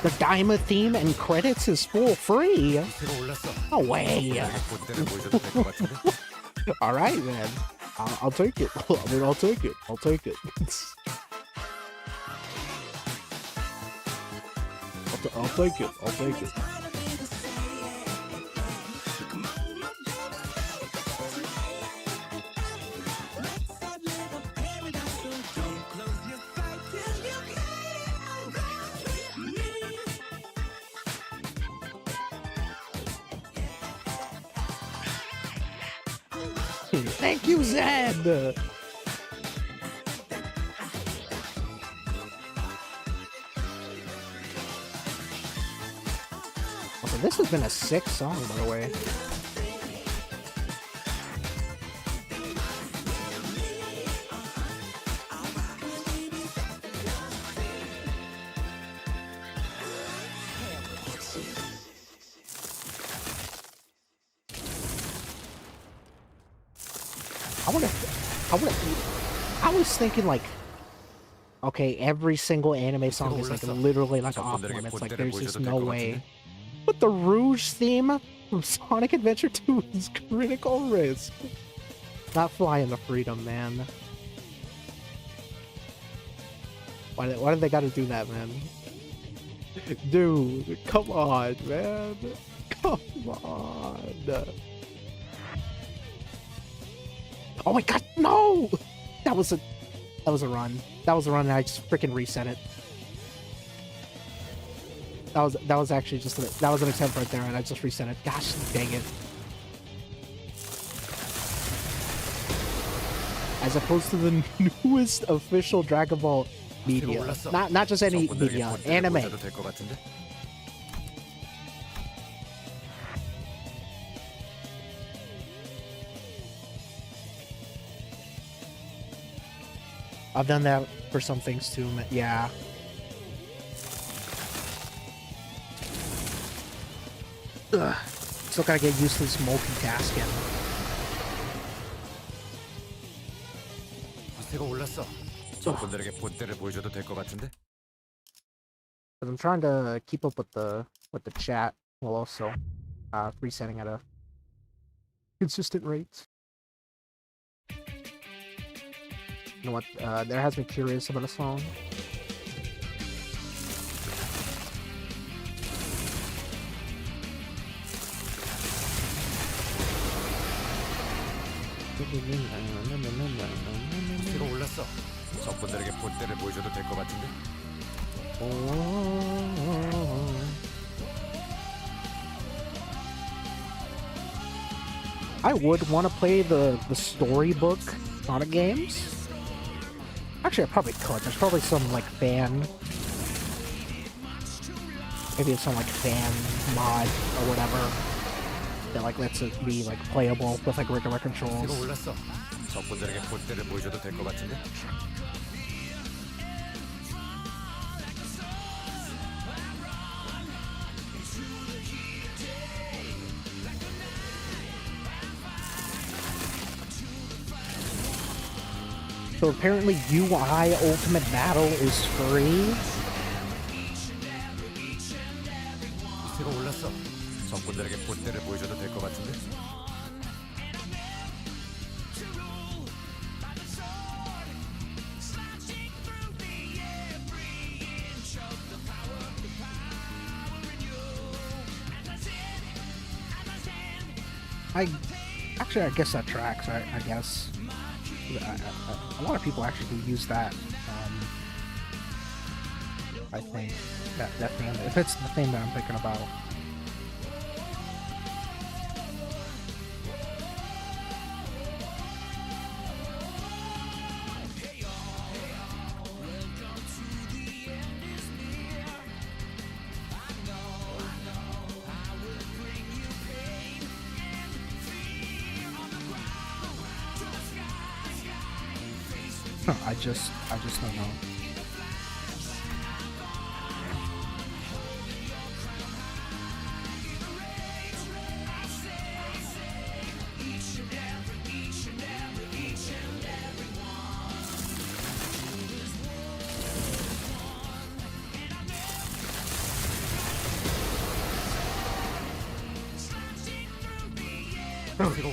The Daima theme and credits is full free. No way. All right, man. I'll take it. I mean, I'll take it. I'll take it. I'll take it. I'll take it. Thank you, Zed! Okay, this has been a sick song, by the way. I was thinking like, okay, every single anime song is like literally like off limits. Like there's just no way. But the Rouge theme from Sonic Adventure 2 is critical risk. Not flying to freedom, man. Why do they gotta do that, man? Dude, come on, man. Come on. Oh my god, no! That was a run. That was a run and I just freaking reset it. That was actually just that was an attempt right there and I just reset it. Gosh dang it. As opposed to the newest official Dragon Ball media. Not just any media, anime. I've done that for some things too, yeah. Ugh. Still gotta get used to this multitasking. But I'm trying to keep up with the chat while also resetting at a consistent rate. You know what? That has me curious about a song. I would want to play the storybook Sonic games. Actually, I probably could. There's probably some like fan, maybe it's some like fan mod or whatever that like lets it be like playable with like regular controls. So apparently UI Ultimate Battle is free. I actually, I guess that tracks. I guess a lot of people actually do use that. I think that theme, if it's the theme that I'm thinking about. I just don't know.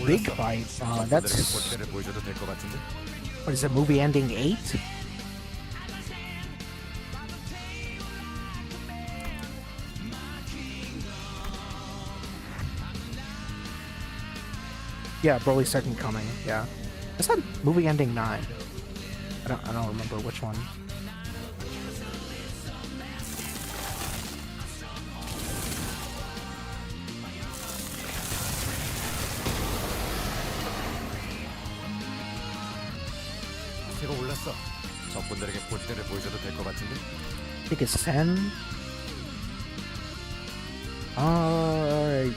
Big fight. That's 본때를 보여줘도 될 것 같은데. what is it? Movie ending 8? Yeah, Broly's second coming. Yeah, is that movie ending 9? I don't remember which one. 기세가 올랐어. 적군들에게 본때를 보여줘도 될 것 같은데. I think it's 10. Alright.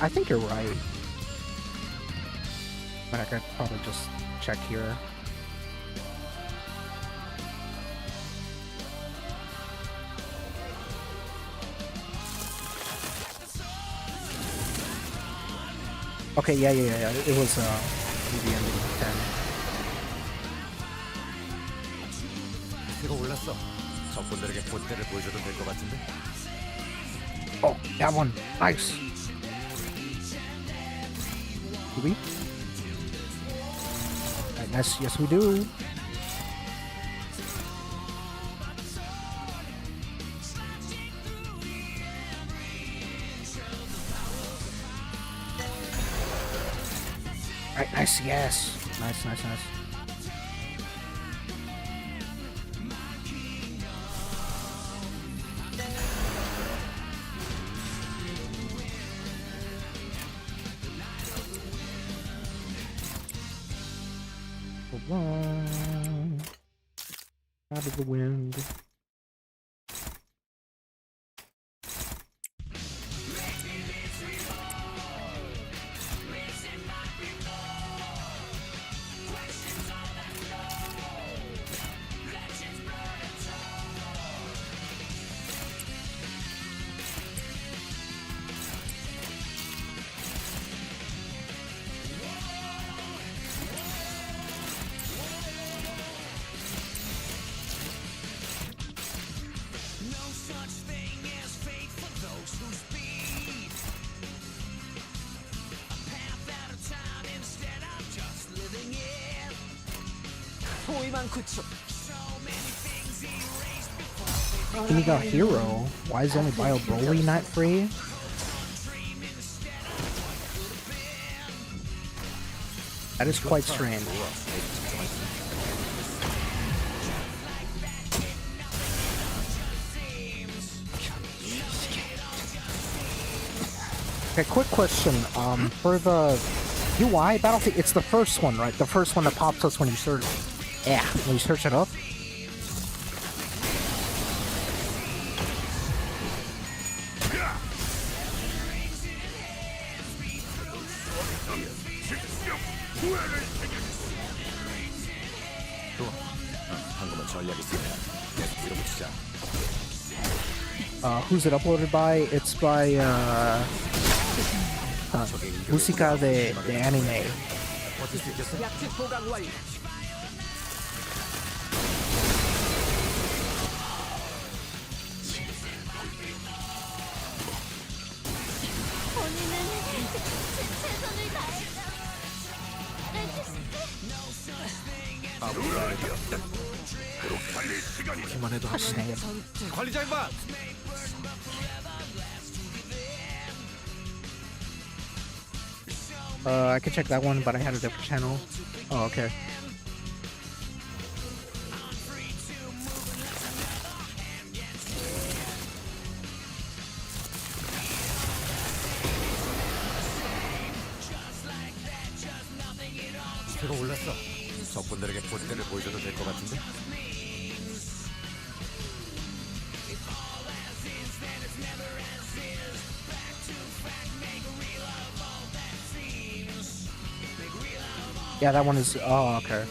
I think you're right. But I could probably just check here. Okay, yeah. It was movie ending 10. 기세가 올랐어. 적군들에게 본때를 보여줘도 될 것 같은데. Oh, that one. Nice. Do we? Yes, we do. Right, nice, yes. Nice. Out of the wind. He got hero. Why is only Bio Broly not free? That is quite strange. Okay, quick question. For the UI Battlefield, it's the first one, right? The first one that pops us when you search. Yeah, when you search it up. 방금은 전략이 있습니다. 계속 밀어붙이자. Who's it uploaded by? It's by Musica de Anime. 버틸 수 있겠어? 본인은 최선을 다했다. 아무리 말해도 보기만 해도 Dang it. 관리자 임마! I could check that one, but I had a different channel. Oh, okay. 제가 올랐어. 적군들에게 본때를 보여줘도 될 것 같은데? Yeah, that one is. Oh, okay.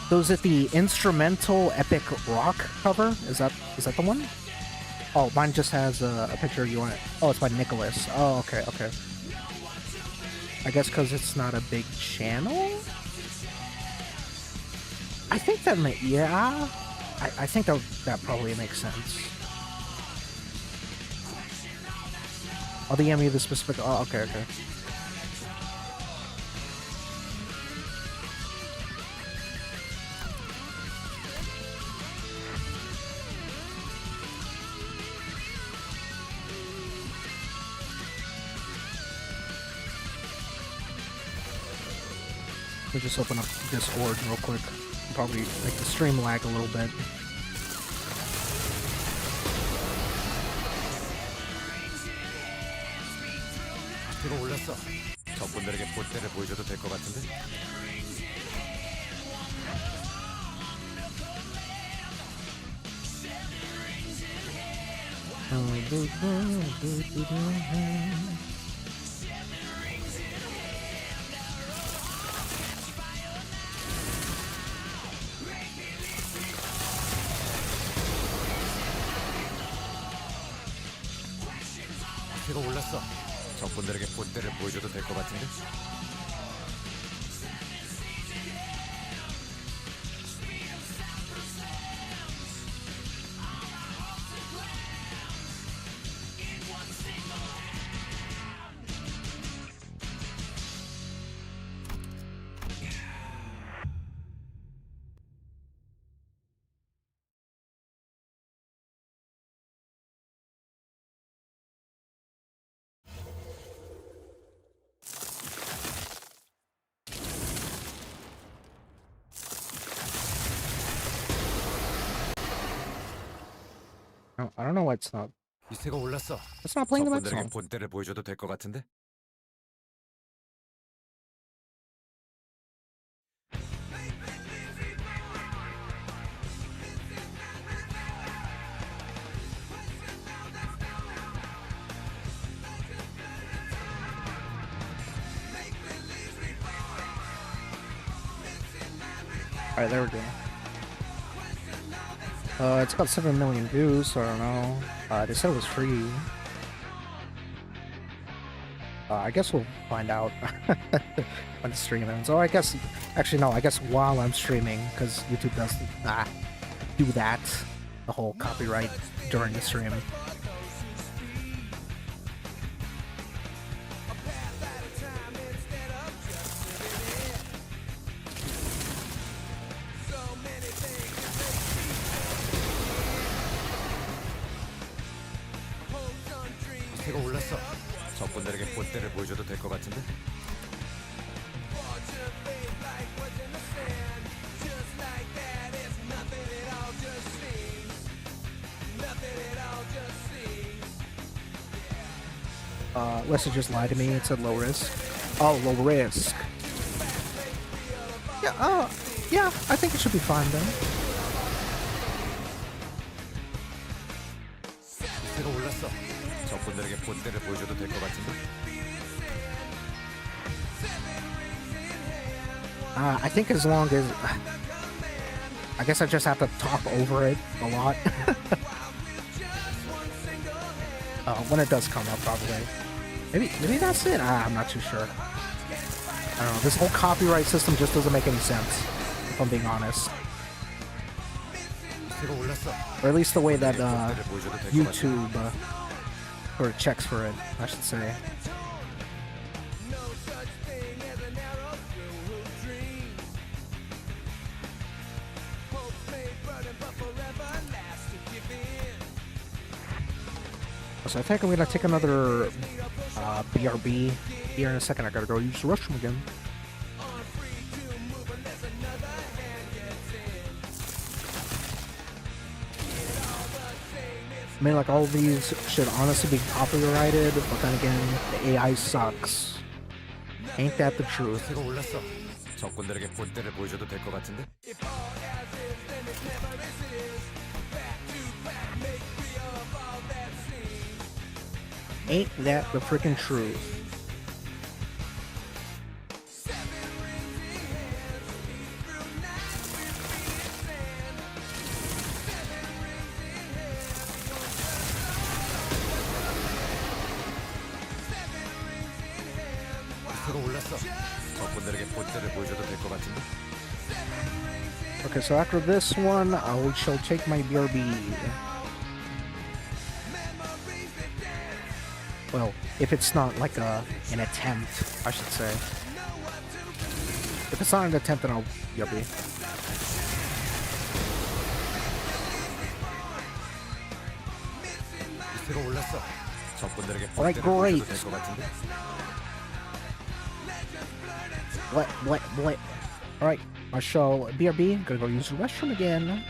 So is it the instrumental epic rock cover? Is that the one? Oh, mine just has a picture of you on it. Oh, it's by Nicholas. Oh, okay, okay. I guess because it's not a big channel? I think that may, yeah. I think that probably makes sense. Oh, the EME, the specific, oh, okay, okay. Let me just open up Discord real quick. Probably make the stream lag a little bit. 제가 올랐어. 적군들에게 본때를 보여줘도 될 것 같은데? 제가 올랐어. 적군들에게 본때를 보여줘도 될 것 같은데? I don't know why it's not. 이세가 올랐어. It's not playing the next 적군들에게 song. 본때를 보여줘도 될 것 같은데? Alright, there we go. It's got 7 million views, so I don't know. They said it was free. I guess we'll find out when the stream ends. Oh, I guess... Actually, no, I guess while I'm streaming, because YouTube does do that. The whole copyright during the stream. 제가 올랐어. 적군들에게 본때를 보여줘도 될 것 같은데? Lessa just lied to me. It said low risk. Oh, low risk. Yeah, yeah, I think it should be fine then. 제가 올랐어. 적군들에게 본때를 보여줘도 될 것 같은데? I think as long as... I guess I just have to talk over it a lot. When it does come up, probably. Maybe that's it. I'm not too sure. I don't know. This whole copyright system just doesn't make any sense, if I'm being honest. 밑으로 올랐어. Or at least the way that 꼴대를 보여줘도 될것 같은데. YouTube or checks for it, I should say. So I think I'm gonna take another BRB here in a second. I gotta go use the restroom again. I mean, like, all these should honestly be copyrighted, but then again, the AI sucks. Ain't that the truth? 밑으로 올랐어. 적군들에게 꼴대를 보여줘도 될것 같은데. Ain't that the freaking truth? 밑으로 올랐어. 적군들에게 꼴대를 보여줘도 될것 같은데. Okay, so after this one, I shall take my BRB. Well, if it's not like an attempt, I should say. If it's not an attempt, then I'll BRB. 밑으로 올랐어. 적군들에게 Alright, 꼴대를 보여줘도 great. 될것 같은데. What? Alright, I shall BRB. Gonna go use the restroom again.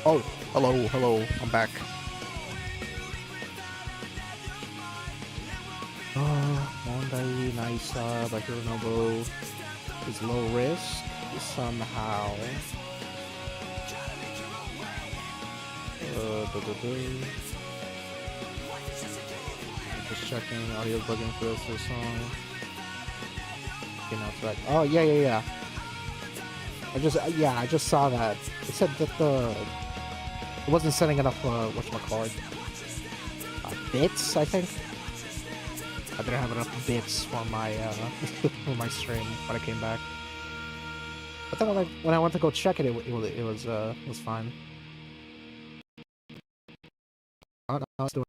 Oh, hello, I'm back. Mondai Naisa by Hironobu is low risk somehow. Just checking audio bugging for this song. Okay, now it's right. Oh yeah. I just saw that. It said that it wasn't setting enough whatchamacallit, bits, I think. I didn't have enough bits for my for my stream when I came back. But then when I went to go check it, it was fine. Oh, no, it's doing.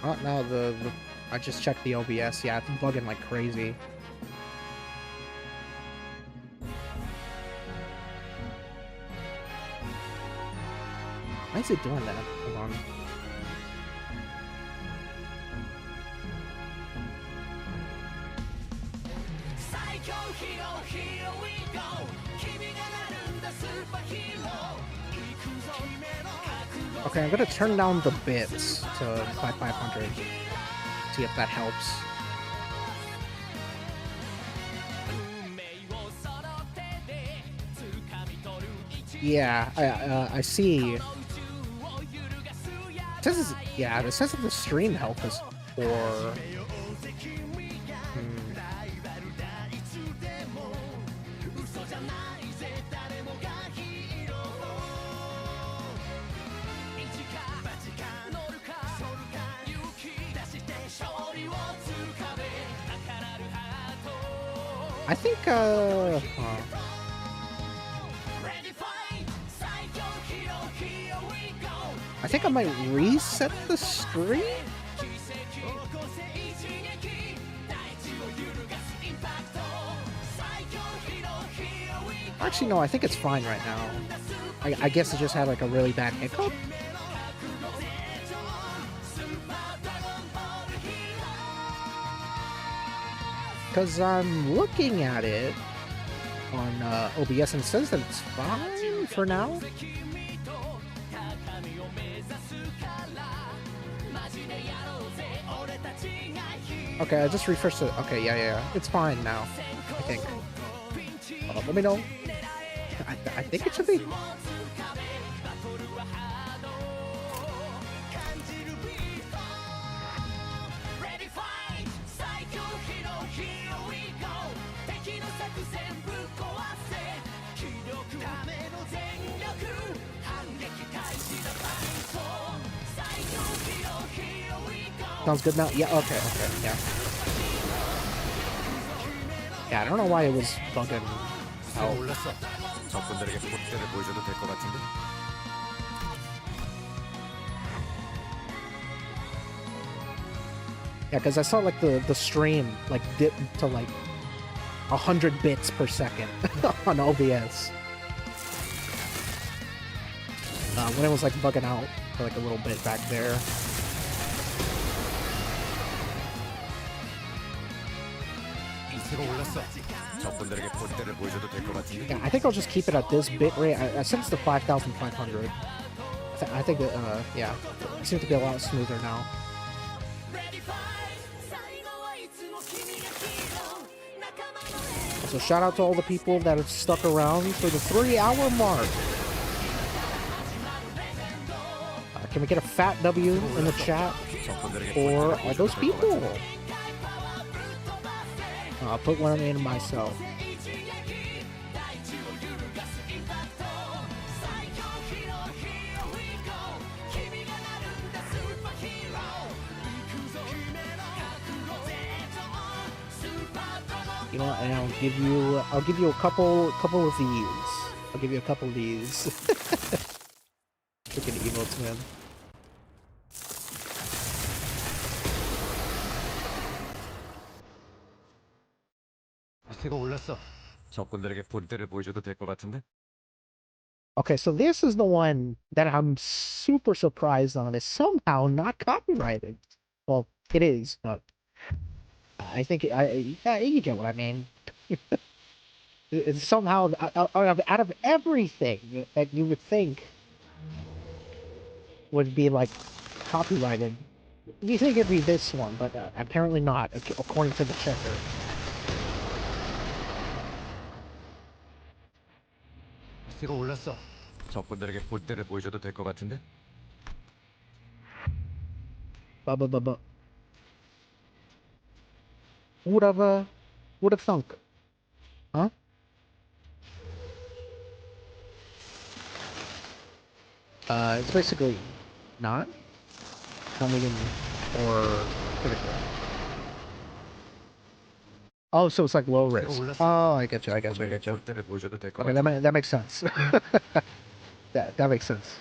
Oh no, I just checked the OBS. Yeah, it's bugging like crazy. Why is it doing that? Hold on. Okay, I'm gonna turn down the bits to 500. See if that helps. Yeah, I see. It says it says that the stream health is 4. I think, I think I might reset the stream? Actually, no, I think it's fine right now. I guess it just had like a really bad hiccup. Because I'm looking at it on OBS and it says that it's fine for now. Okay, I just refreshed it. Okay, yeah. It's fine now, I think. Let me know. I think it should be. Sounds good now? Yeah, okay, yeah. Yeah, I don't know why it was bugging out. Yeah, because I saw like the stream like dip to like 100 bits per second on OBS. When it was like bugging out for like a little bit back there. Yeah, I think I'll just keep it at this bit rate. I set it to 5,500. I think that, yeah, it seems to be a lot smoother now. So shout out to all the people that have stuck around for the 3-hour mark. Can we get a fat W in the chat for all those people? I'll put one in myself. You know what? And I'll give you a couple of these. I'll give you a couple of these. Freaking emotes, man. 기세가 올랐어. 적군들에게 본때를 보여줘도 될 것 같은데? Okay, so this is the one that I'm super surprised on. It's somehow not copyrighted. Well, it is, but I think yeah, you get what I mean. It's somehow out of everything that you would think would be like copyrighted, you think it'd be this one, but apparently not, according to the checker. 기세가 올랐어. 적군들에게 본때를 보여줘도 될 것 같은데? But would have thunk, huh? It's basically not medium or critical. Oh, so it's like low risk. Oh, I get you. I get you. I get you. 본때를 보여줘도 될 것 Okay, 같은데? that makes sense. that makes sense.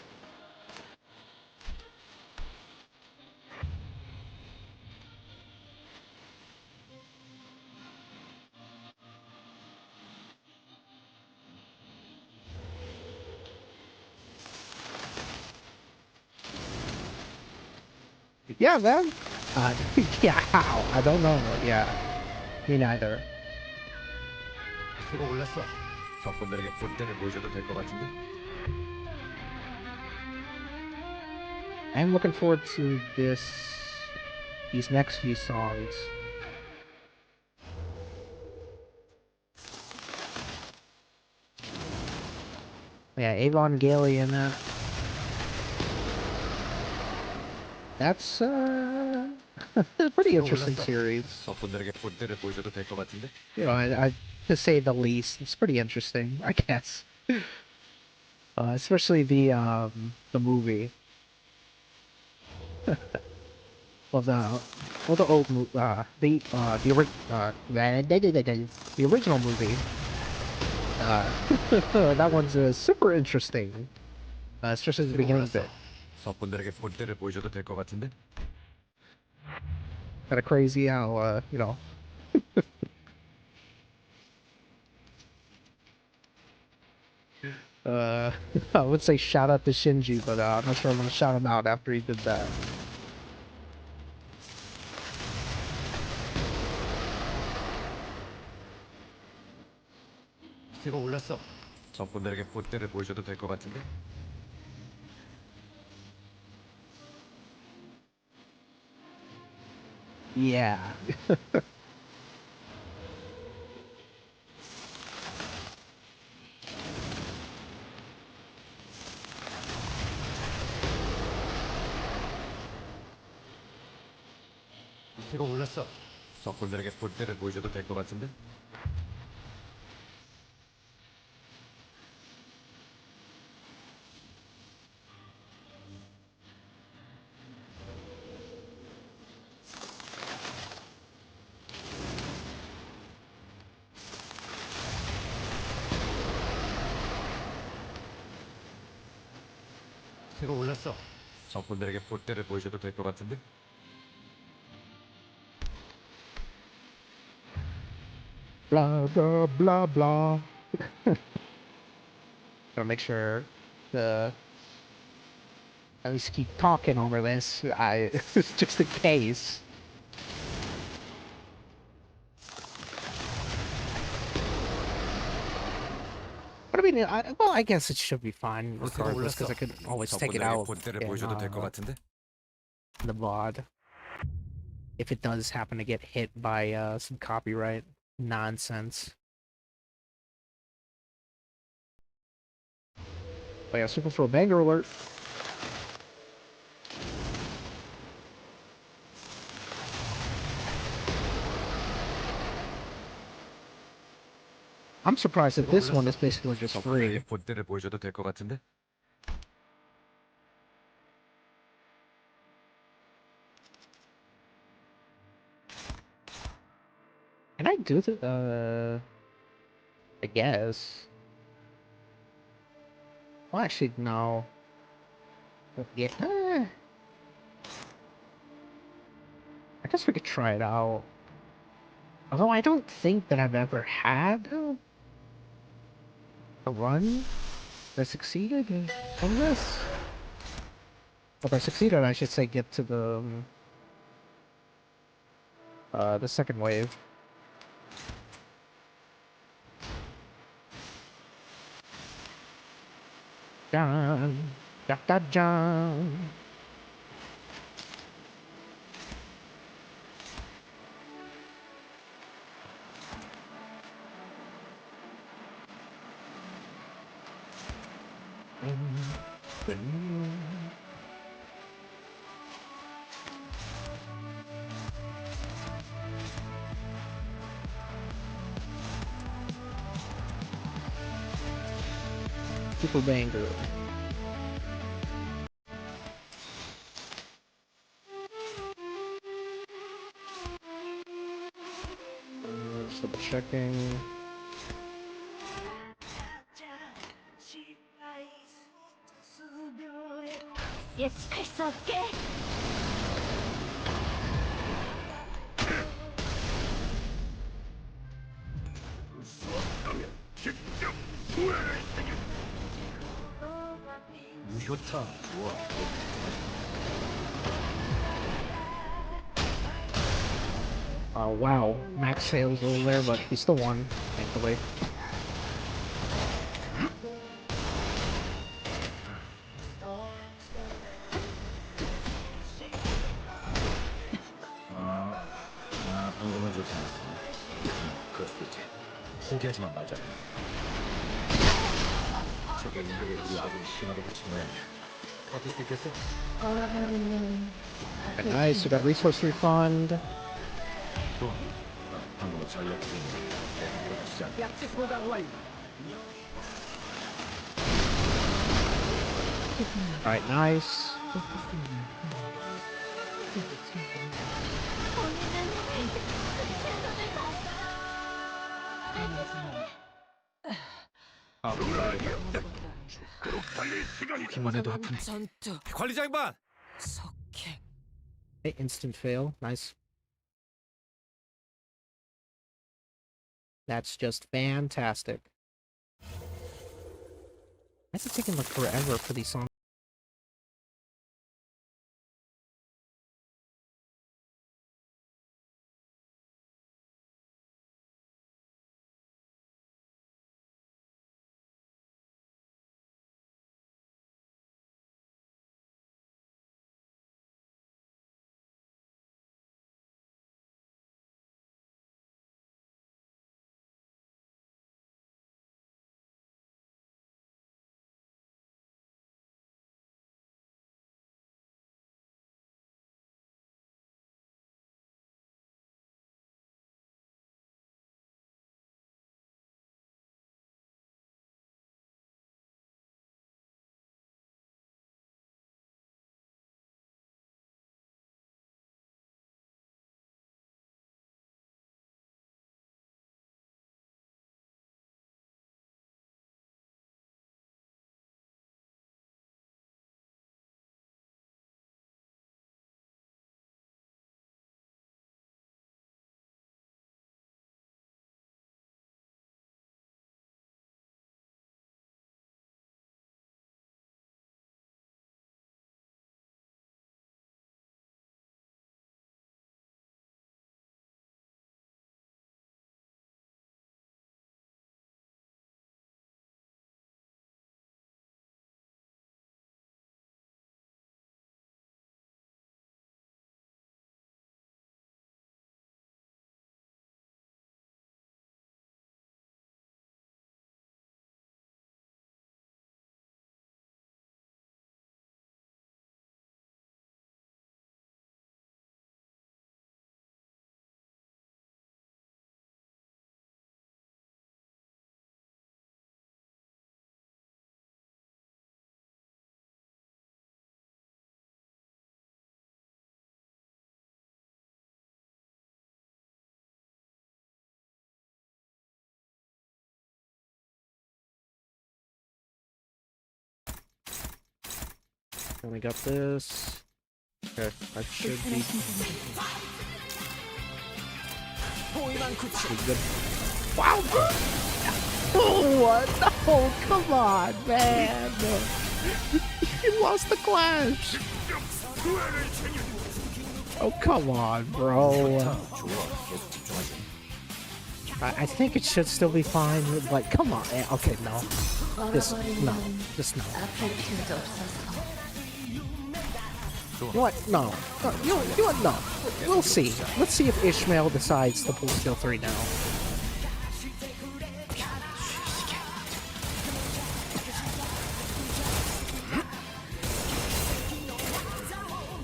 Yeah, man. Yeah, how? I don't know. Yeah, me neither. 기세가 올랐어. 적군들에게 본때를 보여줘도 될 것 같은데? I'm looking forward to these next few songs. Yeah, Evangelion. That's a pretty interesting series. 적군들에게 본때를 보여줘도 될 것 같은데? You know, to say the least, it's pretty interesting, I guess. Especially the movie. Well, the old the original movie. That one's super interesting. Especially the beginning bit. 적군들에게 본때를 보여줘도 될 것 같은데? Kind of crazy how you know. I would say shout out to Shinji, but I'm not sure I'm gonna shout him out after he did that. 기세가 올랐어. 적군들에게 본때를 보여줘도 될 것 같은데? Yeah. 기세가 올랐어. 적군들에게 본때를 보여줘도 될 것 같은데? 기세가 올랐어. 적군들에게 본때를 보여줘도 될 것 같은데? Blah blah blah blah. Gotta make sure the at least keep talking over this. Just in case. But I mean, well, I guess it should be fine regardless, because I could always take it 적군들에게 out 본때를 보여줘도 될 것 같은데? in the VOD if it does happen to get hit by some copyright nonsense. But yeah, Super Throw Banger Alert. I'm surprised that this one is basically just free. 적군들에게 본때를 보여줘도 될 것 같은데? And I do the I guess. Well, actually, no. Yeah. I guess we could try it out. Although I don't think that I've ever had a run that succeeded from this. Well, by succeeded, I should say get to the second wave. Dun, da da dun. Super banger. Just double checking. 예측할 수 없게. 무효타 우와 Wow, max sales over there, but he still won, thankfully. 방금은 좋지 않았어 그럴 수도 있지 포기하지만 말자 저게 우리를 아주 심하게 다친 모양이야 어쩔 수 있겠어? Nice, we got resource refund. 좋아 방금은 전력 중이니 내가 시작 Alright, nice. 보기만 해도 아픈 전투 관리자 양반 속행. Hey, instant fail. Nice. That's just fantastic. Why is it taking like forever for these songs? And we got this. Okay, that should be pretty good. Wow! Oh, what? No, come on, man! You lost the clash! Oh, come on, bro. 좋아. 계속 집중하지. I think it should still be fine, but come on. Okay, no. Just no. Just no. 아플 필요도 없어서. You know what? No. No. You know what? No. We'll see. Let's see if Ishmael decides to pull skill 3 now.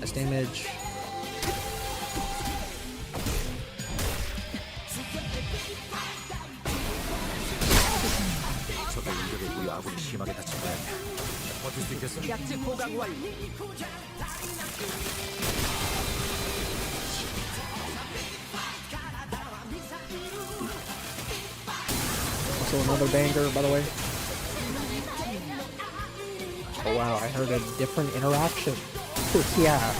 That's damage. 저도 인격에 우리 아군이 심하게 다친 거야. 버틸 수 있겠어? 약지 보강 완료. Also another banger, by the way. Oh wow, I heard a different interaction. Yeah.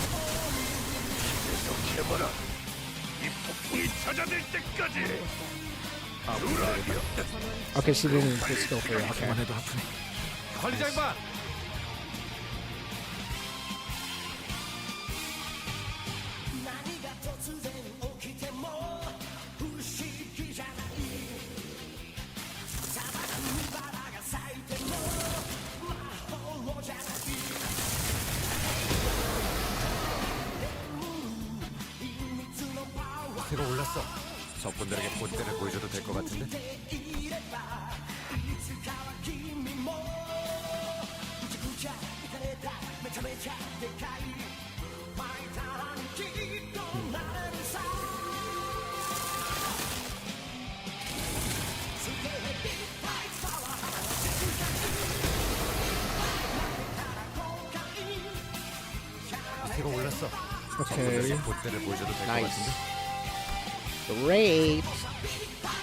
Okay, she didn't put skill 3, okay. 그만 해도 아프네. 관리장반. 새가 올랐어. 적군들에게 본때를 보여줘도 될 것 같은데. 새가 올랐어. Okay. 적군들에게 본때를 보여줘도 될 것 Nice. 같은데. Great.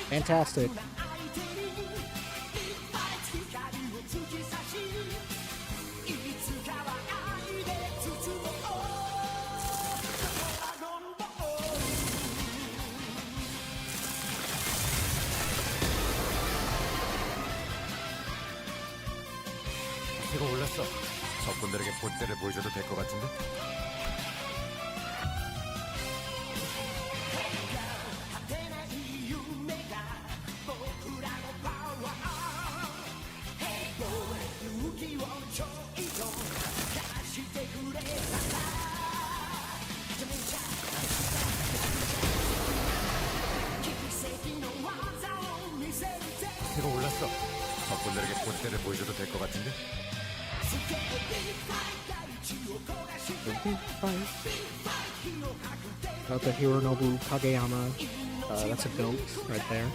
Fantastic. 새가 올랐어. 적군들에게 본때를 보여줘도 될 것 같은데. 새가 올랐어. 적군들에게 본때를 보여줘도 될 것 같은데. Got the Hironobu Kageyama. That's a goat right there.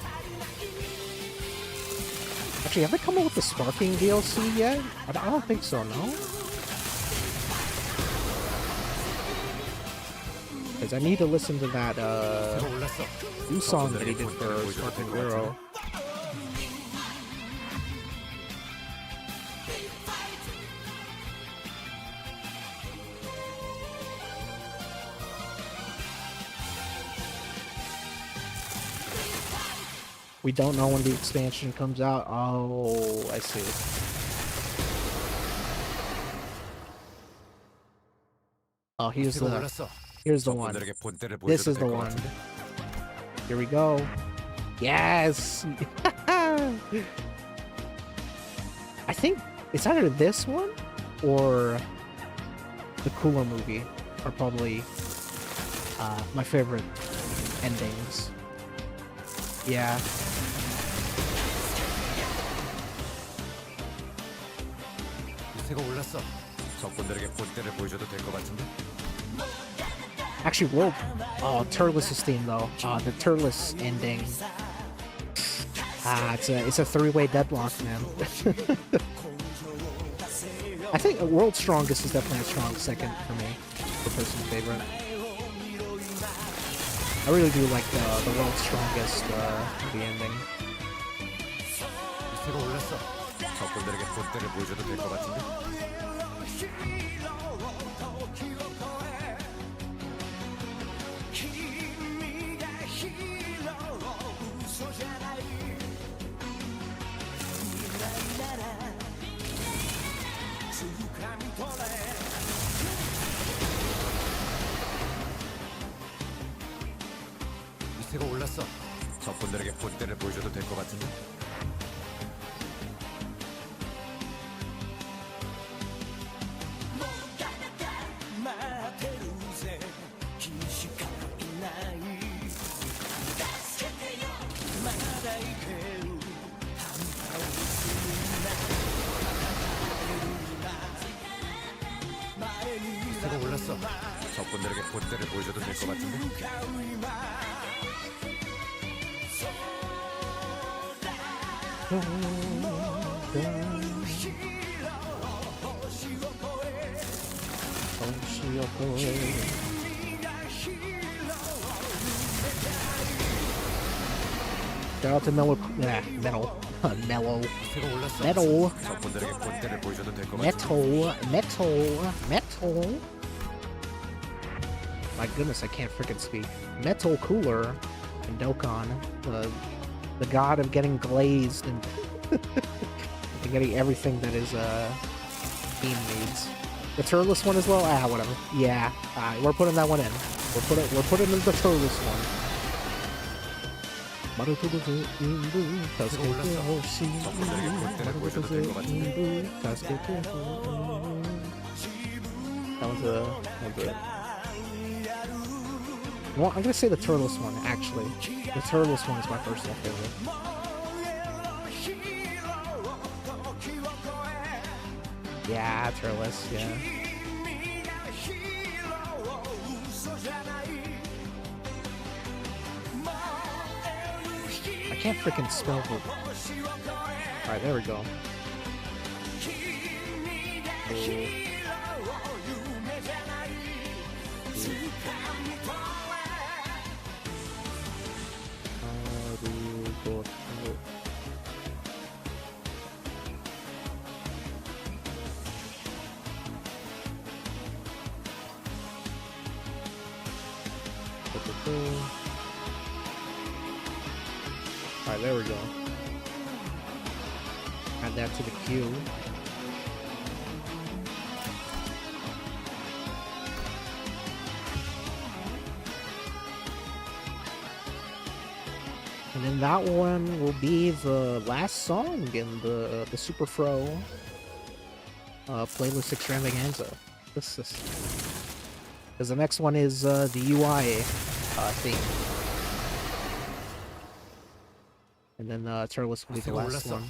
Actually, have they come up with the Sparking DLC yet? I don't think so, no? Because I need to listen to that 새가 올랐어. new song that he did for Sparking Zero. We don't know when the expansion comes out. Oh, I see. Oh, here's 새가 the 올랐어. one. 적군들에게 본때를 This 보여줘도 is the 될 것 one. 같은데. Here we go. Yes. I think it's either this one or the Cooler movie are probably my favorite endings. Yeah. 새가 올랐어. 적군들에게 본때를 보여줘도 될 것 같은데. Actually, World Turles' theme though. The Turles ending. It's a three-way deadlock, man. I think World's Strongest is definitely a strong second for me. The person's favorite. I really do like the World's Strongest the ending. 새가 올랐어. 적군들에게 본때를 보여줘도 될 것 같은데. 이세가 올랐어. 적군들에게 본때를 보여줘도 될 것 같은데. 이세가 올랐어. 적군들에게 본때를 보여줘도 될 것 같은데. Shout out to Mellow. Yeah, Metal. Mellow. 이세가 올랐어. Metal. 적군들에게 본때를 보여줘도 될 것 같은데. Metal. My goodness, I can't freaking speak. Metal Cooler and Dokkan, the god of getting glazed and, and getting everything that his team needs. The turtless one as well? Ah, whatever. Yeah, we're putting that one in. We're putting in the turtless one. That was a well, I'm gonna say the turtless one, actually. The turtless one is my personal favorite. Yeah, turtless, yeah. I can't freaking spell it. Alright, there we go. Alright, there we go. Add that to the queue. And then that one will be the last song in the Super Fro playlist extravaganza. This is because the next one is the UI theme. And then Turles will be the last one.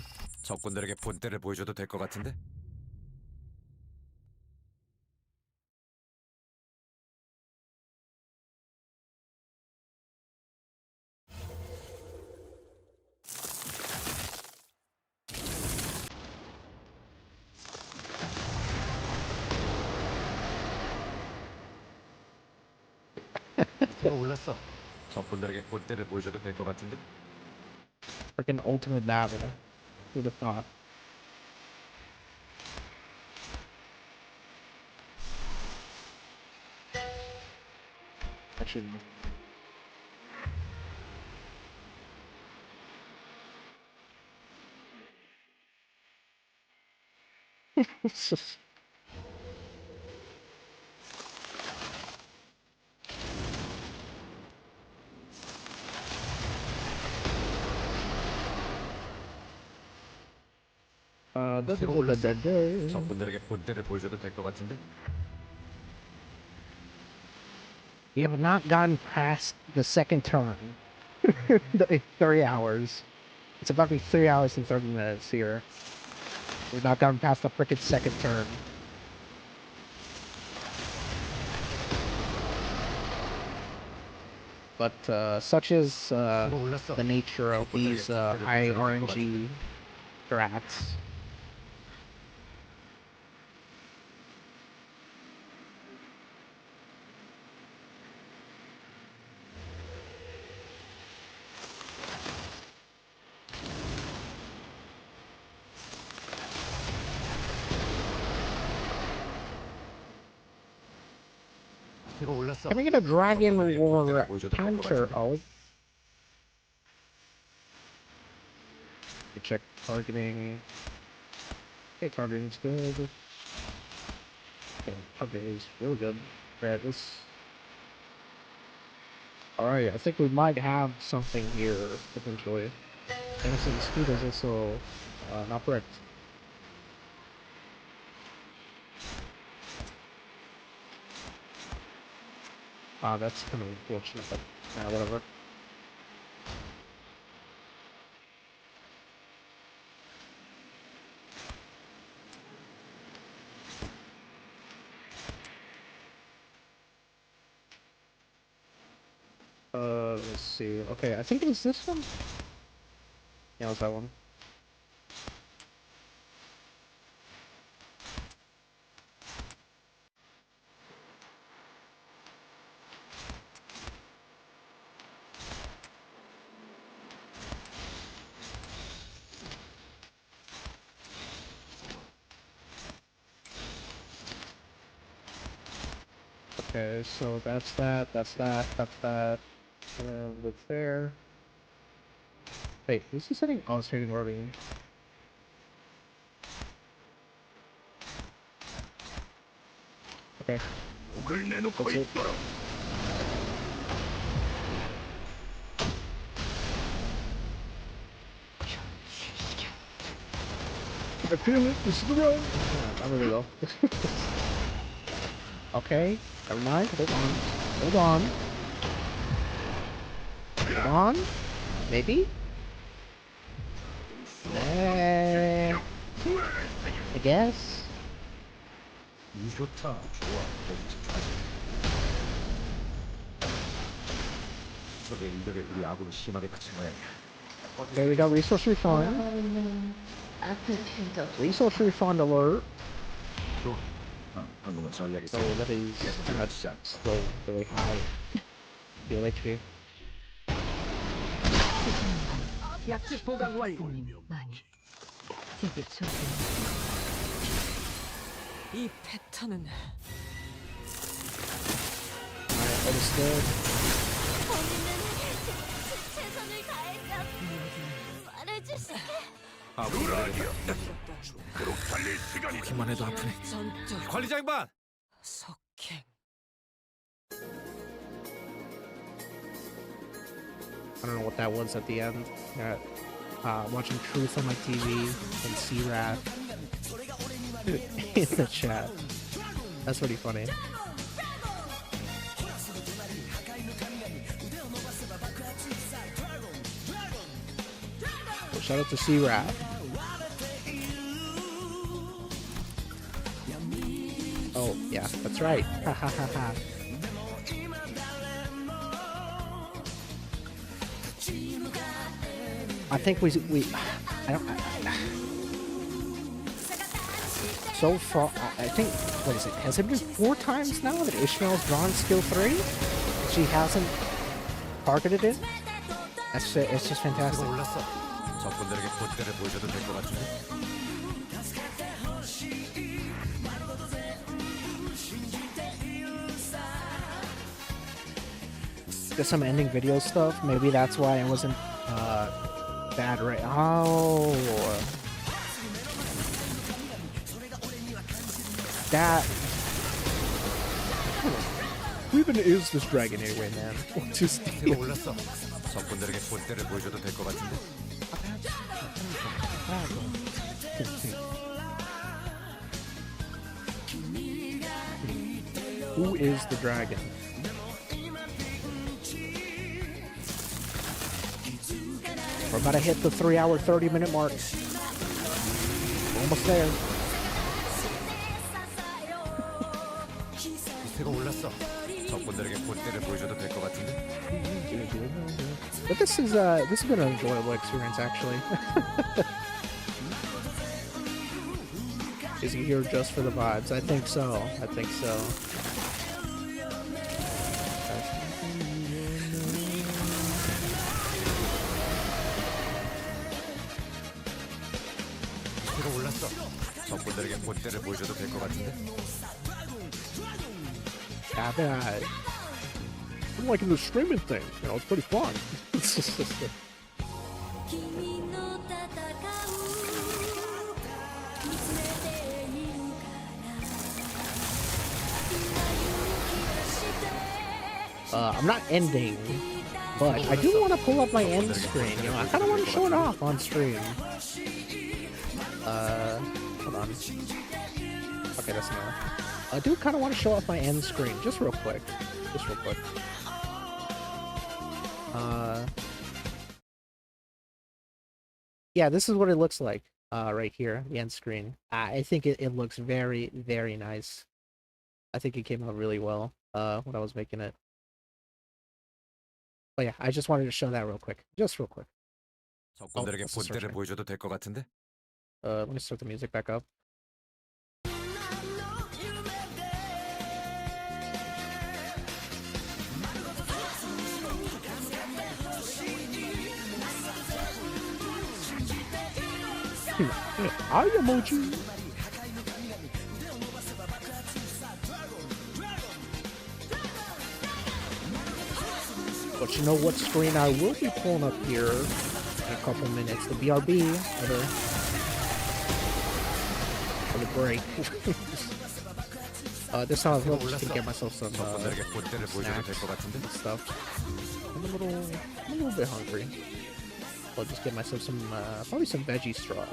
적군들에게 본때를 보여줘도 될 것 같은데. 이세가 올랐어. 적군들에게 본때를 보여줘도 될 것 같은데. Freaking ultimate battle. Who'd have thought? That should. 이세가 올랐어. 적군들에게 본때를 보여줘도 될 것 같은데. We have not gotten past the second turn. 30 hours. It's about to be 3 hours and 30 minutes here. We've not gotten past the frickin' second turn. But such is the nature of these high RNG strats. 제가 올랐어. Can we get a dragon war 보여줘도 될것 counter? 같은데? Oh. Check targeting. Okay, targeting's good. Okay, targeting's really good. Right, this. Alright, I think we might have something here potentially. Innocent speed is also not correct. That's kind of unfortunate, but whatever. Let's see. Okay, I think it was this one. Yeah, it was that one. Okay, so that's that, that's there. Wait, who's he setting? Oh, it's hitting Robbie. Okay. That's it. I feel it, this is the road. Yeah, not really though. Okay, never mind, hold on. Hold on. Hold on. Maybe? I guess. 이 좋다. 좋아. 저게 이들을 우리 악으로 심하게 다친 모양이야. There we go, resource refund. 앞을 필요도 없어. Resource refund alert. 좋아. 방금은 전략이 So that is kind of slow, really high. Feel HP. 약지 보강 완료. 많이 제게 좀 이 패턴은 Alright, understood. 본인은 최선을 다했다. 말해주시게. 보기만 해도 아프네. 전투 관리자 양반. 석행. I don't know what that was at the end. Watching Truth on my TV and C-Rat in the chat. That's pretty funny. Well, shout out to C-Rat. Oh, yeah, that's right. Ha ha ha ha. I think I don't. So far, I think, what is it? Has it been 4 times now that Ishmael's drawn skill 3? She hasn't targeted it? It's just fantastic. 올랐어. 적군들에게 본때를 보여줘도 될 것 같은데. There's some ending video stuff. Maybe that's why I wasn't bad right. Oh, that. Who even is this dragon anyway, man? Just 제가 올랐어. 적군들에게 본때를 보여줘도 될 것 같은데. who is the dragon? We're about to hit the 3-hour, 30-minute mark. We're almost there. 제가 올랐어. 적군들에게 본때를 보여줘도 될 것 같은데. But this has been an enjoyable experience actually. Is he here just for the vibes? I think so. I think so. 제가 올랐어. 적군들에게 본때를 보여줘도 될 것 같은데. Yeah, I'm liking the streaming thing. You know, it's pretty fun. 君の戦う見つめているから今勇気出して I'm not ending, but I do want to pull up my end screen. You know, I kind of want to show it off on stream. Hold on. Okay, that's not. I do kind of want to show off my end screen, just real quick. Just real quick. Yeah, this is what it looks like. Right here, the end screen. I think it looks very, very nice. I think it came out really well. When I was making it. But yeah, I just wanted to show that real quick. Just real quick. 적군들에게 this is 본때를 searching. 보여줘도 될 것 같은데? Let me start the music back up. Eye emoji. But you know what screen I will be pulling up here in a couple minutes? The BRB for the break. This time I was just gonna get myself some 적군들에게 본때를 보여줘도 될 것 같은데? and stuff. I'm a little bit hungry. I'll just get myself some probably some veggie straws.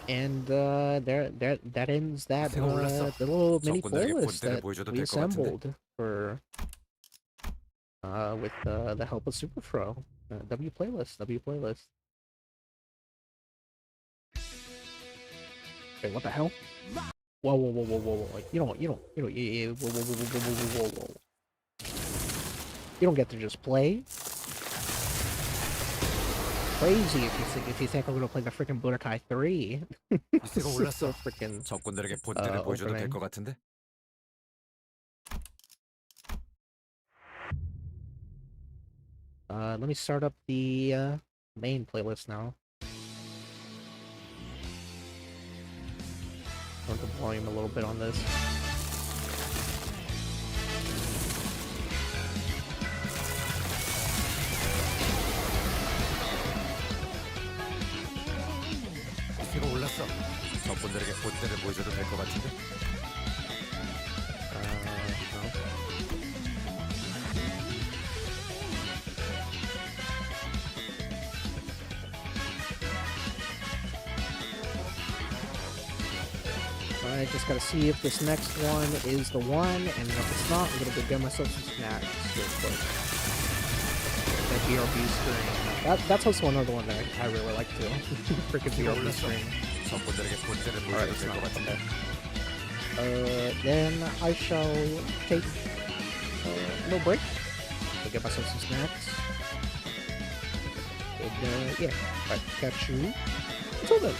And that ends that the little mini playlist that we assembled for with the help of Superfro. W playlist. Wait, what the hell? Whoa! You don't, yeah, whoa. You don't get to just play. Crazy if you think I'm gonna play the freaking Budokai 3. This is so freaking 적군들에게 본때를 보여줘도 될 opening. 것 같은데? Let me start up the main playlist now. Turn the volume a little bit on this. 기세가 올랐어. 적군들에게 본때를 보여줘도 될 것 같은데? No. I just gotta see if this next one is the one, and if it's not, I'm gonna go get myself some snacks real quick. That BRB screen. That's also another one that I really like too. Freaking BRB screen. 적군들에게 본때를 Alright, 보여줘도 it's 될 것 not. 같은데? Okay. Then I shall take a little break. Go get myself some snacks. And yeah, alright, catch you until then.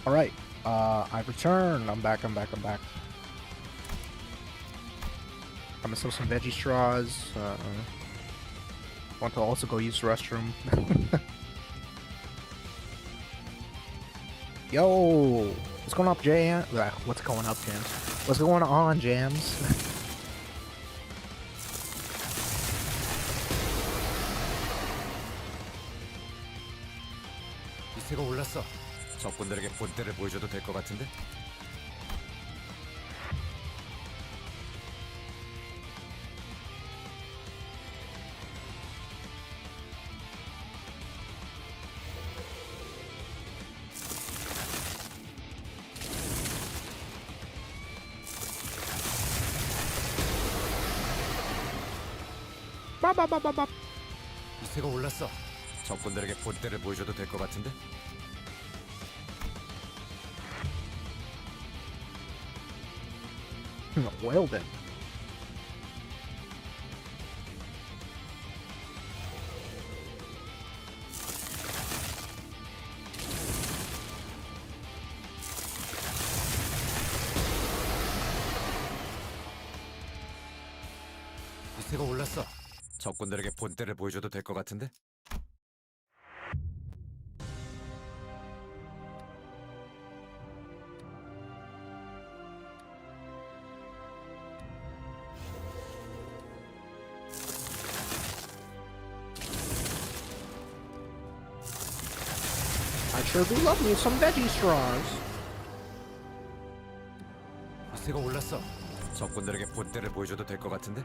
All right. I return. I'm back. I'm back. I'm gonna sell some veggie straws. Want to also go use the restroom. Yo, what's going up, Jam? What's going up, Jams? What's going on, Jams? 이세가 올랐어. 적군들에게 본때를 보여줘도 될 것 같은데? 빠바바바바. 이세가 올랐어. 적군들에게 본때를 보여줘도 될 것 같은데? Well then. 이세가 올랐어. 적군들에게 본때를 보여줘도 될 것 같은데? I sure do love me some veggie straws. 이세가 올랐어. 적군들에게 본때를 보여줘도 될 것 같은데?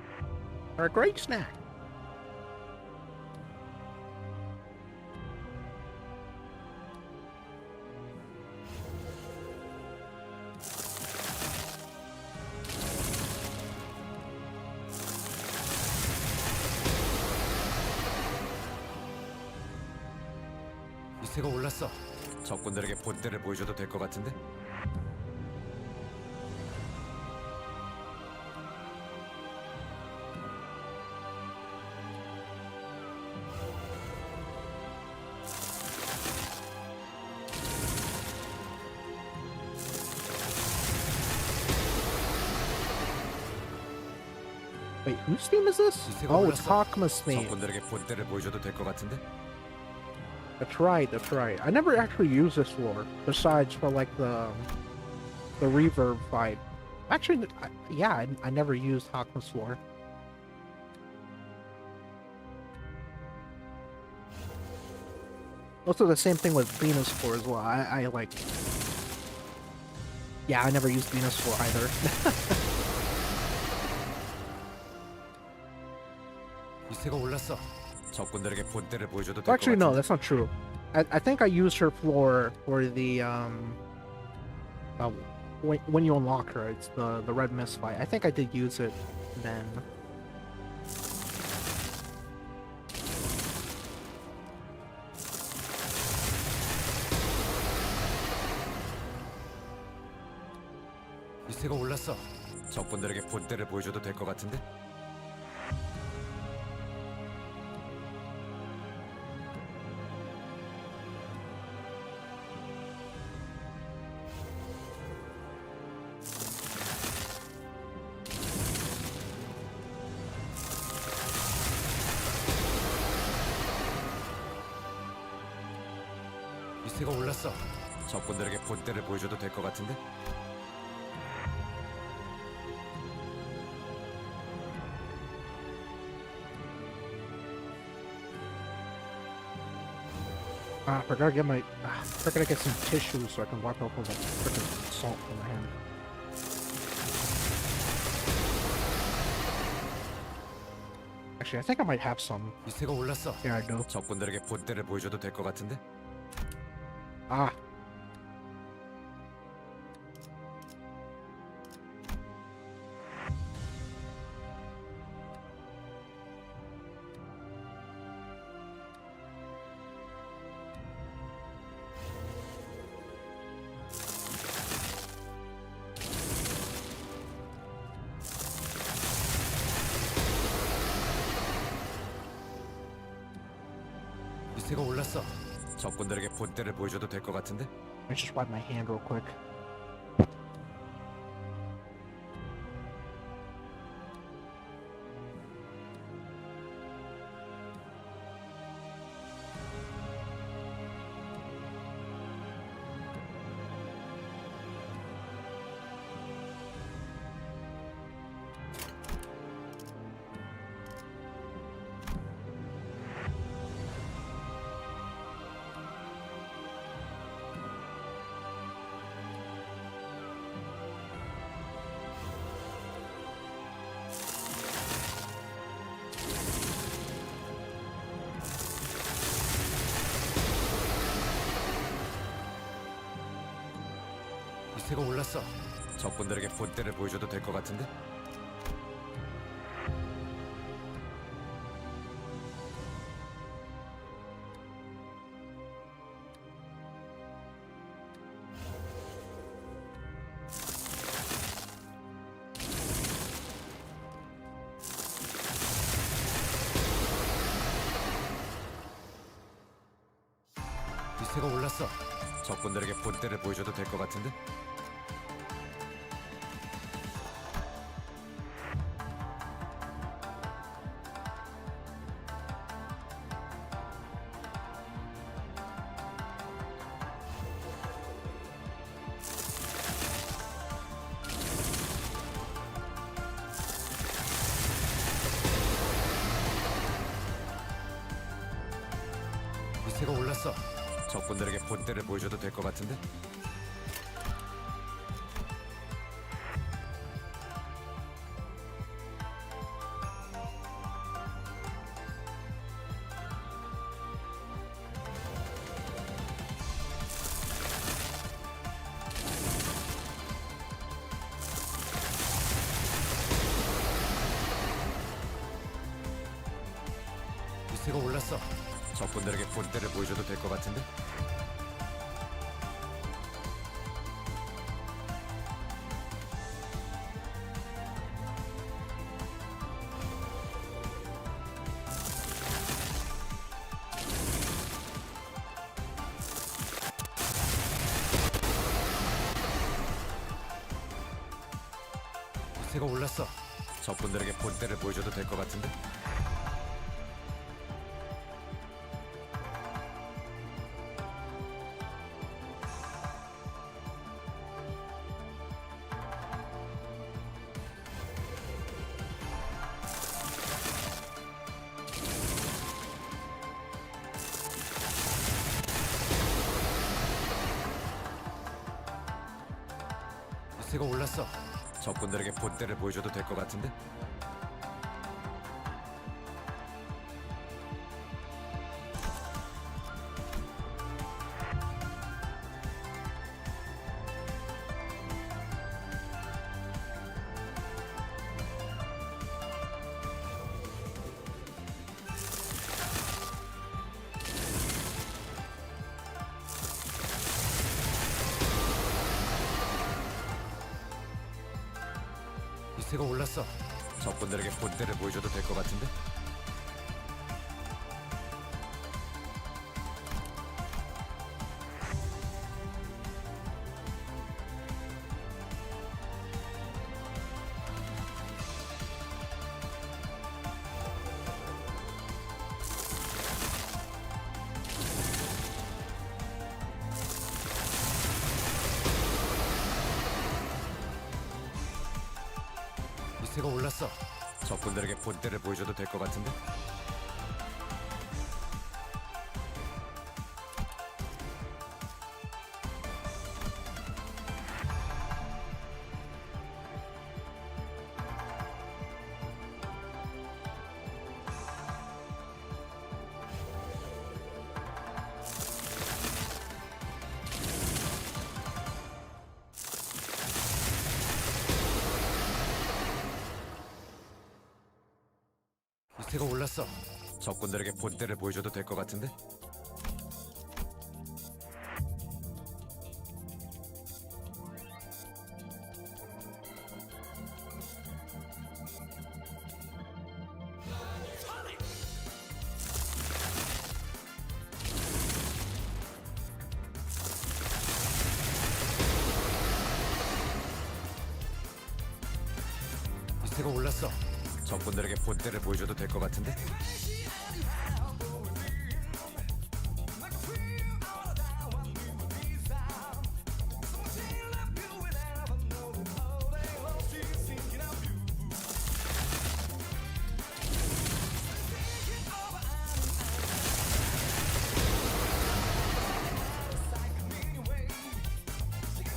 They're a great snack. 이세가 올랐어. 적군들에게 본때를 보여줘도 될 것 같은데? Wait, whose theme is this? 이세가 Oh, it's 올랐어. Hakma's theme. 적군들에게 본때를 보여줘도 될 것 같은데? That's right, that's right. I never actually used this floor, besides for like the reverb fight. Actually, yeah, I never used Hakma's floor. Also, the same thing with Venus floor as well. I like. Yeah, I never used Venus floor either. 이세가 올랐어. 적군들에게 본때를 보여줘도 될 것 Actually, no, 같은데? that's not true. I think I used her floor for the when you unlock her, it's the red mist fight. I think I did use it then. 이세가 올랐어. 적군들에게 본때를 보여줘도 될 것 같은데? 이세가 올랐어. 적군들에게 본때를 보여줘도 될 것 같은데? I gotta get my. I gotta get some tissue so I can wipe off all the freaking salt from my hand. Actually, I think I might have some. 이세가 올랐어. Yeah, I do. 적군들에게 본때를 보여줘도 될 것 같은데? Ah. 이세가 올랐어. 적군들에게 본때를 보여줘도 될 것 같은데? Let me just wipe my hand real quick. 기세가 올랐어. 적군들에게 본때를 보여줘도 될 것 같은데? 기세가 올랐어. 적군들에게 본때를 보여줘도 될 것 같은데? 기세가 올랐어. 적군들에게 본때를 보여줘도 될 것 같은데? 기세가 올랐어. 적군들에게 본때를 보여줘도 될 것 같은데? 기세가 올랐어. 적군들에게 본때를 보여줘도 될 것 같은데? 기세가 올랐어. 적군들에게 본때를 보여줘도 될 것 같은데? 기세가 올랐어. 적군들에게 본때를 보여줘도 될 것 같은데? 기세가 올랐어. 적군들에게 본때를 보여줘도 될 것 같은데? 기세가 올랐어. 적군들에게 본때를 보여줘도 될 것 같은데? 기세가 올랐어. 적군들에게 본때를 보여줘도 될 것 같은데?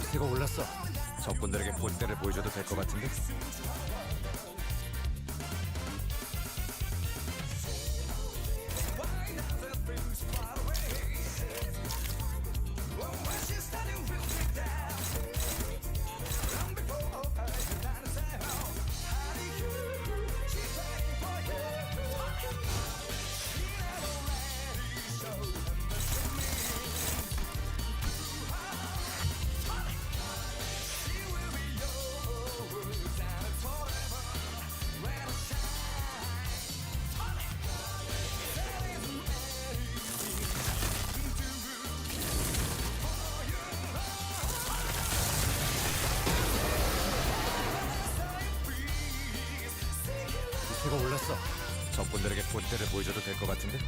기세가 올랐어. 적군들에게 본때를 보여줘도 될 것 같은데? 기세가 올랐어. 적군들에게 본때를 보여줘도 될 것 같은데?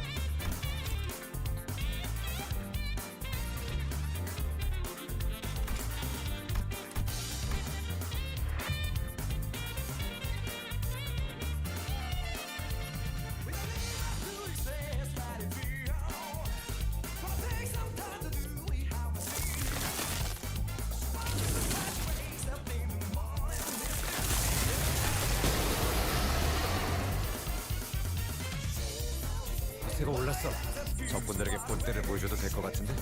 기세가 올랐어. 적군들에게 본때를 보여줘도 될 것 같은데?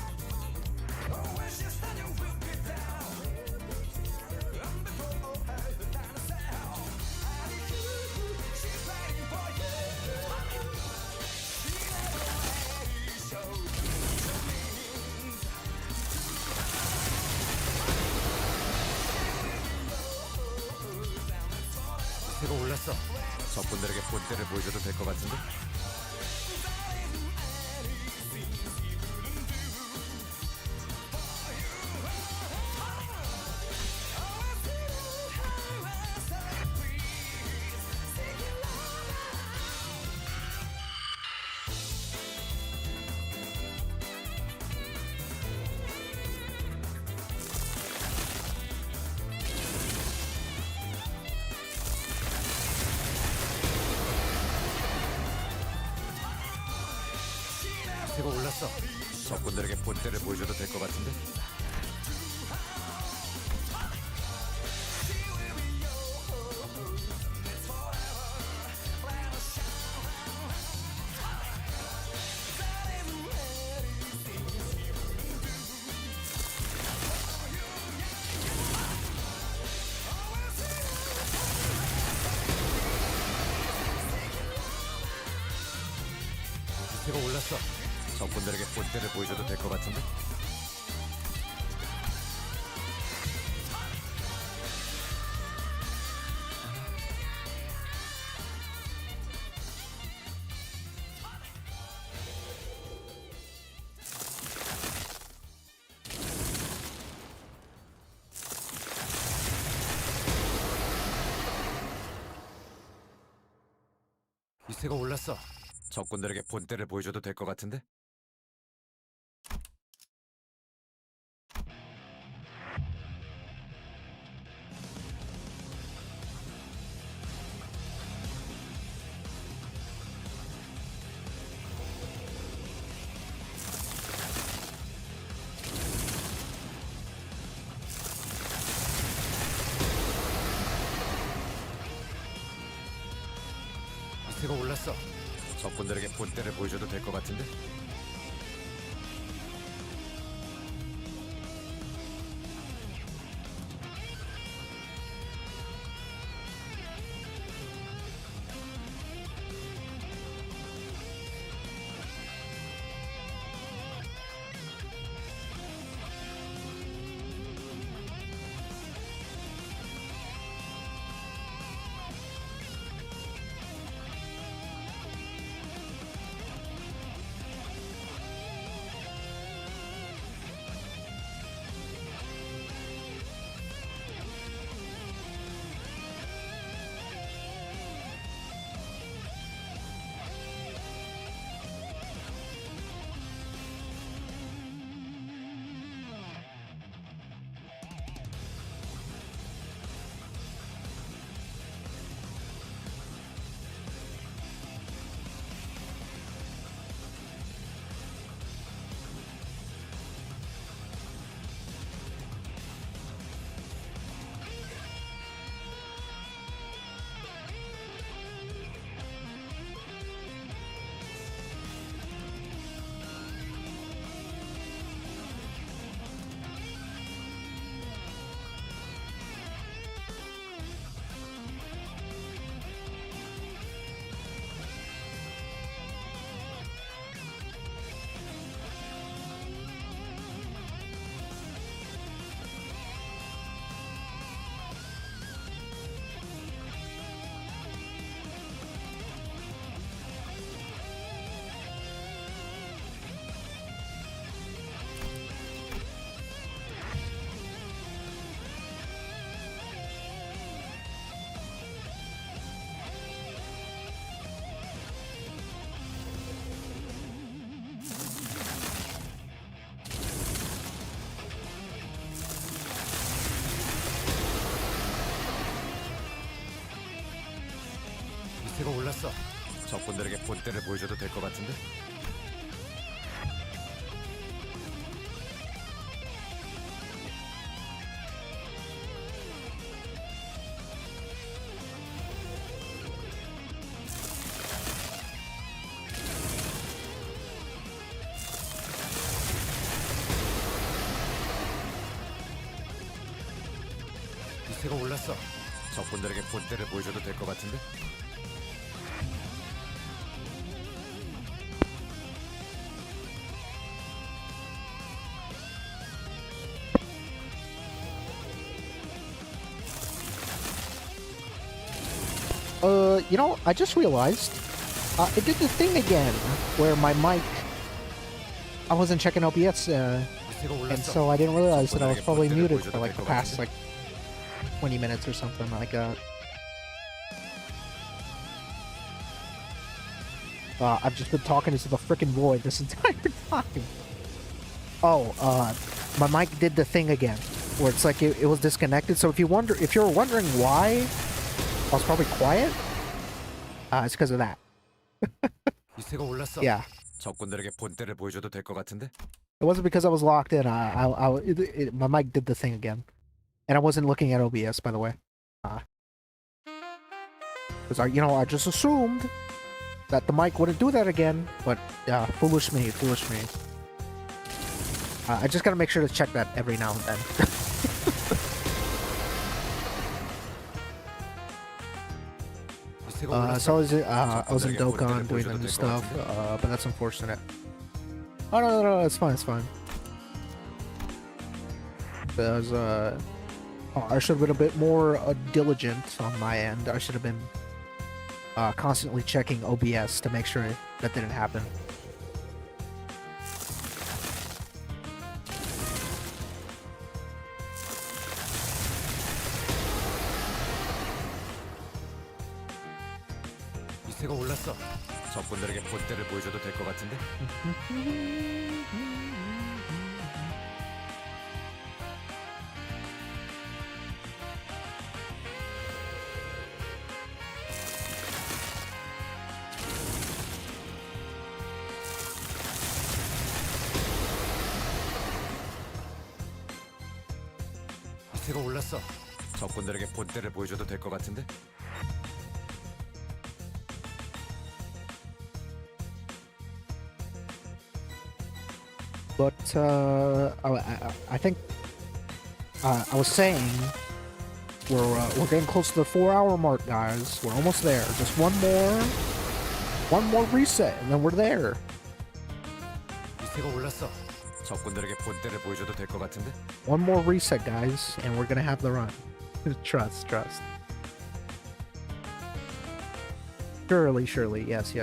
기세가 올랐어. 적군들에게 본때를 보여줘도 될 것 같은데? 기세가 올랐어. 적군들에게 본때를 보여줘도 될 것 같은데? 기세가 올랐어. 적군들에게 본때를 보여줘도 될 것 같은데? 기세가 올랐어. 적군들에게 본때를 보여줘도 될 것 같은데? 기세가 올랐어. 적군들에게 본때를 보여줘도 될 것 같은데? 올랐어. 적군들에게 본때를 보여줘도 될 것 같은데? 기세가 올랐어. 적군들에게 본때를 보여줘도 될 것 같은데? You know, I just realized it did the thing again where my mic. I wasn't checking OBS, and 기세가 올랐어. so I didn't realize that I was 적군들에게 probably 본때를 muted for 보여줘도 like 될 the 것 past 같은데? like 20 minutes or something like that. I've just been talking into the freaking void this entire time. Oh, my mic did the thing again, where it's like it was disconnected. So if you're wondering why I was probably quiet, it's because of that. 기세가 올랐어. Yeah, 적군들에게 본때를 보여줘도 될 것 같은데? it wasn't because I was locked in. My mic did the thing again, and I wasn't looking at OBS, by the way. Because I just assumed that the mic wouldn't do that again, but yeah, foolish me. I just gotta make sure to check that every now and then. 기세가 올랐어. So I was in Dokkan doing the new stuff, but that's unfortunate. Oh no, it's fine. Because I should have been a bit more diligent on my end. I should have been constantly checking OBS to make sure that didn't happen. 기세가 올랐어. 적군들에게 본때를 보여줘도 될 것 같은데? 기세가 올랐어. 적군들에게 본때를 보여줘도 될 것 같은데? But I think I was saying we're getting close to the 4-hour mark, guys. We're almost there. Just one more reset, and then we're there. 기세가 올랐어. 적군들에게 본때를 보여줘도 될 것 같은데? One more reset, guys, and we're gonna have the run. Trust. Surely. Yes.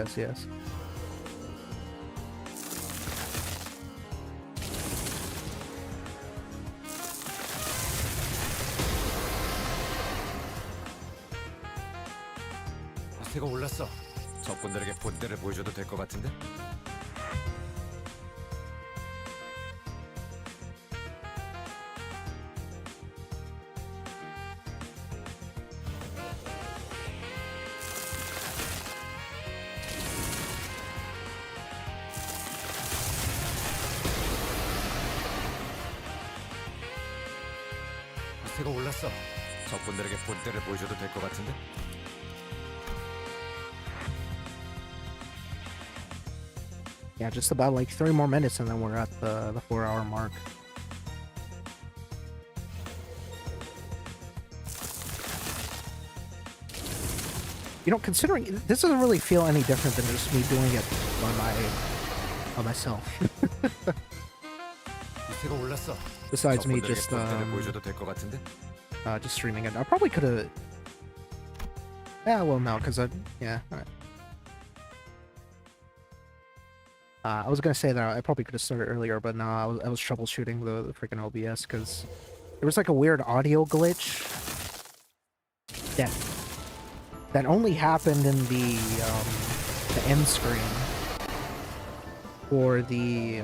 기세가 올랐어. 적군들에게 본때를 보여줘도 될 것 같은데? 기세가 올랐어. 적군들에게 본때를 보여줘도 될 것 같은데? Yeah, just about like 3 more minutes, and then we're at the 4-hour mark. Considering this doesn't really feel any different than just me doing it by myself. 기세가 올랐어. Besides me 적군들에게 본때를 보여줘도 될 것 같은데? just streaming it. I probably could have. Yeah, well, no, because yeah. All right. I was gonna say that I probably could have started earlier, but no, I was troubleshooting the freaking OBS because there was like a weird audio glitch that only happened in the end screen for the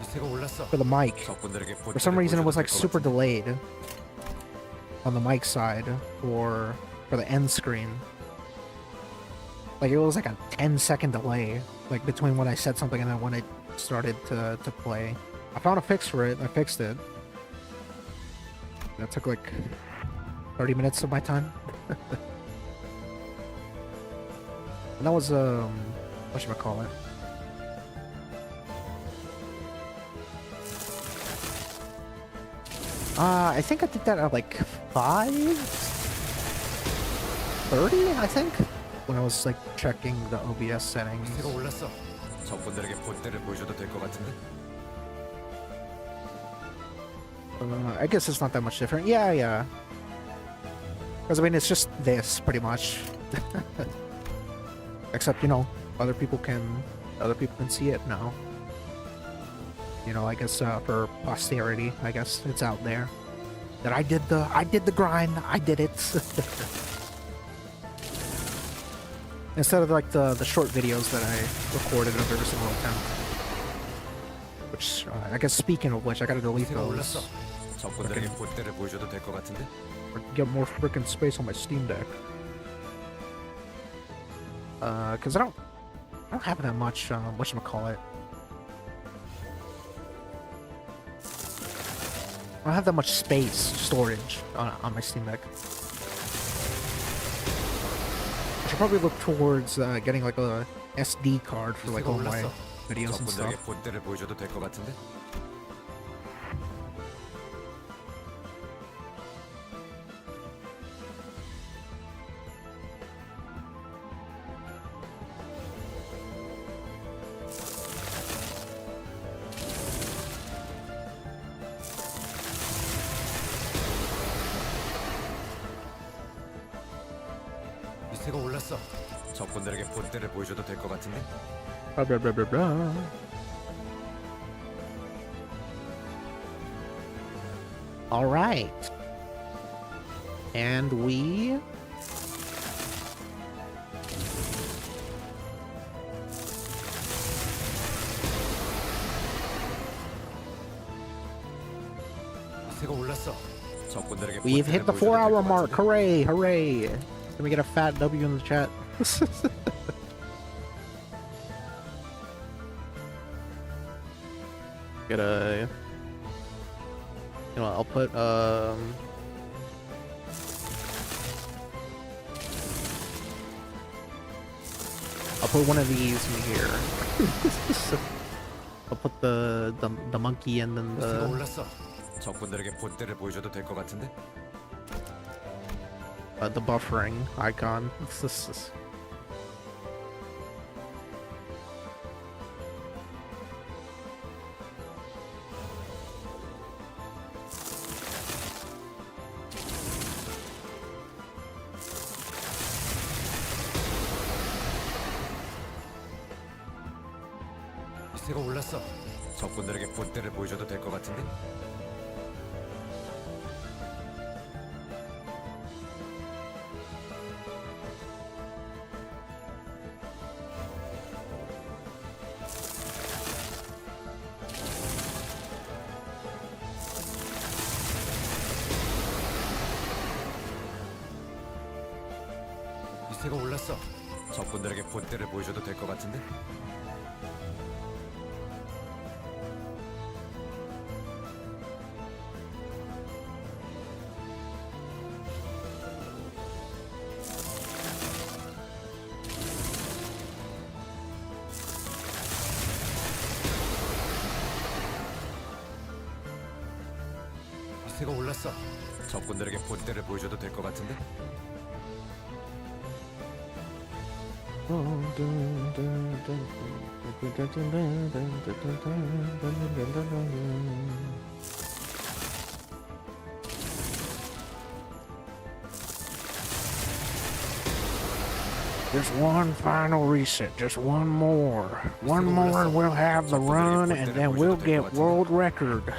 기세가 올랐어. mic. 적군들에게 For some reason, it was like 본때를 super 보여줘도 delayed on the mic side for the end screen. Like it was like a 10-second delay, like between when I said something and then when it started to play. I found a fix for it. I fixed it. That took like 30 minutes of my time. And that was whatchamacallit? I think I did that at like 5:30, I think, when I was like checking the OBS settings. 기세가 올랐어. 적군들에게 본때를 보여줘도 될 것 같은데? I guess it's not that much different. Yeah. Because I mean, it's just this pretty much. Except, you know, other people can see it now. You know, I guess for posterity, I guess it's out there that I did the grind. I did it. Instead of like the short videos that I recorded of every single attempt. Which I guess, speaking of which, I gotta delete 기세가 those. 올랐어. 적군들에게 본때를 보여줘도 될 것 같은데? Or get more freaking space on my Steam Deck. Cause I don't have that much whatchamacallit. I don't have that much space storage on my Steam Deck. I should probably look towards getting like a SD card for like all my videos and stuff. 적군들에게 본때를 보여줘도 될 것 같은데? 기세가 올랐어. 적군들에게 본때를 보여줘도 될 것 같은데? Blah, blah, blah, blah, blah. All right, and we 기세가 올랐어. 적군들에게 we've hit the 본때를 보여줘도 될 4-hour 것 mark. 같은데? Hooray! Hooray! Can we get a fat W in the chat? Get a. You know, I'll put I'll put one of these in here. I'll put the monkey and then 기세가 the 올랐어. 적군들에게 본때를 보여줘도 될 것 같은데? the buffering icon. 기세가 올랐어. 적군들에게 본때를 보여줘도 될 것 같은데? 기세가 올랐어. 적군들에게 본때를 보여줘도 될 것 같은데? 기세가 올랐어. 적군들에게 본때를 보여줘도 될 것 같은데? Just one final reset, just one more. One more and we'll have the run and then we'll get world record.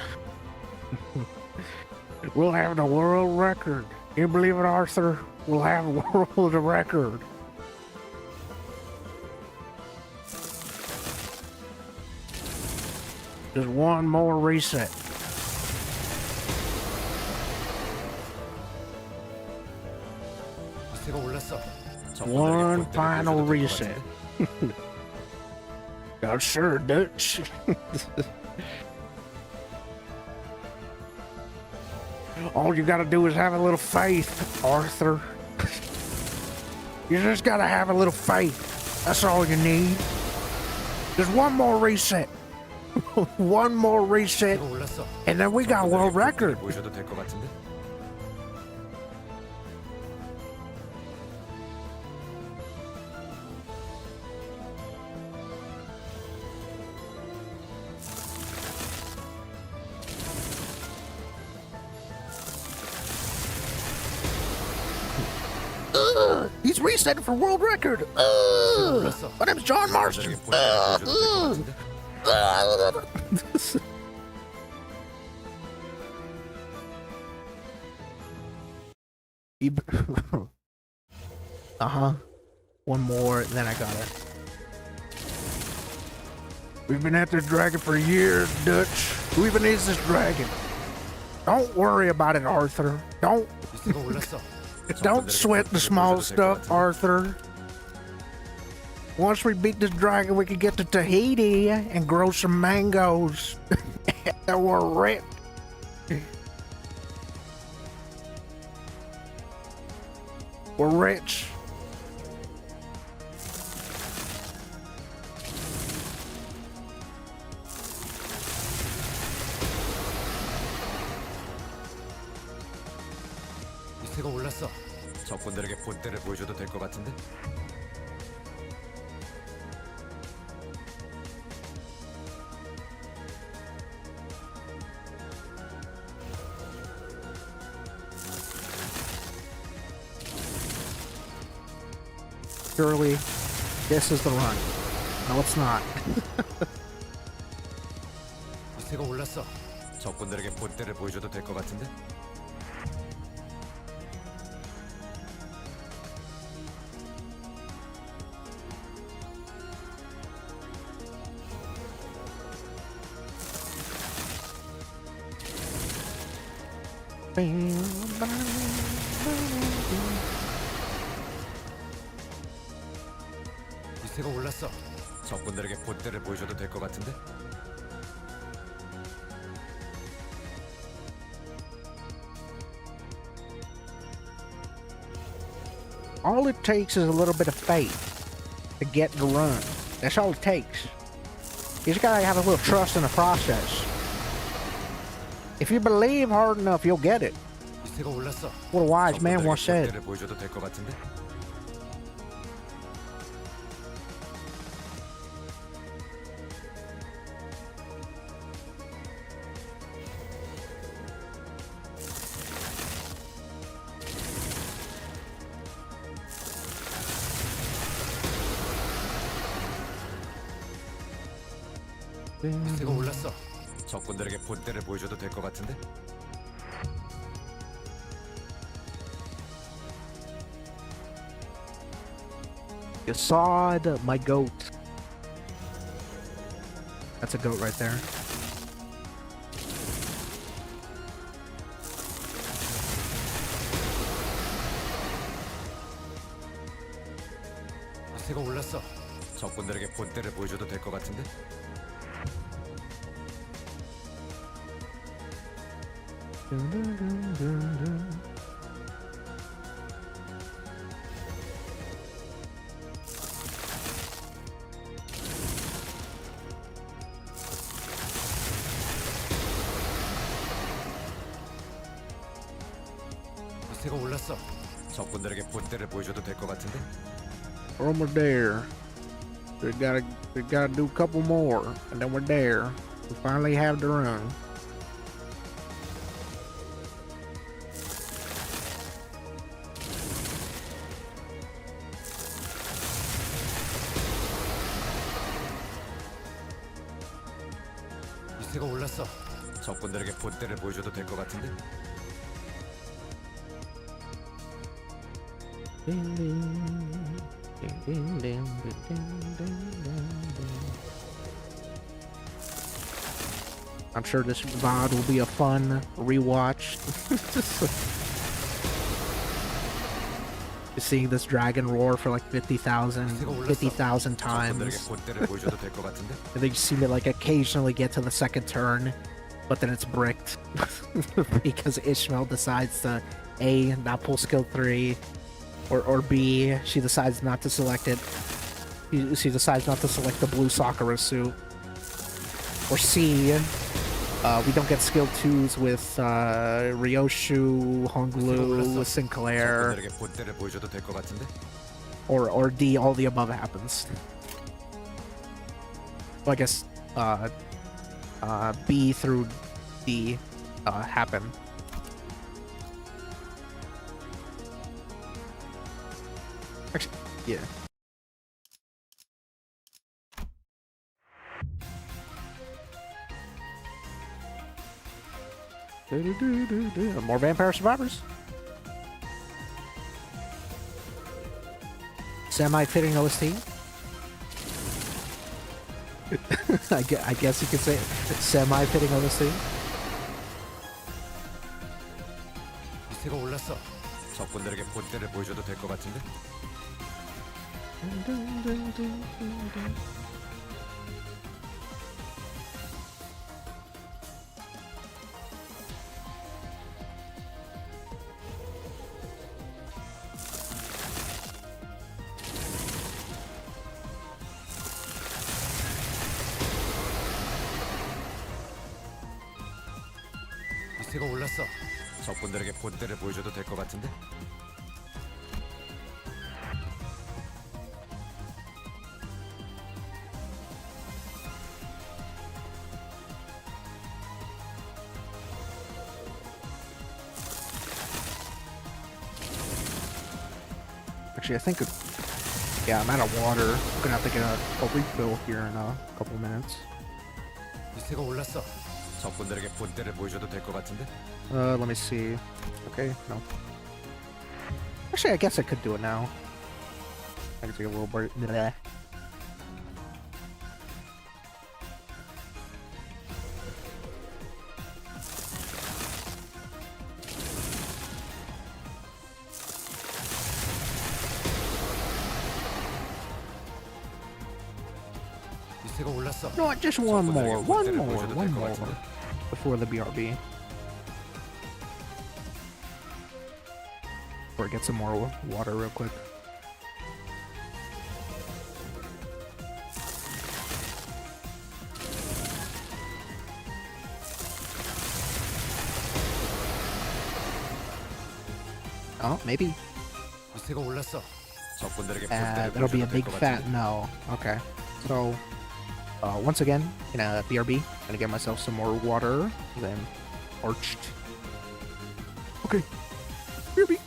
We'll have the world record. You believe it, Arthur? We'll have a world record. Just one more reset. 기세가 올랐어. One final reset. God, sure, Dutch. All you gotta do is have a little faith, Arthur. You just gotta have a little faith. That's all you need. Just one more reset. One more reset, and then we got world record. 보셔도 될 것 같은데. He's resetting for world record. My name's John Marston. One more, and then I got it. We've been at this dragon for years, Dutch. Who even is this dragon? Don't worry about it, Arthur. Don't sweat the small stuff, Arthur. Once we beat this dragon, we can get to Tahiti and grow some mangoes. And we're rich. We're rich. 이세가 올랐어. 적군들에게 본때를 보여줘도 될 것 같은데. Surely, this is the run. No, it's not. 이세가 올랐어. 적군들에게 본때를 보여줘도 될 것 같은데. 이세가 올랐어. 적군들에게 본때를 보여줘도 될 것 같은데. All it takes is a little bit of faith to get the run. That's all it takes. You just gotta have a little trust in the process. If you believe hard enough, you'll get it. 이세가 올랐어. What a wise man once said. 본때를 보여줘도 될 것 같은데. 이세가 올랐어. 적군들에게 본때를 보여줘도 될 것 같은데. You sawed my goat. That's a goat right there. 이세가 올랐어. 적군들에게 본때를 보여줘도 될 것 같은데. 이세가 올랐어. 적군들에게 본때를 보여줘도 될 것 같은데. Almost there. We gotta do a couple more, and then we're there. We finally have the run. 이세가 올랐어. 적군들에게 본때를 보여줘도 될 것 같은데. Ding, ding, ding, ding, ding, ding, ding, ding. I'm sure this VOD will be a fun rewatch. seeing this dragon roar for like 50,000 times. 적군들에게 본때를 보여줘도 될 것 같은데? And then you see me like occasionally get to the second turn, but then it's bricked because Ishmael decides to A, not pull skill 3, or B, she decides not to select it. She decides not to select the blue Sakura suit. Or C, we don't get skill 2s with Ryoshu, Honglu, Sinclair, 적군들에게 본때를 보여줘도 될 것 같은데? or D, all the above happens. Well, I guess B through D happen. Actually, yeah. More vampire survivors. Semi-fitting OST. I guess you could say semi-fitting OST. 기세가 올랐어. 적군들에게 본때를 보여줘도 될 것 같은데? 기세가 올랐어. 적군들에게 본때를 보여줘도 될 것 같은데? Actually, I think, yeah, I'm out of water. I'm gonna have to get a refill here in a couple minutes. 기세가 올랐어. 적군들에게 본때를 보여줘도 될 것 같은데? Let me see. Okay, no. Actually, I guess I could do it now. I can take a little break. Bleh. 기세가 올랐어. No, just one more before the BRB. Or get some more water real quick. Oh, maybe. 기세가 올랐어. 적군들에게 That'll be a big fat no. Okay. So, once again, in a BRB, gonna get myself some more water, then parched. Okay. BRB.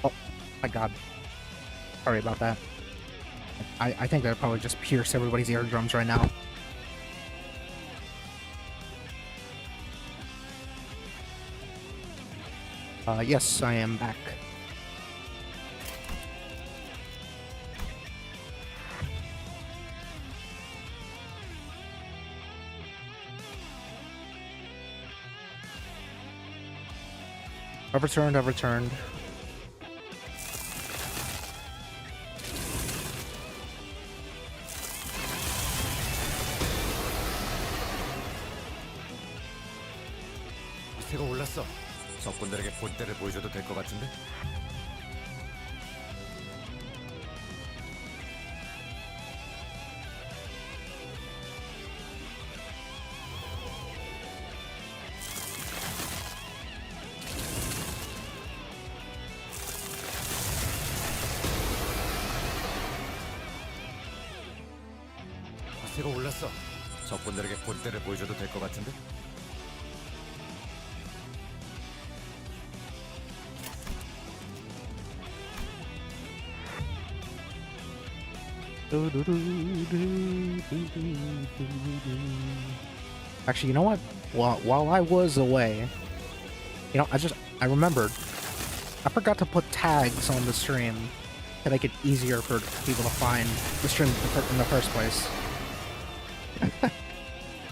Oh my god. Sorry about that. I think that probably just pierced everybody's eardrums right now. Yes, I am back. I've returned, I've returned. 기세가 올랐어. 적군들에게 본때를 보여줘도 될 것 같은데? 기세가 올랐어. 적군들에게 본때를 보여줘도 될 것 같은데? Actually, you know what? While I was away, you know, I remembered. I forgot to put tags on the stream to make it easier for people to find the stream in the first place.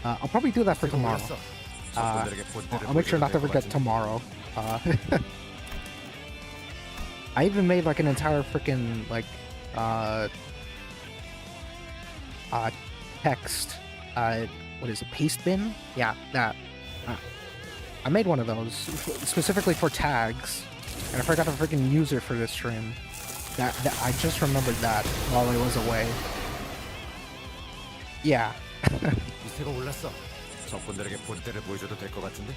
I'll probably do that for tomorrow. I'll make sure not to forget tomorrow. I even made like an entire freaking like text. What is it? Paste bin? Yeah, that. I made one of those specifically for tags, and I forgot to freaking use it for this stream. That I just remembered that while I was away. Yeah. 기세가 올랐어. 적군들에게 본때를 보여줘도 될 것 같은데?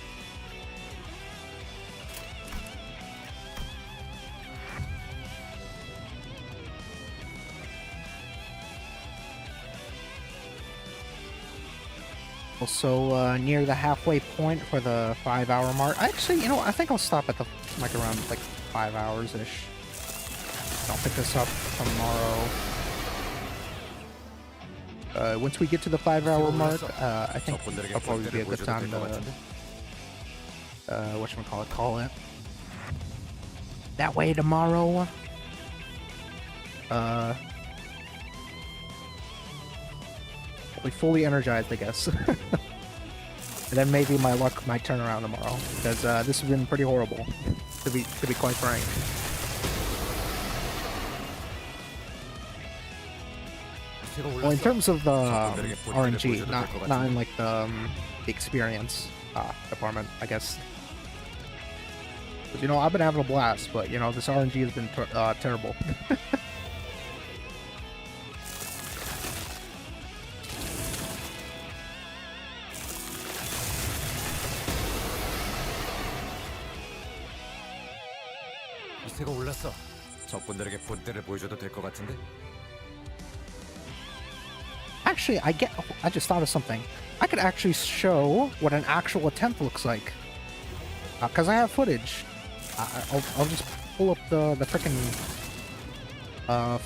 Also near the halfway point for the 5-hour mark. Actually, you know, I think I'll stop at the like around like 5 hours ish. I'll pick this up tomorrow. Once we get to the 5-hour mark, I think I'll probably be a good time to call it. That way tomorrow. Be fully energized, I guess. And then maybe my luck might turn around tomorrow, because this has been pretty horrible, to be quite frank. Well, in terms of the RNG, not in like the experience department, I guess. 'Cause, you know, I've been having a blast, but you know, this RNG has been terrible. 기세가 올랐어. 적군들에게 본때를 보여줘도 될 것 같은데? Actually, I just thought of something. I could actually show what an actual attempt looks like. Because I have footage. I'll just pull up the frickin'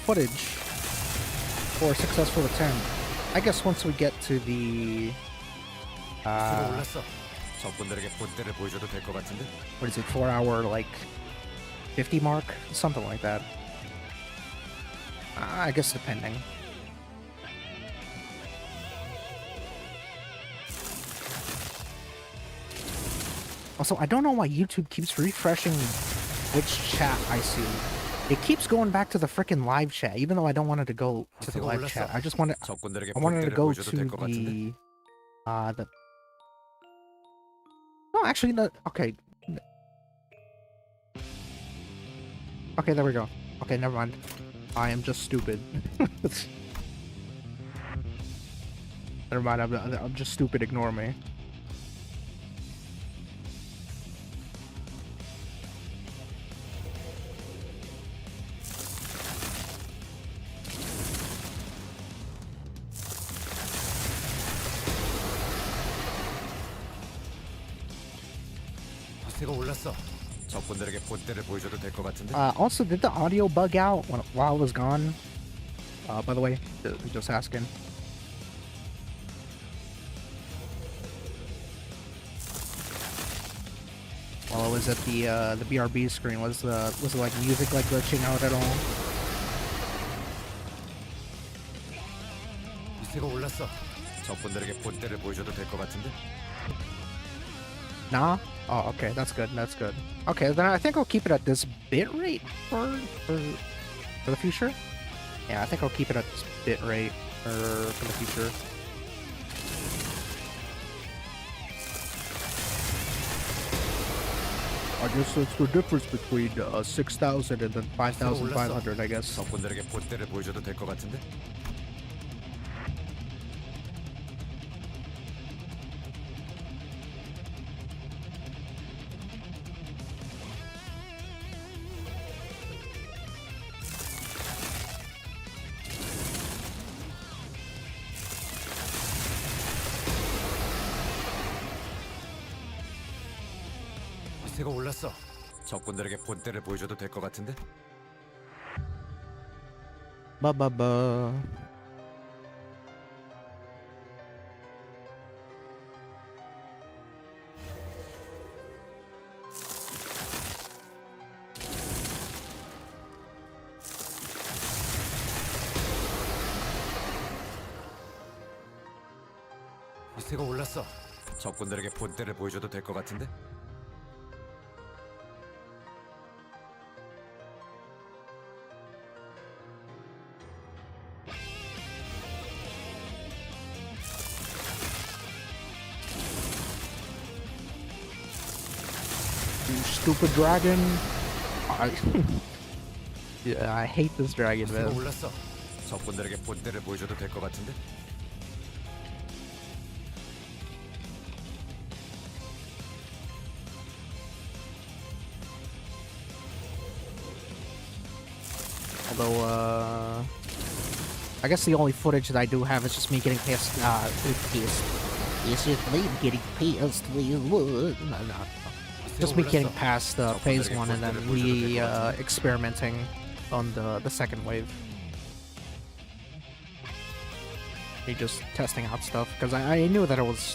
footage for a successful attempt. I guess once we get to the 기세가 올랐어. 적군들에게 본때를 보여줘도 될 것 같은데? what is it, 4-hour like 50 mark? Something like that. I guess depending. Also, I don't know why YouTube keeps refreshing which chat I see. It keeps going back to the frickin' live chat, even though I don't want it to go to the live chat. I wanted to go to the no, actually, no. Okay. Okay, there we go. Okay, never mind. I am just stupid. Never mind, I'm just stupid, ignore me. 기세가 올랐어. 적군들에게 본때를 보여줘도 될 것 같은데. Also, did the audio bug out while I was gone? By the way, just asking. While I was at the BRB screen, was it like music like glitching out at all? 기세가 올랐어. 적군들에게 본때를 보여줘도 될 것 같은데. Nah? Oh, okay, that's good, that's good. Okay, then I think I'll keep it at this bit rate for the future. Yeah, I think I'll keep it at this bit rate for the future. I guess it's the difference between 6,000 and then 5,500, I guess. 적군들에게 본때를 보여줘도 될 것 같은데. 기세가 올랐어. 적군들에게 본때를 보여줘도 될 것 같은데. Ba. 기세가 올랐어. 적군들에게 본때를 보여줘도 될 것 같은데. You stupid dragon. Yeah, I hate this dragon, 기세가 man. 올랐어. 적군들에게 본때를 보여줘도 될 것 같은데. Although, I guess the only footage that I do have is just me getting past, it's just me getting past no. Just me getting past phase 1 and then me experimenting on the second wave. Me just testing out stuff, because I knew that it was,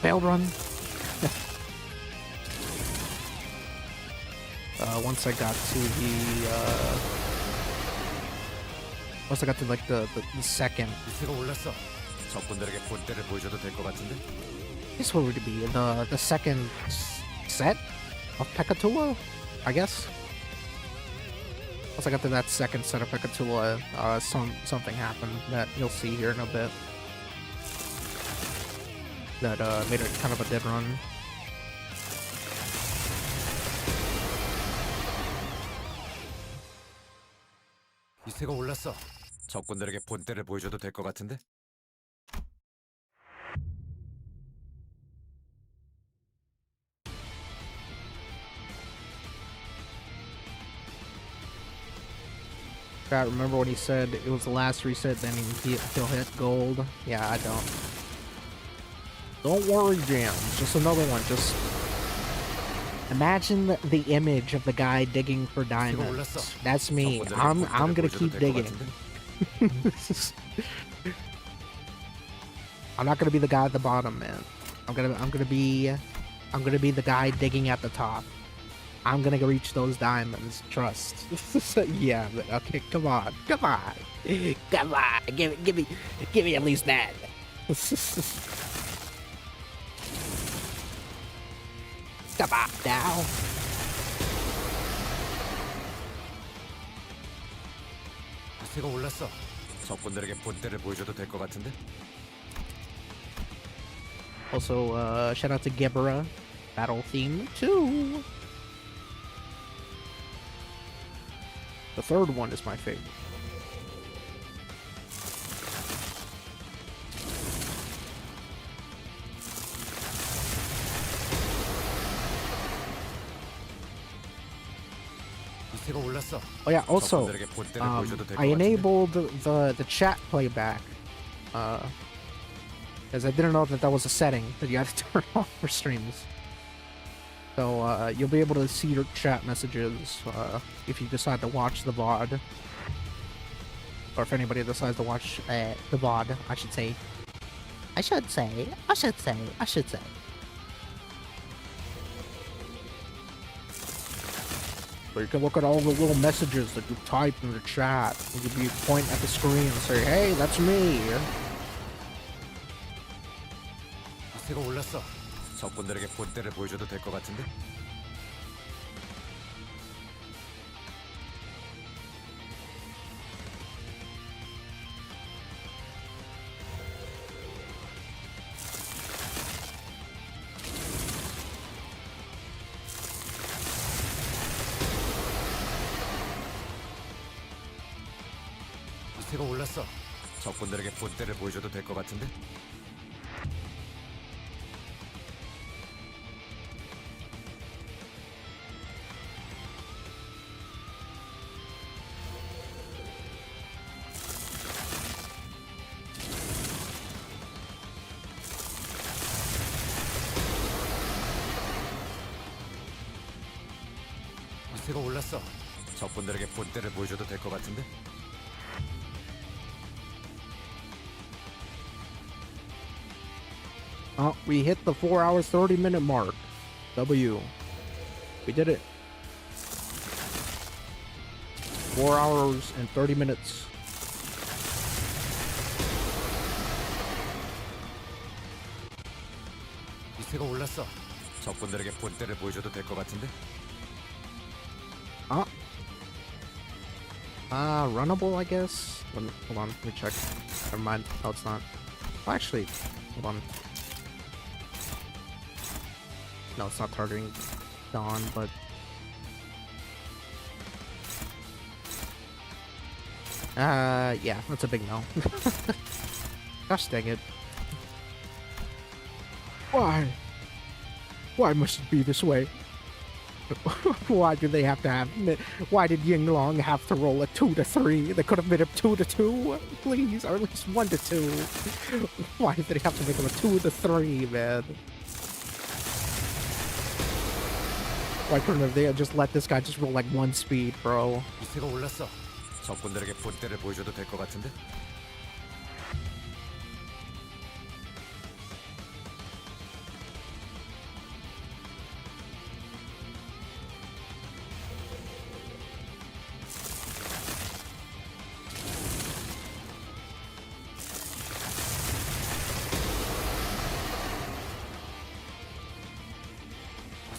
failed run. Once I got to like the second. 기세가 올랐어. 적군들에게 본때를 보여줘도 될 것 같은데. This what would it be? The second set of Pekatua, I guess. Once I got to that second set of Pekatua, something happened that you'll see here in a bit. That made it kind of a dead run. 기세가 올랐어. 적군들에게 본때를 보여줘도 될 것 같은데. I remember when he said it was the last reset, then he'll hit gold. Yeah, I don't. Don't worry, Jam. Just another one. Just imagine the image of the guy digging for diamonds. That's me. I'm gonna keep digging. I'm not gonna be the guy at the bottom, man. I'm gonna be the guy digging at the top. I'm gonna go reach those diamonds. Trust. Yeah. But okay. Come on. Give me at least that. Come on now. 기세가 올랐어. 적군들에게 본때를 보여줘도 될 것 같은데. Also, shout out to Gebera. Battle theme 2. The third one is my favorite. 이세가 올랐어. Oh yeah, also, 적군들에게 본때를 보여줘도 될것 I 같은데? enabled the chat playback, because I didn't know that was a setting that you have to turn off for streams. So you'll be able to see your chat messages if you decide to watch the VOD, or if anybody decides to watch the VOD, I should say. I should say. Or you can look at all the little messages that you type in the chat. You can point at the screen and say, "Hey, that's me." 이세가 올랐어. 적군들에게 본때를 보여줘도 될 것 같은데? 이세가 올랐어. 적군들에게 본때를 보여줘도 될 것 같은데? 이세가 올랐어. 적군들에게 본때를 보여줘도 될 것 같은데? Oh, we hit the 4 hours 30-minute mark. W. We did it. 4 hours and 30 minutes. 이세가 올랐어. 적군들에게 본때를 보여줘도 될 것 같은데? Runnable, I guess? Hold on, let me check. Never mind. No, it's not. Well, actually, hold on. No, it's not targeting Dawn, but... yeah, that's a big no. Gosh dang it. Why? Why must it be this way? Why do they have to have... Why did Yinglong have to roll a 2 to 3? They could have made him 2 to 2, please, or at least 1 to 2. Why did they have to make him a 2 to 3, man? Why couldn't they have just let this guy just roll like 1 speed, bro? 이세가 올랐어. 적군들에게 본때를 보여줘도 될 것 같은데?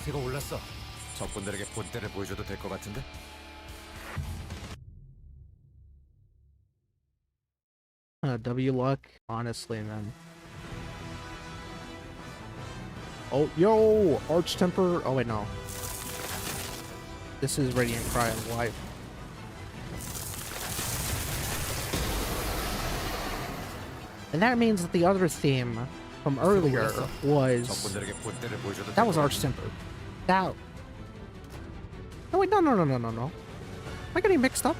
이세가 올랐어. 적군들에게 본때를 보여줘도 될 것 같은데? W luck, honestly, man. Oh, yo! Arch Temper. Oh, wait, no. This is Radiant Cry of Life. And that means that the other theme from earlier was... 적군들에게 본때를 보여줘도 That 될 was 것 Arch 같은데? Temper. That... No, wait, no. Am I getting mixed up?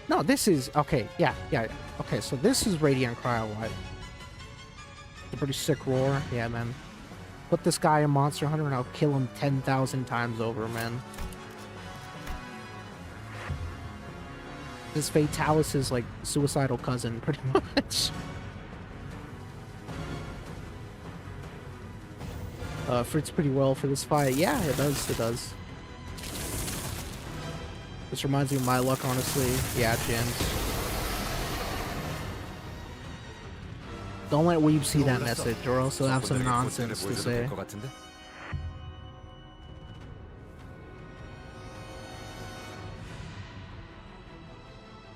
No, this is... Okay, yeah. Okay, so this is Radiant Cry of Life. It's a pretty sick roar. Yeah, man. Put this guy in Monster Hunter and I'll kill him 10,000 times over, man. This Fatalis is like suicidal cousin, pretty much. Fits pretty well for this fight. Yeah, it does. This reminds me of my luck, honestly. Yeah, Jins. Don't let Weeb see that message, or else he'll have some nonsense to say.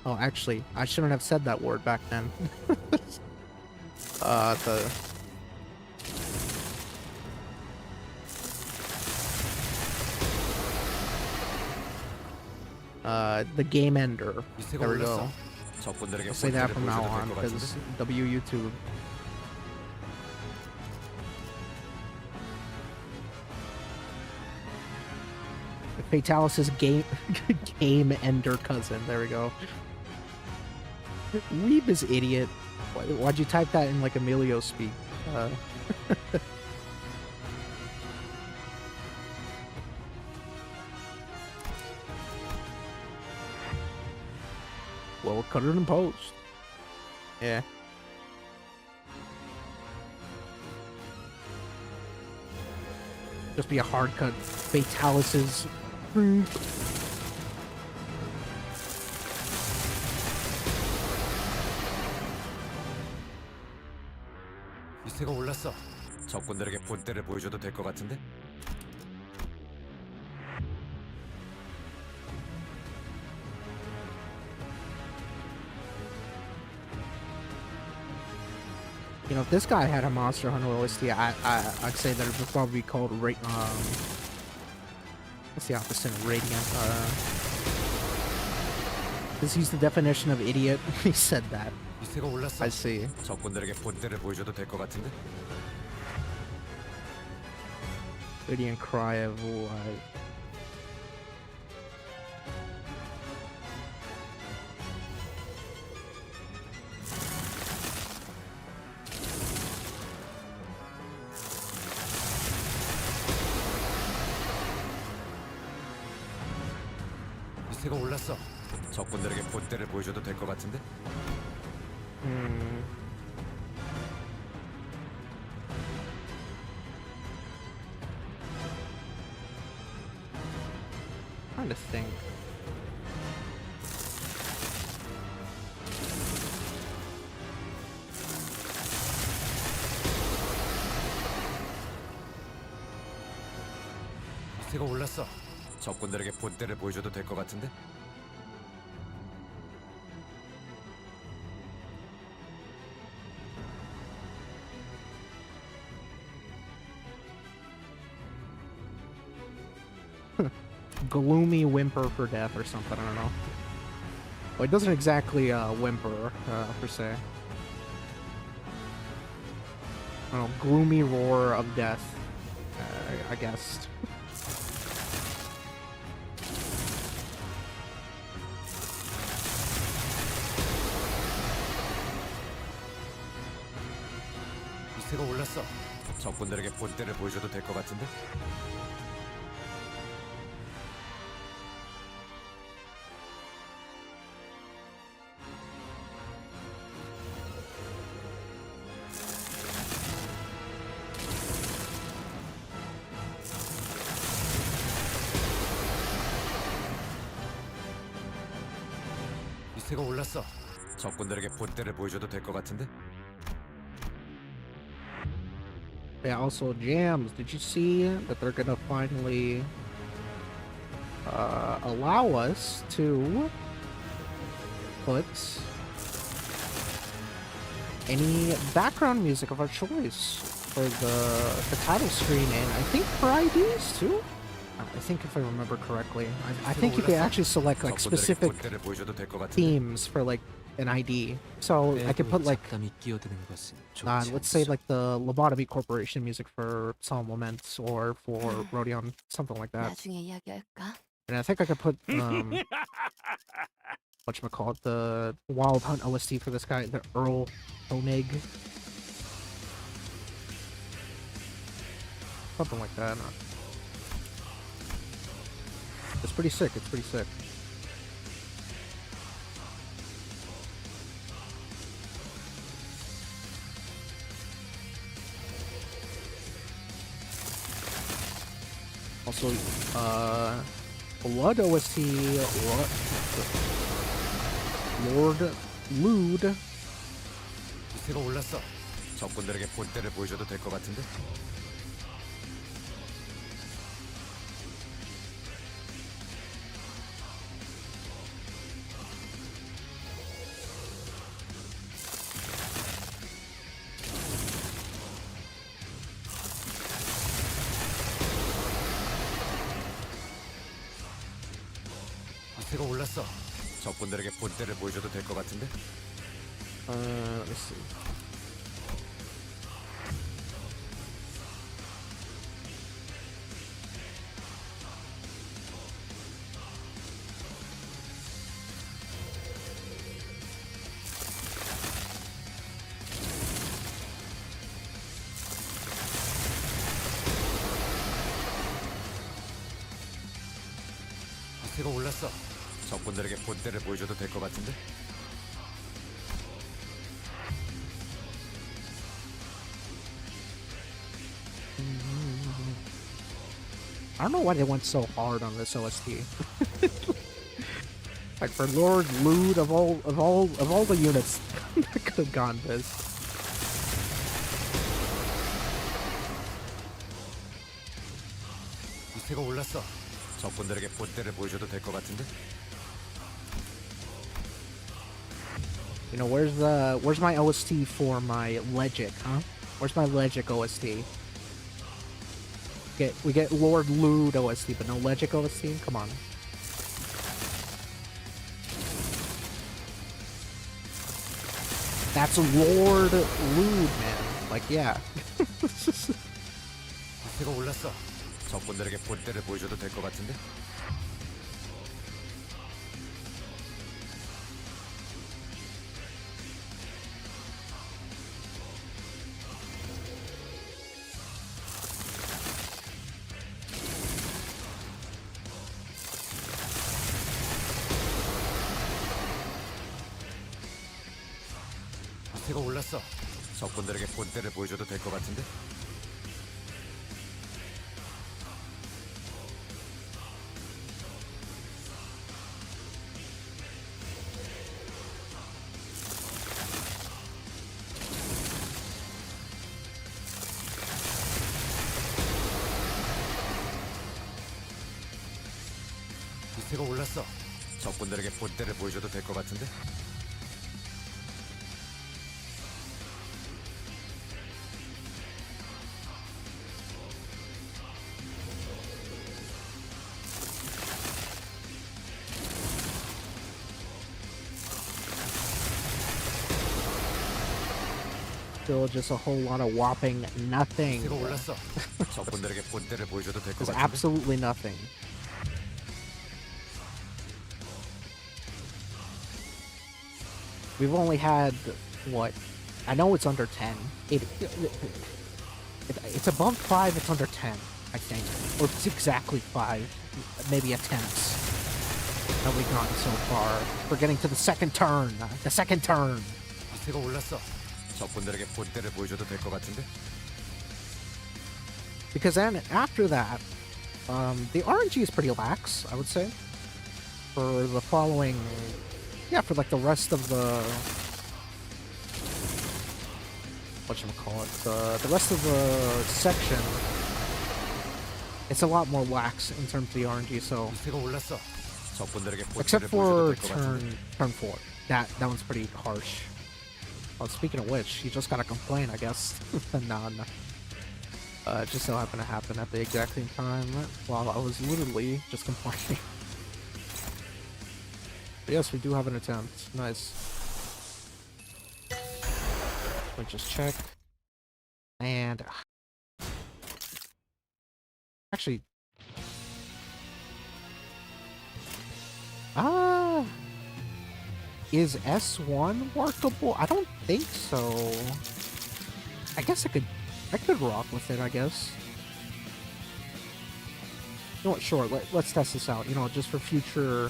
Oh, actually, I shouldn't have said that word back then. the game ender. 이세가 There we 올랐어. go. 적군들에게 I'll say that 본때를 from now 보여줘도 on 될것 because 같은데? W YouTube. Fatalis' game game ender cousin. There we go. Weeb is idiot. Why'd you type that in like Emilio speak? Well, cut it in post. Yeah. Just be a hard cut. Fatalis's. 이세가 올랐어. 적군들에게 본때를 보여줘도 될 것 같은데? You know, if this guy had a Monster Hunter OST, I'd say that it would probably be called what's the opposite of Radiant? Because he's the definition of idiot. He said that. 이세가 올랐어. I see. 적군들에게 본때를 보여줘도 될 것 같은데? Radiant Cry of Light. 이세가 올랐어. 적군들에게 본때를 보여줘도 될 것 같은데? Trying to think. 이세가 올랐어. 적군들에게 본때를 보여줘도 될 것 같은데? Gloomy whimper for death or something, I don't know. Well, it doesn't exactly whimper, per se. I don't know, gloomy roar of death, I guess. 이세가 올랐어. 적군들에게 본때를 보여줘도 될 것 같은데? 이세가 올랐어. 적군들에게 본때를 보여줘도 될 것 같은데? Yeah, also jams. Did you see that they're gonna finally allow us to put any background music of our choice for the title screen and I think for IDs too? I think if I remember correctly. I think you can actually select like 적군들에게 specific 본때를 보여줘도 될 것 같은데? themes for like an ID. So I could put like let's say like the Lobotomy Corporation music for Solemn Laments or for Rodion, something like that. 나중에 이야기할까? And I think I could put whatchamacallit, the Wild Hunt OST for this guy, the Earl Koenig. Something like that. It's pretty sick, it's pretty sick. Also, Blood OST, Lord Lude. 이세가 올랐어. 적군들에게 본때를 보여줘도 될 것 같은데? 기세가 올랐어. 적군들에게 본때를 보여줘도 될 것 같은데? Let me see. 기세가 올랐어. 적군들에게 본때를 보여줘도 될 것 같은데? I don't know why they went so hard on this OST. Like for Lord Lude of all the units that could have gone this. 기세가 올랐어. 적군들에게 본때를 보여줘도 될 것 같은데? You know, where's my OST for my Legic, huh? Where's my Legic OST? We get Lord Lude OST, but no Legic OST? Come on. That's Lord Lude, man. Like, yeah. 기세가 올랐어. 적군들에게 본때를 보여줘도 될 것 같은데? 기세가 올랐어. 적군들에게 본때를 보여줘도 될 것 같은데? 기세가 올랐어. 적군들에게 본때를 보여줘도 될 것 같은데? Still just a whole lot of whopping nothing. 기세가 올랐어. 적군들에게 본때를 보여줘도 될 것 There's 같은데? absolutely nothing. We've only had, what? I know it's under 10. It's above 5, it's under 10, I think. Or it's exactly 5. Maybe a tenth that we've gotten so far. We're getting to the second turn. The second turn. 기세가 올랐어. 적군들에게 본때를 보여줘도 될 것 같은데? Because then, after that, the RNG is pretty lax, I would say. For the following... Yeah, for like the rest of the... Whatchamacallit? The rest of the section, it's a lot more lax in terms of the RNG, so... 기세가 올랐어. 적군들에게 Except 본때를 for 보여줘도 될 것 같은데? turn 4. That one's pretty harsh. Well, speaking of which, you just gotta complain, I guess. Nah. It just so happened to happen at the exact same time while I was literally just complaining. But yes, we do have an attempt. Nice. Let me just check. And... Actually... Is S1 workable? I don't think so. I guess I could rock with it, I guess. You know what, sure, let's test this out, you know, just for future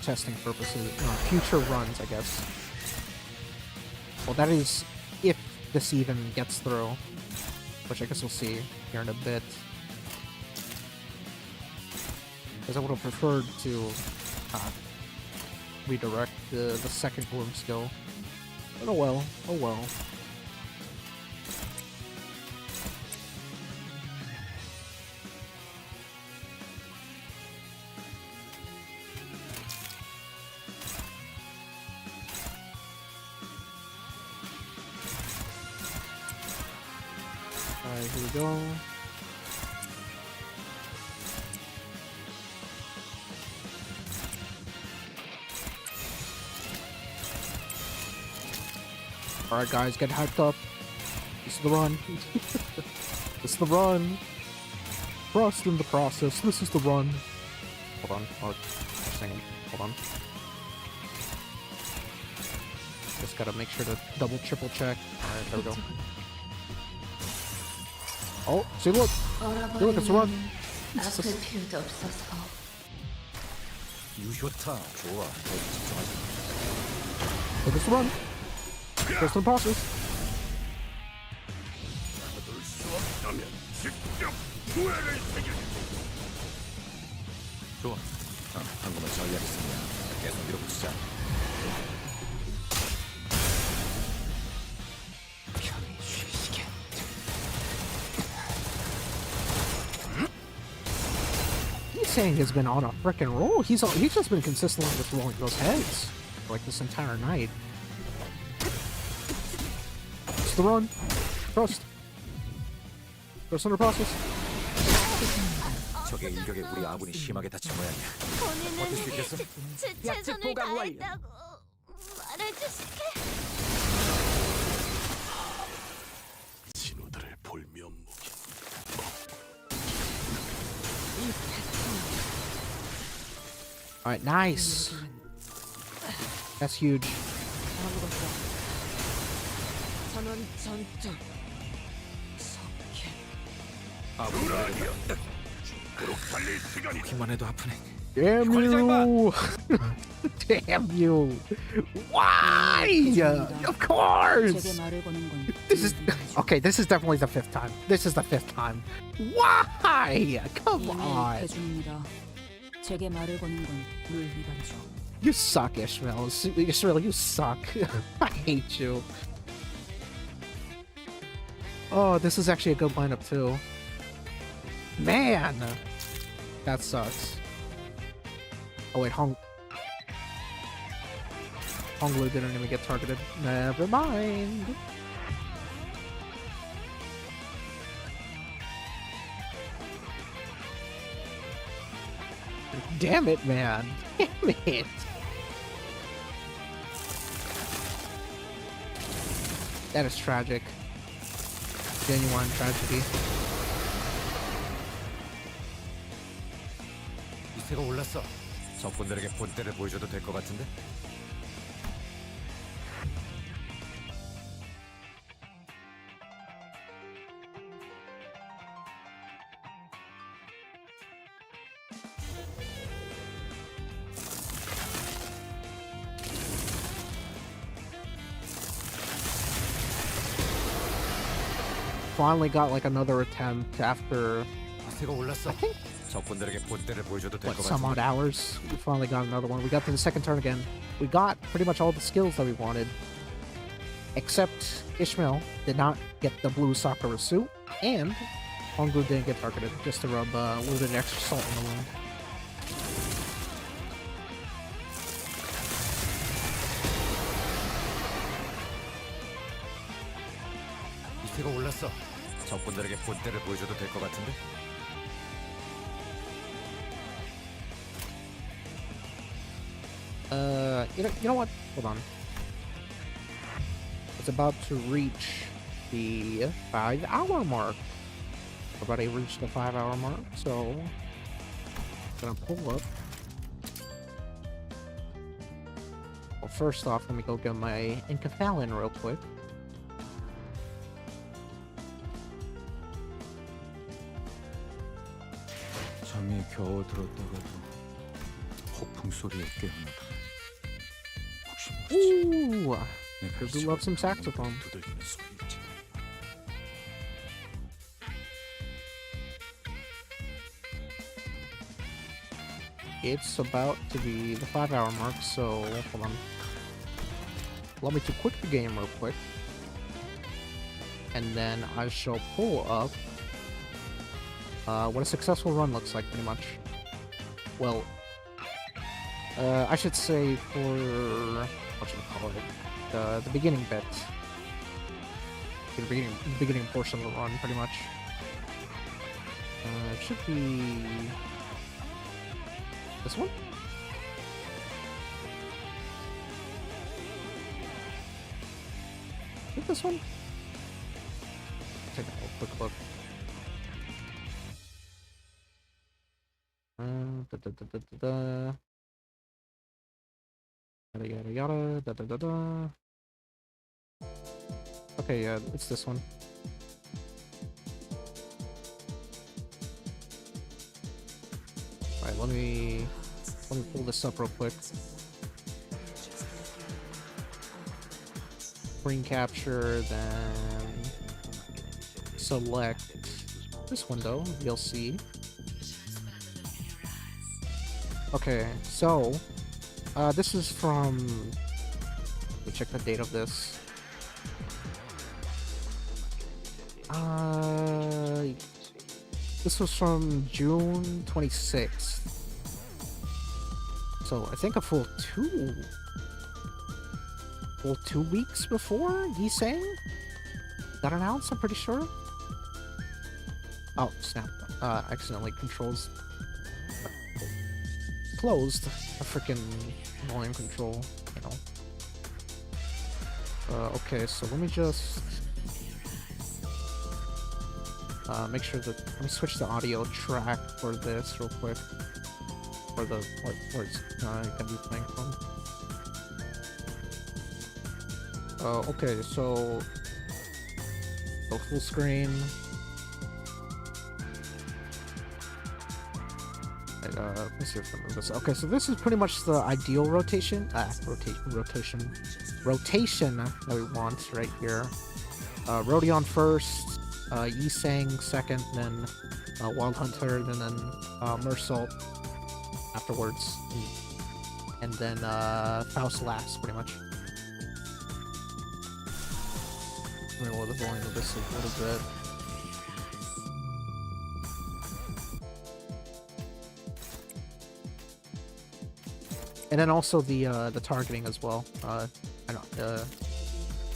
testing purposes, future runs, I guess. Well, that is if this even gets through, which I guess we'll see here in a bit. Because I would have preferred to redirect the second bloom skill. But oh well, oh well. Alright, here we go. Alright, guys, get hyped up. This is the run. This is the run. Trust in the process. This is the run. Hold on. Oh, singing. Hold on. Just gotta make sure to double, triple check. Alright, there we go. Oh, see, look. Look, it's a run. 아플 필요도 없어서. 유효타 좋아. 더 집중하자. Look, it's a run. Trust in the process. 좋아. 방금은 전략이 승리야. 계속 밀어붙이자. 편히 쉬시게. He's saying has been on a frickin' roll. He's just been consistently just rolling those heads for like this entire night. It's the run. Trust. Trust in the process. 적의 일격에 우리 아군이 심하게 다친 모양이야. 본인은 수 있겠어? 최선을 다했다고 말해주시게. 신호들을 볼면 무기. Alright, nice. That's huge. 전원 전투. 석회. 보기만 해도 아프네. Damn you! Damn you! Why? Of course! 제게 말을 거는 건 This is okay. This is definitely the fifth time. This is the fifth time. Why? Come on! 대중입니다. 제게 말을 거는 건 룰 위반이죠. You suck, Ishmael. Ishmael, you suck. I hate you. Oh, this is actually a good lineup too. Man, that sucks. Oh wait, Honglu didn't even get targeted. Never mind. Damn it, man. Damn it. That is tragic. Genuine tragedy. 이세가 올랐어. 적군들에게 본때를 보여줘도 될 것 같은데? Finally got like another attempt after 이세가 올랐어. 적군들에게 본때를 보여줘도 될 what, 것 some odd 같은데? hours. We finally got another one. We got to the second turn again. We got pretty much all the skills that we wanted. Except Ishmael did not get the blue Sakura suit, and Honglu didn't get targeted, just to rub a little bit of extra salt in the wound. 이세가 올랐어. 적군들에게 본때를 보여줘도 될 것 같은데? You know what? Hold on. It's about to reach the 5-hour mark. Everybody reached the 5-hour mark, so gonna pull up. Well, first off, let me go get my encaphalin real quick. 잠이 겨우 들었다가도 폭풍 소리에 깨어나. 혹시 모르지? Ooh, 내가 I do love some saxophone. 두들기는 소리일지. It's about to be the 5-hour mark, so hold on. Allow me to quit the game real quick. And then I shall pull up what a successful run looks like, pretty much. Well, I should say for what should I call it? The beginning bit, the beginning portion of the run, pretty much. It should be this one. think this one? Take a quick look. Da, da, da, da, da, da. Yada yada yada, da da da da. Okay, yeah, it's this one. Alright, let me pull this up real quick. Screen capture, then select this window, VLC. Okay, so this is from. Let me check the date of this. This was from June 26th. So I think a full 2 weeks before Yisang got announced, I'm pretty sure. Oh, snap. Accidentally controls closed a freaking volume control, you know. Okay, so let me just make sure that, let me switch the audio track for this real quick, for the where it's gonna be playing from. Okay, so full screen. Let me see if I remember this. Okay, so this is pretty much the ideal rotation. Rotation that we want right here. Rodion first, Yisang second, then Wild Hunter, and then Mersault afterwards, and then Faust last, pretty much. I'm gonna lower the volume of this a little bit. And then also the targeting as well. I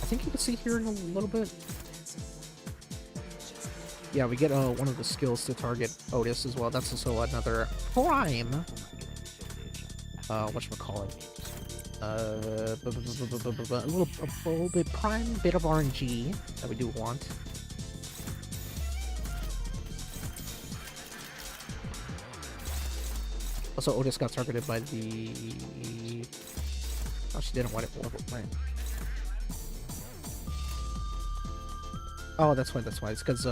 think you can see here in a little bit. Yeah, we get one of the skills to target Otis as well. That's also another prime. Whatchamacallit? A little bit prime bit of RNG that we do want. Also, Otis got targeted by the. Oh, she didn't want it. Right. Oh, that's why. That's why. It's because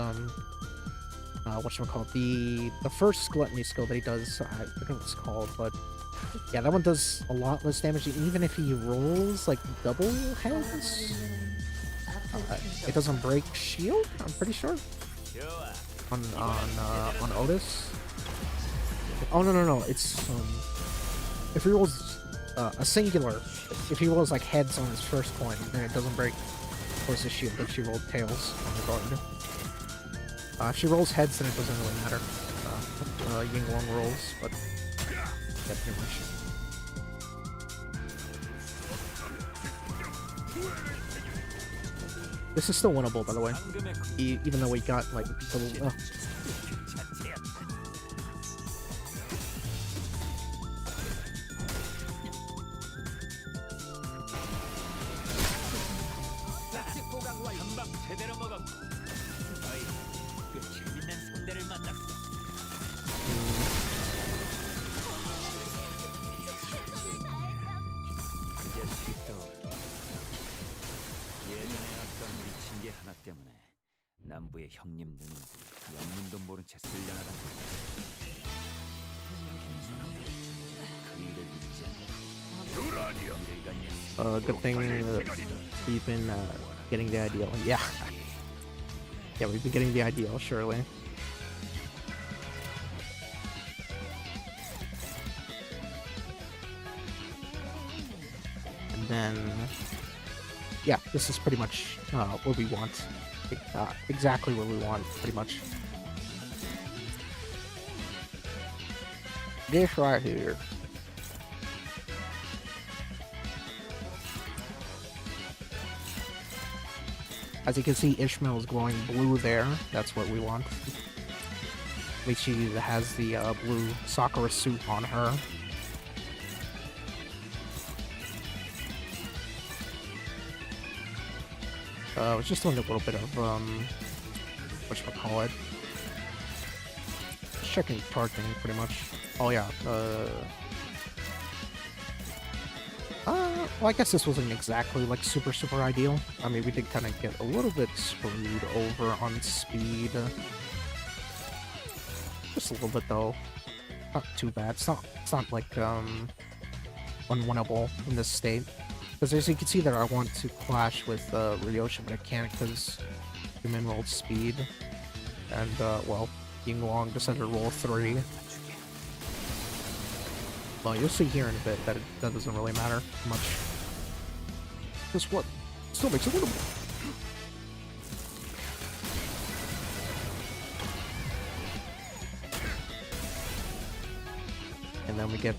whatchamacallit, the first gluttony skill that he does. I forget what it's called, but yeah, that one does a lot less damage. Even if he rolls like double heads, it doesn't break shield. I'm pretty sure. On Otis. Oh no! It's if he rolls a singular, if he rolls like heads on his first point, then it doesn't break towards his shield. If she rolled tails on the guard, if she rolls heads, then it doesn't really matter. Ying Wong rolls, but yeah, pretty much. This is still winnable, by the way, even though we got like a little. Good thing we've been getting the ideal. Yeah. Yeah, we've been getting the ideal, surely. And then, yeah, this is pretty much what we want. Exactly what we want, pretty much. This right here. As you can see, Ishmael is glowing blue there. That's what we want. At least she has the blue Sakura suit on her. I was just doing a little bit of whatchamacallit. Just checking targeting pretty much. Oh yeah. Well, I guess this wasn't exactly like super ideal. I mean, we did kind of get a little bit screwed over on speed. Just a little bit though. Not too bad. It's not like unwinnable in this state. Because as you can see there, I want to clash with Ryoshi, but I can't because human rolled speed. And well, Yinglong decided to roll 3. Well, you'll see here in a bit that that doesn't really matter much. Just what still makes it winnable. And then we get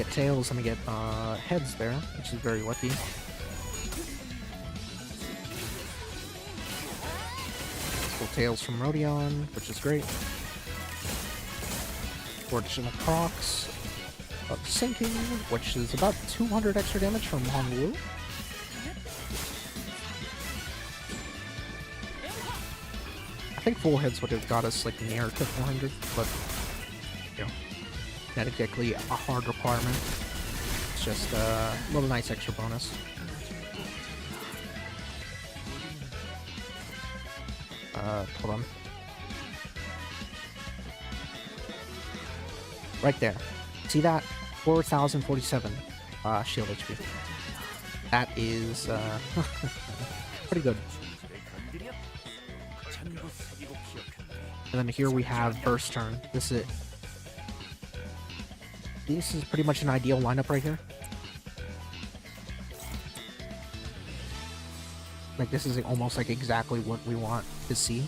tails and we get heads there, which is very lucky. Full tails from Rodion, which is great. 4 additional procs. Sinking, which is about 200 extra damage from Hongwu. I think full heads would have got us like near to 400, but you know, not exactly a hard requirement. It's just a little nice extra bonus. Hold on. Right there. See that? 4,047 shield HP. That is pretty good. And then here we have Burst Turn. This is pretty much an ideal lineup right here. Like this is almost like exactly what we want to see.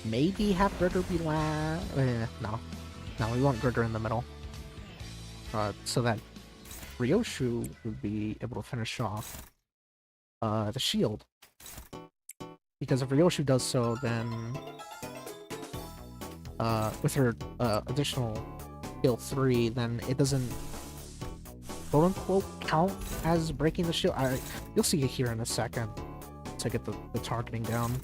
Maybe have Gritter be no, we want Gritter in the middle. So that Ryoshu would be able to finish off the shield. Because if Ryoshu does so, then with her additional skill 3, then it doesn't quote-unquote count as breaking the shield. You'll see it here in a second to get the targeting down.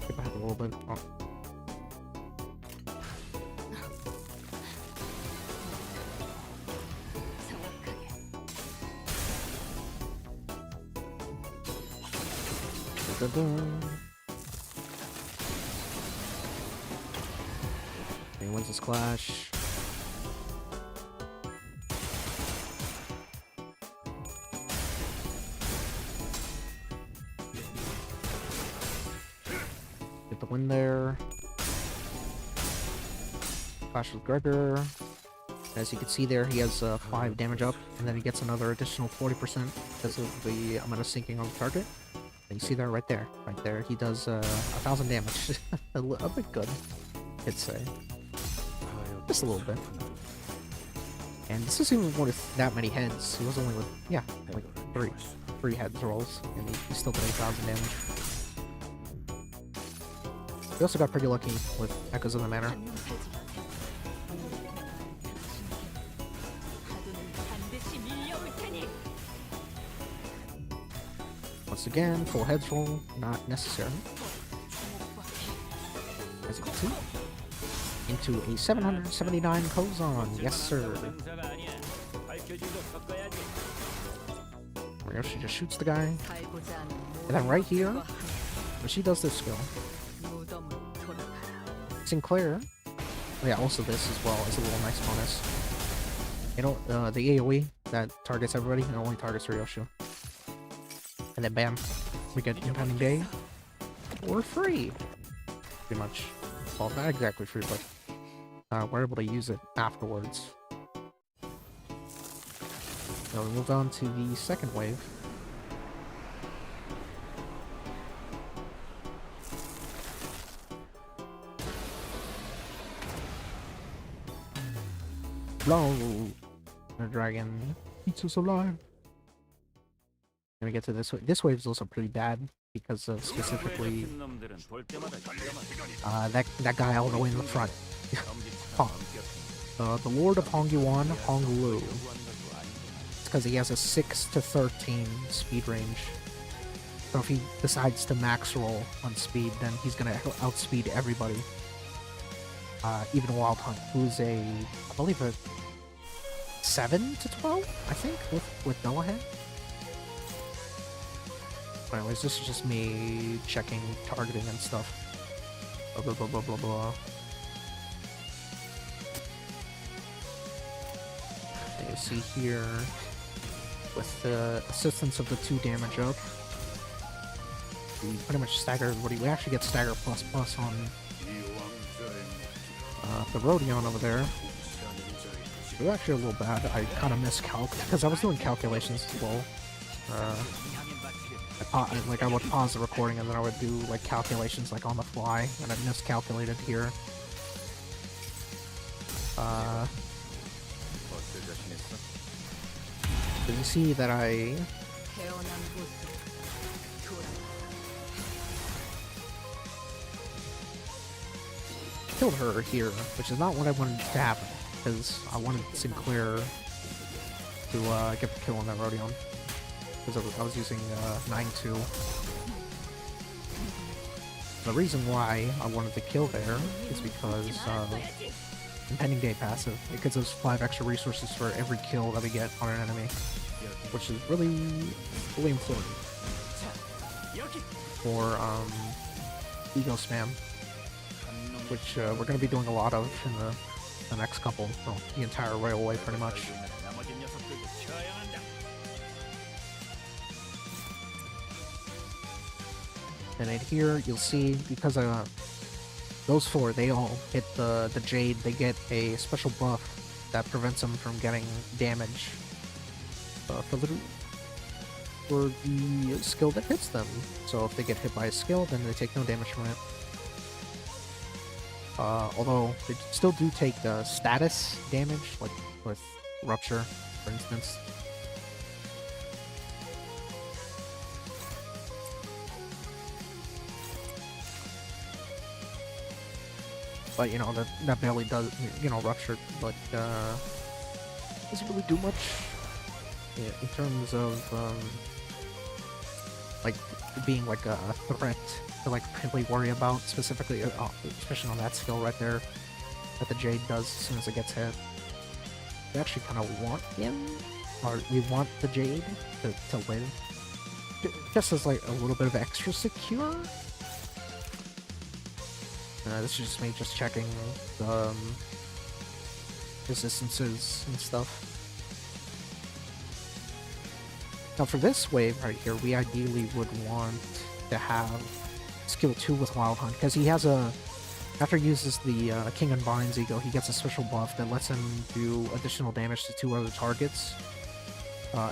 Skip ahead a little bit. Oh. He wins this clash. Get the win there. Clash with Gregor. As you can see there, he has 5 damage up, and then he gets another additional 40% because of the amount of sinking on the target. And you see that right there. Right there, he does 1,000 damage. a bit good, I'd say. Just a little bit. And this isn't even with that many heads. He was only with, yeah, like 3 heads rolls, and he still did 8,000 damage. We also got pretty lucky with Echoes of the Manor. Once again, full heads roll, not necessary. As you can see, into a 779 Kozon, yes sir. Where she just shoots the guy, and then right here, when she does this skill, Sinclair, yeah, also this as well is a little nice bonus. You know, the AoE that targets everybody and only targets Ryoshu. And then bam, we get Impending Day for free. Pretty much. Well, not exactly free, but we're able to use it afterwards. So we move on to the second wave. Blow! The dragon eats us alive. Let me get to this wave. This wave is also pretty bad because of specifically that guy all the way in the front. The Lord of Hongyuan, Honglu. It's because he has a 6 to 13 speed range. So if he decides to max roll on speed, then he's gonna outspeed everybody. Even Wild Hunt, who's I believe a 7 to 12, I think, with Noahhead. But anyways, this is just me checking targeting and stuff. Blah blah blah blah blah blah. You see here, with the assistance of the 2 damage up, we pretty much stagger everybody. We actually get stagger plus plus on the Rodion over there. It was actually a little bad. I kind of miscalc because I was doing calculations as well. I would pause the recording and then I would do like calculations like on the fly, and I miscalculated here. So you see that I killed her here, which is not what I wanted to happen, because I wanted Sinclair to get the kill on that Rodion, because I was using 9-2. The reason why I wanted to kill there is because Impending Day passive. It gives us 5 extra resources for every kill that we get on an enemy, which is really, really important for ego spam, which we're going to be doing a lot of in the next couple, well, the entire railway pretty much. And in here, you'll see, because those 4, they all hit the Jade, they get a special buff that prevents them from getting damage for the skill that hits them. So if they get hit by a skill, then they take no damage from it. Although they still do take status damage, like with Rupture, for instance. But, you know, that barely does, you know, Rupture, like, doesn't really do much in terms of, like, being, like, a threat to, like, really worry about, specifically, especially on that skill right there, that the Jade does as soon as it gets hit. We actually kind of want him, or we want the Jade to live, just as, like, a little bit of extra secure. This is just me just checking the resistances and stuff. Now for this wave right here, we ideally would want to have skill 2 with Wild Hunt, because he has after he uses the King Unbinds ego, he gets a special buff that lets him do additional damage to 2 other targets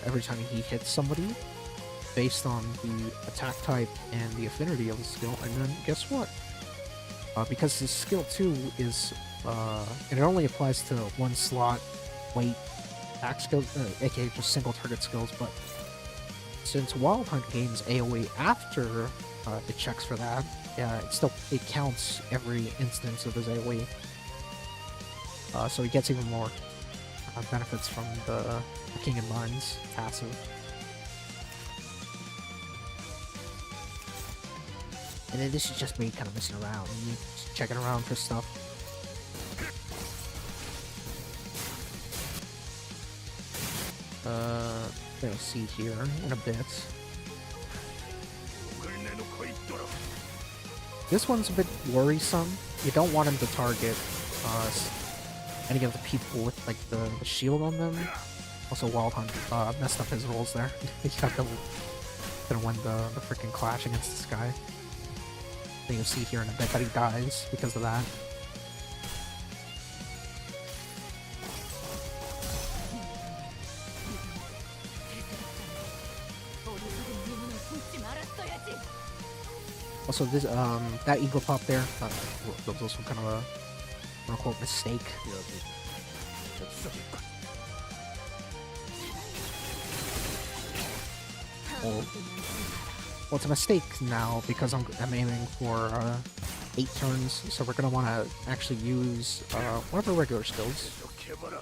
every time he hits somebody, based on the attack type and the affinity of the skill. And then guess what? Because his skill 2 is, and it only applies to 1 slot, weight, attack skills, aka just single target skills, but since Wild Hunt gains AoE after it checks for that, it counts every instance of his AoE. So he gets even more benefits from the King and Mines passive. And then this is just me kind of messing around, just checking around for stuff. We'll see here in a bit. This one's a bit worrisome. You don't want him to target any of the people with like the shield on them. Also, Wild Hunt messed up his rolls there. He got gonna win the freaking clash against this guy. Then you'll see here in a bit that he dies because of that. Also, this that eagle pop there, that was also kind of a quote-unquote mistake. 접속일까? Well, it's a mistake now because I'm aiming for 8 turns, so we're gonna want to actually use one of our regular skills 계속해봐라.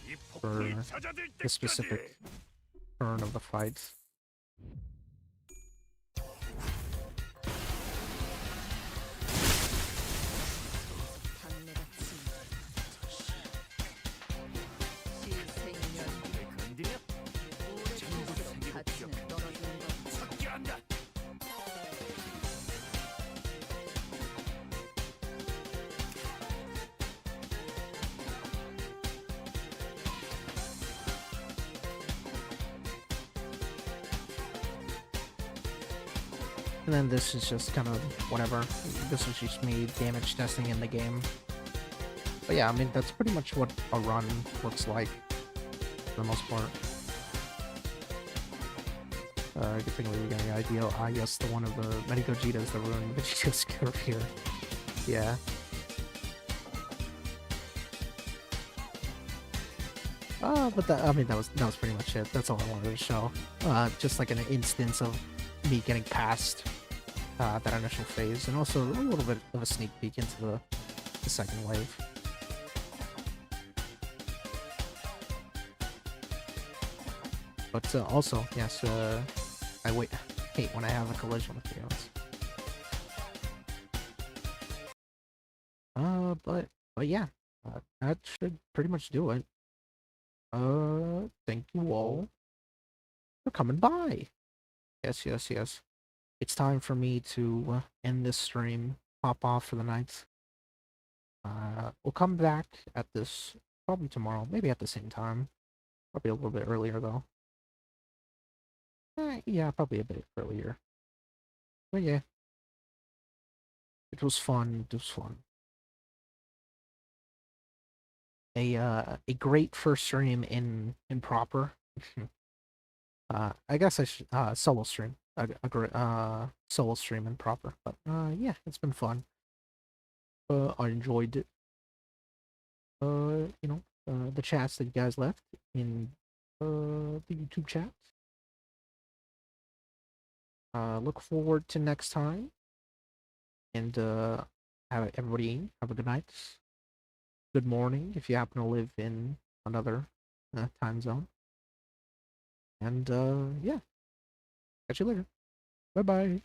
이 for 폭풍이 잦아들 the specific 때까지. turn of the fight. 건드려? 전부 생기고 필요 찾게 한다. And then this is just kind of whatever. This is just me damage testing in the game. But yeah, I mean, that's pretty much what a run looks like, for the most part. Good thing we were getting an idea. Ah, yes, the one of the many Gogetas, the ruined Vegeta skill here. Yeah. But that, I mean, that was pretty much it. That's all I wanted to show. Just like an instance of me getting past that initial phase, and also a little bit of a sneak peek into the second wave. But also, yes, I hate when I have a collision with Chaos. But yeah, that should pretty much do it. Thank you all for coming by. Yes, yes, yes. It's time for me to end this stream, pop off for the night. We'll come back at this probably tomorrow, maybe at the same time. Probably a little bit earlier though. Yeah, probably a bit earlier. But yeah, it was fun. It was fun. A great first stream in proper. I guess I should solo stream. A great solo stream in proper. But yeah, it's been fun. I enjoyed it. You know, the chats that you guys left in the YouTube chat. Look forward to next time. And everybody have a good night. Good morning if you happen to live in another time zone. And yeah, catch you later. Bye bye.